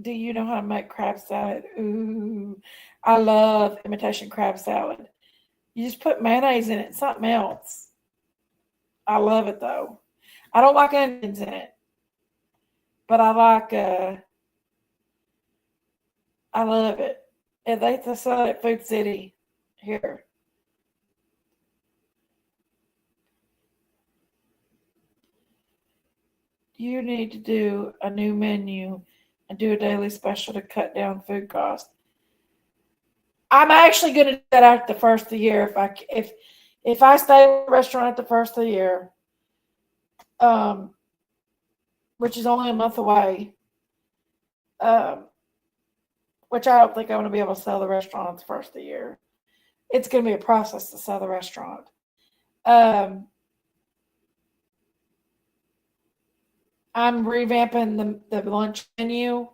do you know how to make crab salad? Ooh, I love imitation crab salad. You just put mayonnaise in it, something else. I love it though. I don't like onions in it, but I like, I love it. And they sell it at Food City here. You need to do a new menu and do a daily special to cut down food costs. I'm actually going to do that after the first of the year. If I stay at the restaurant at the first of the year, which is only a month away, which I don't think I'm going to be able to sell the restaurant at the first of the year. It's going to be a process to sell the restaurant. I'm revamping the lunch menu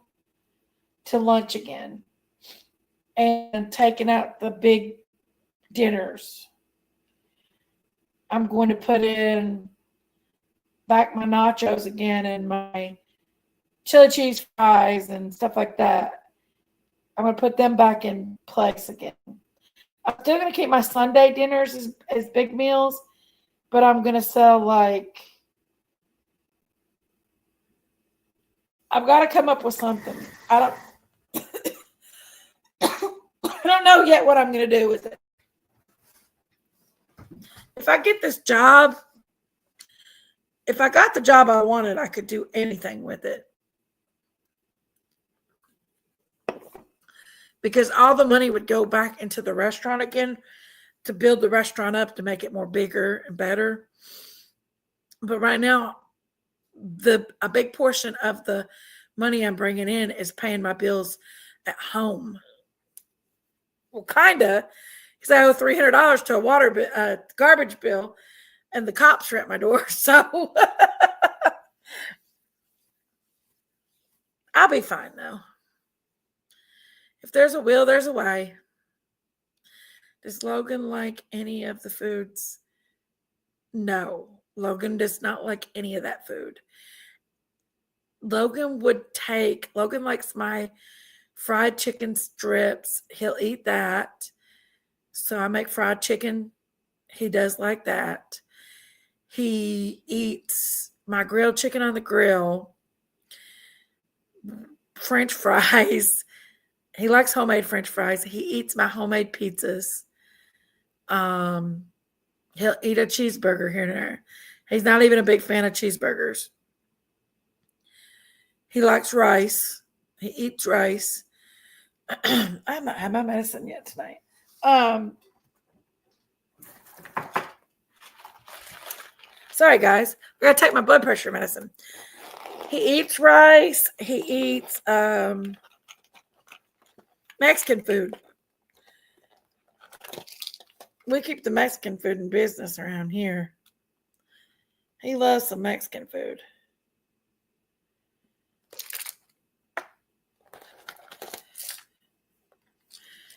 to lunch again and taking out the big dinners. I'm going to put in back my nachos again and my chili cheese fries and stuff like that. I'm going to put them back in place again. I'm still going to keep my Sunday dinners as big meals, but I'm going to sell like, I've got to come up with something. I don't know yet what I'm going to do with it. If I get this job, if I got the job I wanted, I could do anything with it. Because all the money would go back into the restaurant again to build the restaurant up to make it more bigger and better. But right now, a big portion of the money I'm bringing in is paying my bills at home. Well, kind of, because I owe $300 to a garbage bill, and the cops are at my door. So I'll be fine though. If there's a will, there's a way. Does Logan like any of the foods? No, Logan does not like any of that food. Logan likes my fried chicken strips. He'll eat that. So I make fried chicken. He does like that. He eats my grilled chicken on the grill, French fries. He likes homemade French fries. He eats my homemade pizzas. He'll eat a cheeseburger here and there. He's not even a big fan of cheeseburgers. He likes rice. He eats rice. I have not had my medicine yet tonight. Sorry, guys. I gotta take my blood pressure medicine. He eats rice. He eats Mexican food. We keep the Mexican food in business around here. He loves some Mexican food.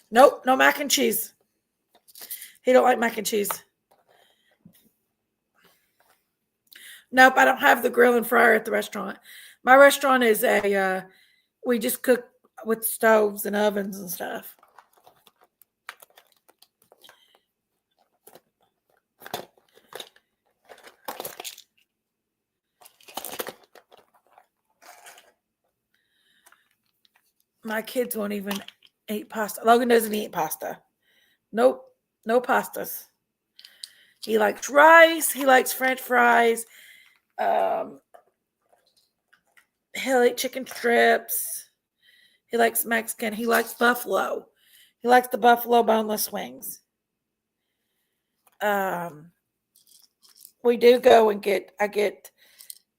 Nope, no mac and cheese. He don't like mac and cheese. Nope, I don't have the grill and fryer at the restaurant. My restaurant is we just cook with stoves and ovens and stuff. My kids won't even eat pasta. Logan doesn't eat pasta. Nope, no pastas. He likes rice. He likes French fries. He'll eat chicken strips. He likes Mexican. He likes buffalo. He likes the buffalo boneless wings. We do go and I get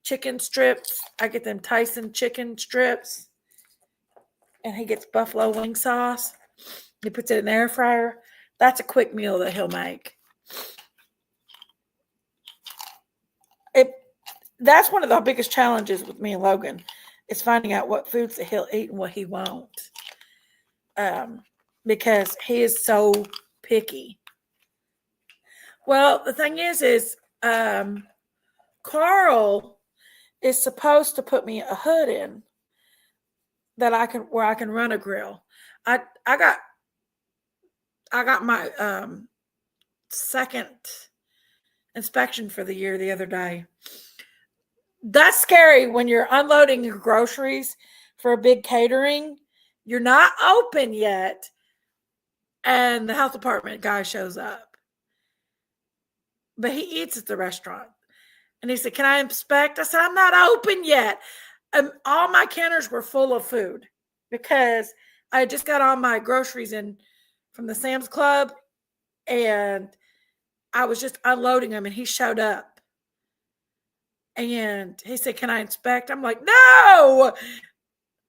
chicken strips. I get them Tyson chicken strips. And he gets buffalo wing sauce. He puts it in the air fryer. That's a quick meal that he'll make. That's one of the biggest challenges with me and Logan is finding out what foods that he'll eat and what he won't. Because he is so picky. Well, the thing is Carl is supposed to put me a hood in that where I can run a grill. I got my second inspection for the year the other day. That's scary when you're unloading your groceries for a big catering. You're not open yet, and the health department guy shows up. But he eats at the restaurant. And he said, "Can I inspect?" I said, "I'm not open yet." All my counters were full of food because I just got all my groceries in from the Sam's Club, and I was just unloading them, and he showed up. And he said, "Can I inspect?" I'm like, "No!"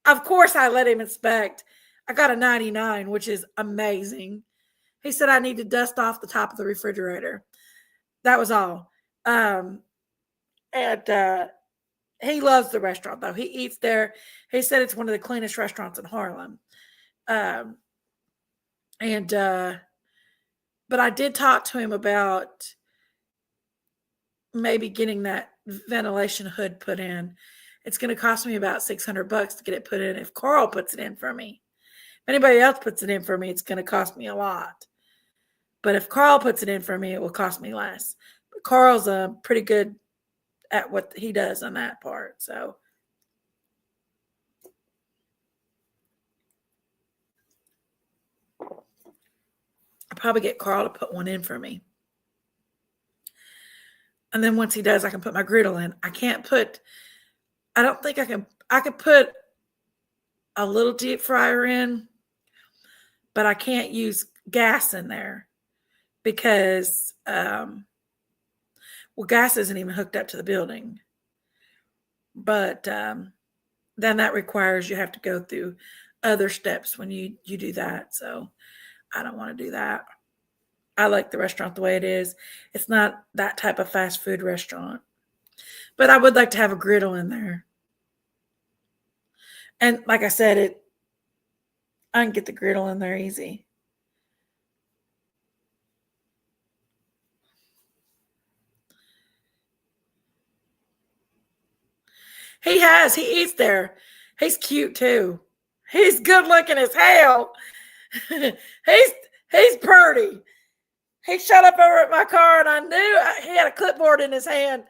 Of course I let him inspect. I got a 99, which is amazing. He said I need to dust off the top of the refrigerator. That was all. And he loves the restaurant, though. He eats there. He said it's one of the cleanest restaurants in Harlem. But I did talk to him about maybe getting that ventilation hood put in. It's going to cost me about $600 to get it put in if Carl puts it in for me. If anybody else puts it in for me, it's going to cost me a lot. But if Carl puts it in for me, it will cost me less. But Carl's pretty good at what he does on that part. So I'll probably get Carl to put one in for me. And then once he does, I can put my griddle in. I don't think I could put a little deep fryer in, but I can't use gas in there because, gas isn't even hooked up to the building. But then that requires you have to go through other steps when you do that. So I don't want to do that. I like the restaurant the way it is. It's not that type of fast food restaurant. But I would like to have a griddle in there. And like I said, I can get the griddle in there easy. He eats there. He's cute too. He's good looking as hell. he's pretty. He showed up over at my car and I knew he had a clipboard in his hand.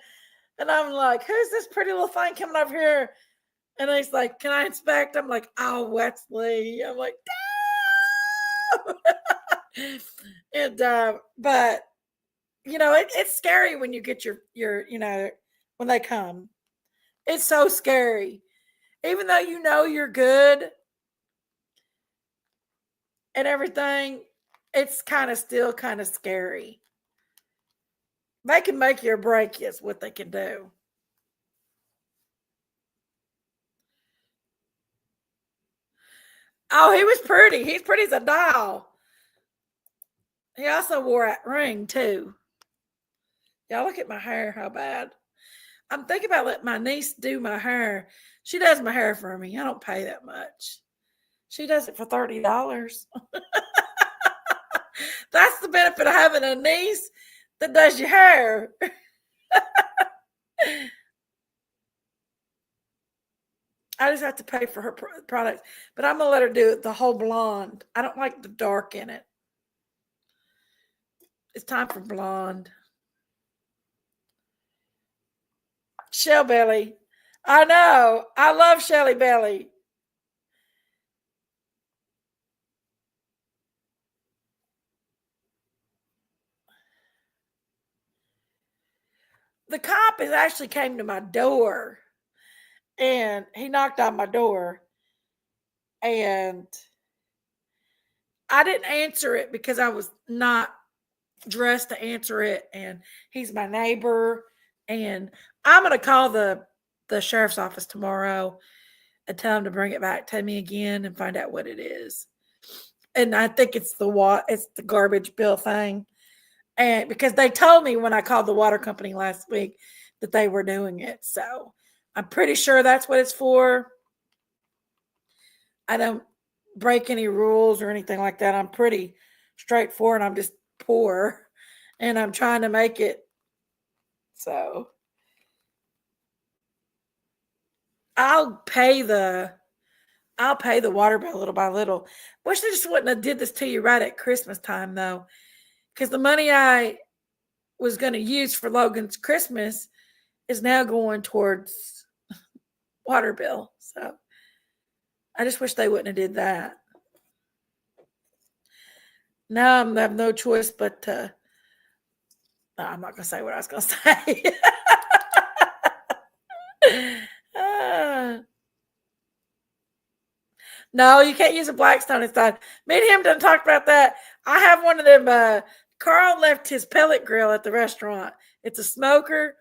And I'm like, "Who's this pretty little thing coming over here?" And he's like, "Can I inspect?" I'm like, "Oh, Wesley." I'm like, "No." And but it's scary when you get your when they come. It's so scary. Even though you're good and everything, it's still kind of scary. They can make you or break you is what they can do. Oh, he was pretty. He's pretty as a doll. He also wore that ring too. Y'all look at my hair, how bad. I'm thinking about letting my niece do my hair. She does my hair for me. I don't pay that much. She does it for $30. That's the benefit of having a niece that does your hair. I just have to pay for her products, but I'm gonna let her do it the whole blonde. I don't like the dark in it. It's time for blonde. Shell belly. I know. I love Shelly Belly. The cop has actually came to my door, and he knocked on my door, and I didn't answer it because I was not dressed to answer it, and he's my neighbor, and I'm gonna call the sheriff's office tomorrow and tell him to bring it back to me again and find out what it is. And I think it's the garbage bill thing. And because they told me when I called the water company last week that they were doing it. So I'm pretty sure that's what it's for. I don't break any rules or anything like that. I'm pretty straightforward. I'm just poor and I'm trying to make it. So I'll pay the water bill little by little. Wish they just wouldn't have did this to you right at Christmas time though. Because the money I was going to use for Logan's Christmas is now going towards water bill. So I just wish they wouldn't have did that. Now I have no choice but to. No, I'm not going to say what I was going to say. No, you can't use a Blackstone inside. Me and him done talk about that. I have one of them. Carl left his pellet grill at the restaurant. It's a smoker,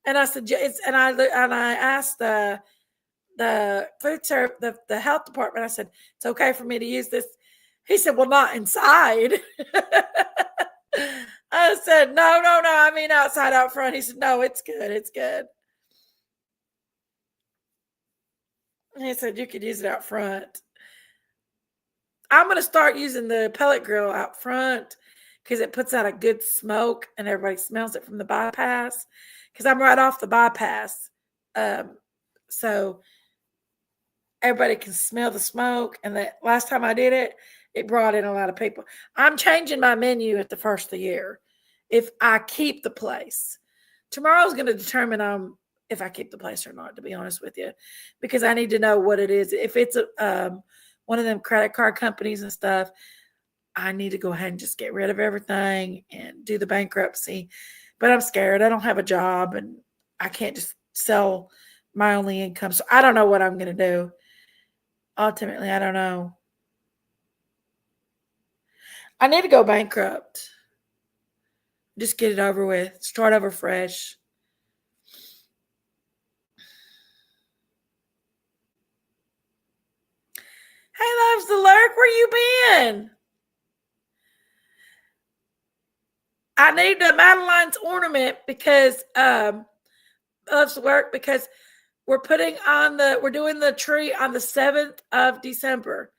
and I said, and I asked the food service, the health department. I said, it's okay for me to use this. He said, well, not inside. I said, no. I mean outside, out front. He said, no, it's good. It's good. He said you could use it out front. I'm going to start using the pellet grill out front because it puts out a good smoke and everybody smells it from the bypass because I'm right off the bypass. So everybody can smell the smoke. And the last time I did it, it brought in a lot of people. I'm changing my menu at the first of the year if I keep the place. Tomorrow's going to determine if I keep the place or not, to be honest with you, because I need to know what it is. If it's one of them credit card companies and stuff, I need to go ahead and just get rid of everything and do the bankruptcy. But I'm scared. I don't have a job and I can't just sell my only income. So I don't know what I'm going to do. Ultimately, I don't know. I need to go bankrupt. Just get it over with. Start over fresh. Hey, loves the lurk. Where you been? I need the Madeline's ornament because loves the lurk because we're doing the tree on the 7th of December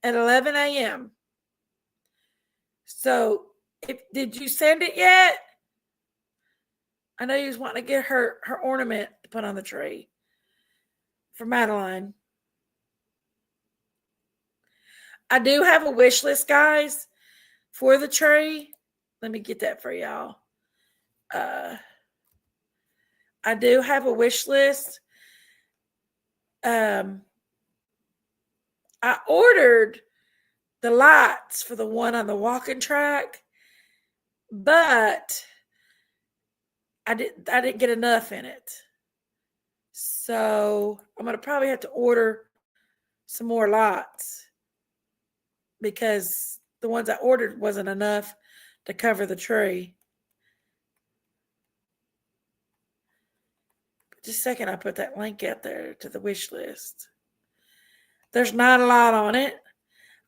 at 11 a.m. So did you send it yet? I know you was wanting to get her ornament to put on the tree for Madeline. I do have a wish list, guys, for the tree. Let me get that for y'all. I do have a wish list. I ordered the lights for the one on the walking track, but I didn't get enough in it. So I'm going to probably have to order some more lights because the ones I ordered wasn't enough to cover the tree. Just a second, I put that link out there to the wish list. There's not a lot on it.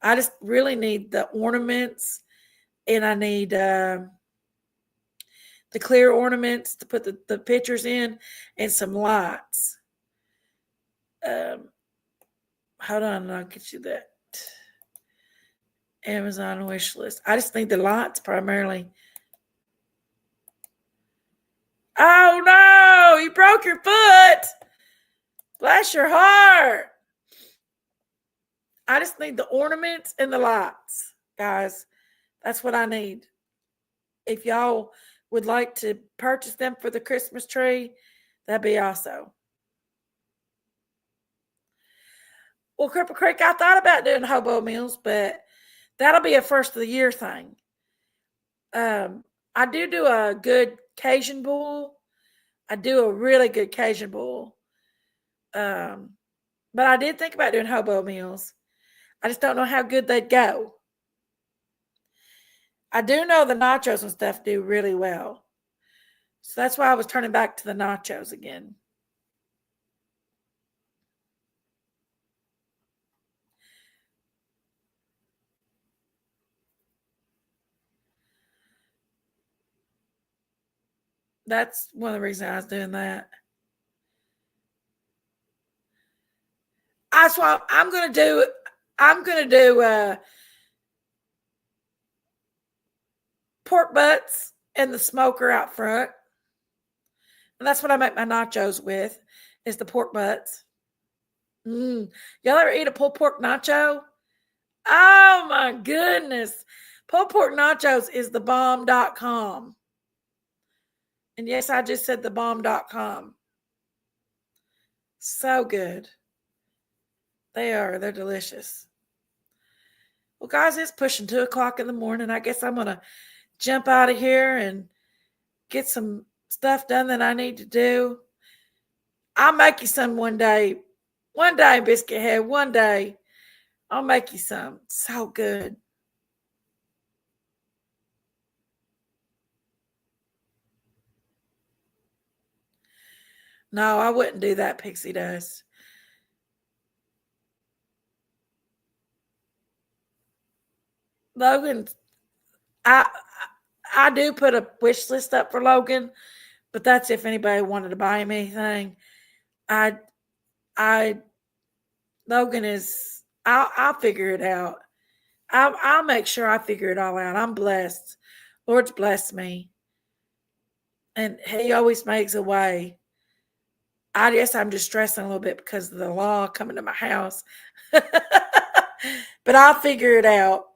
I just really need the ornaments, and I need the the clear ornaments to put the pictures in, and some lights. Hold on, I'll get you that Amazon wish list. I just need the lights primarily. Oh no, you broke your foot. Bless your heart. I just need the ornaments and the lights, guys. That's what I need. If y'all would like to purchase them for the Christmas tree, that'd be awesome. Well, Cripple Creek, I thought about doing hobo meals, but that'll be a first of the year thing. I do a good Cajun bowl. I do a really good Cajun bowl. But I did think about doing hobo meals. I just don't know how good they'd go. I do know the nachos and stuff do really well. So that's why I was turning back to the nachos again. That's one of the reasons I was doing that. That's why I'm gonna do pork butts and the smoker out front. And that's what I make my nachos with, is the pork butts. Y'all ever eat a pulled pork nacho? Oh my goodness. Pulled pork nachos is the bomb.com. And yes, I just said the bomb.com. So good. They're delicious. Well, guys, it's pushing 2 o'clock in the morning. I guess I'm going to jump out of here and get some stuff done that I need to do. I'll make you some one day. One day, Biscuit Head, one day. I'll make you some. So good. No, I wouldn't do that, Pixie Dust. Logan, I do put a wish list up for Logan, but that's if anybody wanted to buy him anything. Logan is, I'll figure it out. I'll make sure I figure it all out. I'm blessed. Lord's blessed me. And he always makes a way. I guess I'm just stressing a little bit because of the law coming to my house. But I'll figure it out.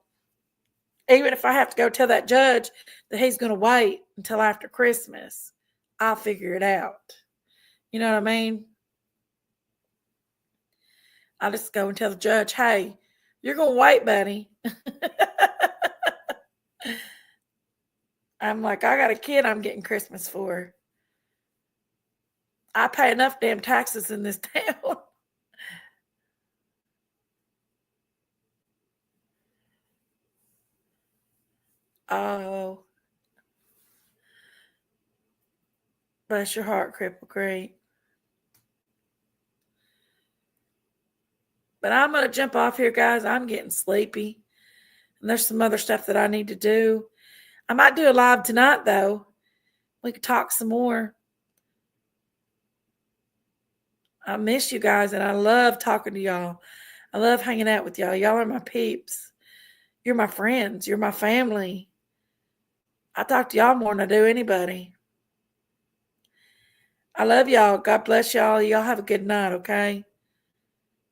Even if I have to go tell that judge that he's going to wait until after Christmas, I'll figure it out. You know what I mean? I'll just go and tell the judge, hey, you're going to wait, buddy. I'm like, I got a kid I'm getting Christmas for. I pay enough damn taxes in this town. Oh. Bless your heart, Cripple Creek. But I'm going to jump off here, guys. I'm getting sleepy. And there's some other stuff that I need to do. I might do a live tonight, though. We could talk some more. I miss you guys, and I love talking to y'all. I love hanging out with y'all. Y'all are my peeps. You're my friends. You're my family. I talk to y'all more than I do anybody. I love y'all. God bless y'all. Y'all have a good night, okay?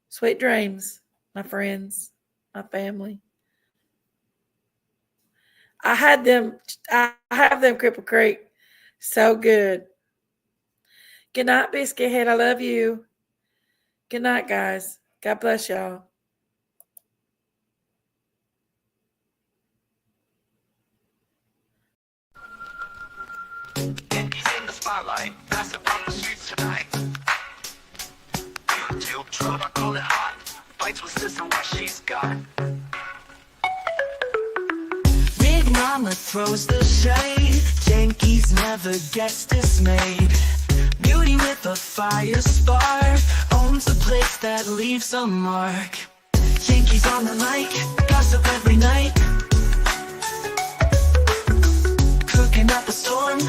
Sweet dreams, my friends, my family. I have them, Cripple Creek. So good. Good night, Biscuit Head. I love you. Good night, guys. God bless y'all. He's in the spotlight, passing on the streets tonight. Tilt truck, I call it hot. Fights with sister what she's got. Big Mama throws the shade. Yankees never gets dismayed. Beauty with a fire spark owns a place that leaves a mark. Yankees on the mic, gossip every night. Cooking up a storm.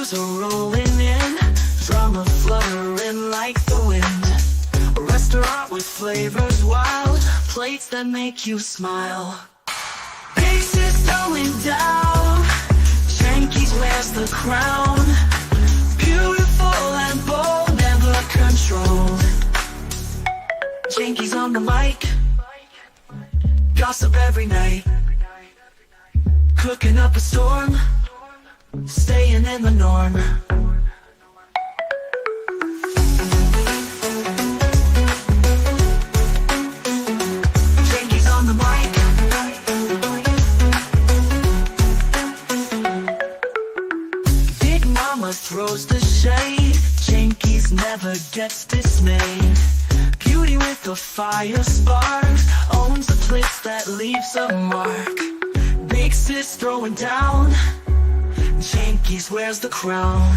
Stars are rolling in, drama fluttering like the wind. A restaurant with flavors wild, plates that make you smile. Pace is going down, Janky's wears the crown. Beautiful and bold, never controlled. Janky's on the mic, gossip every night. Cooking up a storm, staying in the norm. Janky's on the mic. Big Mama throws the shade, Janky's never gets dismayed. Beauty with a fire spark, owns the place that leaves a mark. Big sis throwing down, Janky's wears the crown.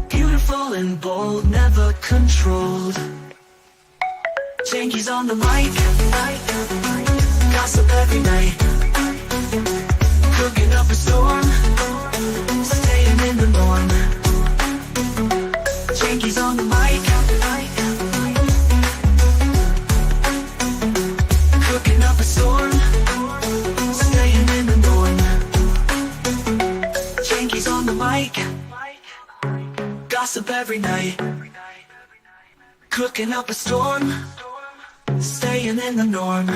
Beautiful and bold, never controlled. Janky's on the mic, gossip every night. Cooking up a storm, staying in the norm. Janky's on the mic, cooking up a storm, staying in the norm. Janky's on the mic, gossip every night. Cooking up a storm, staying in the norm.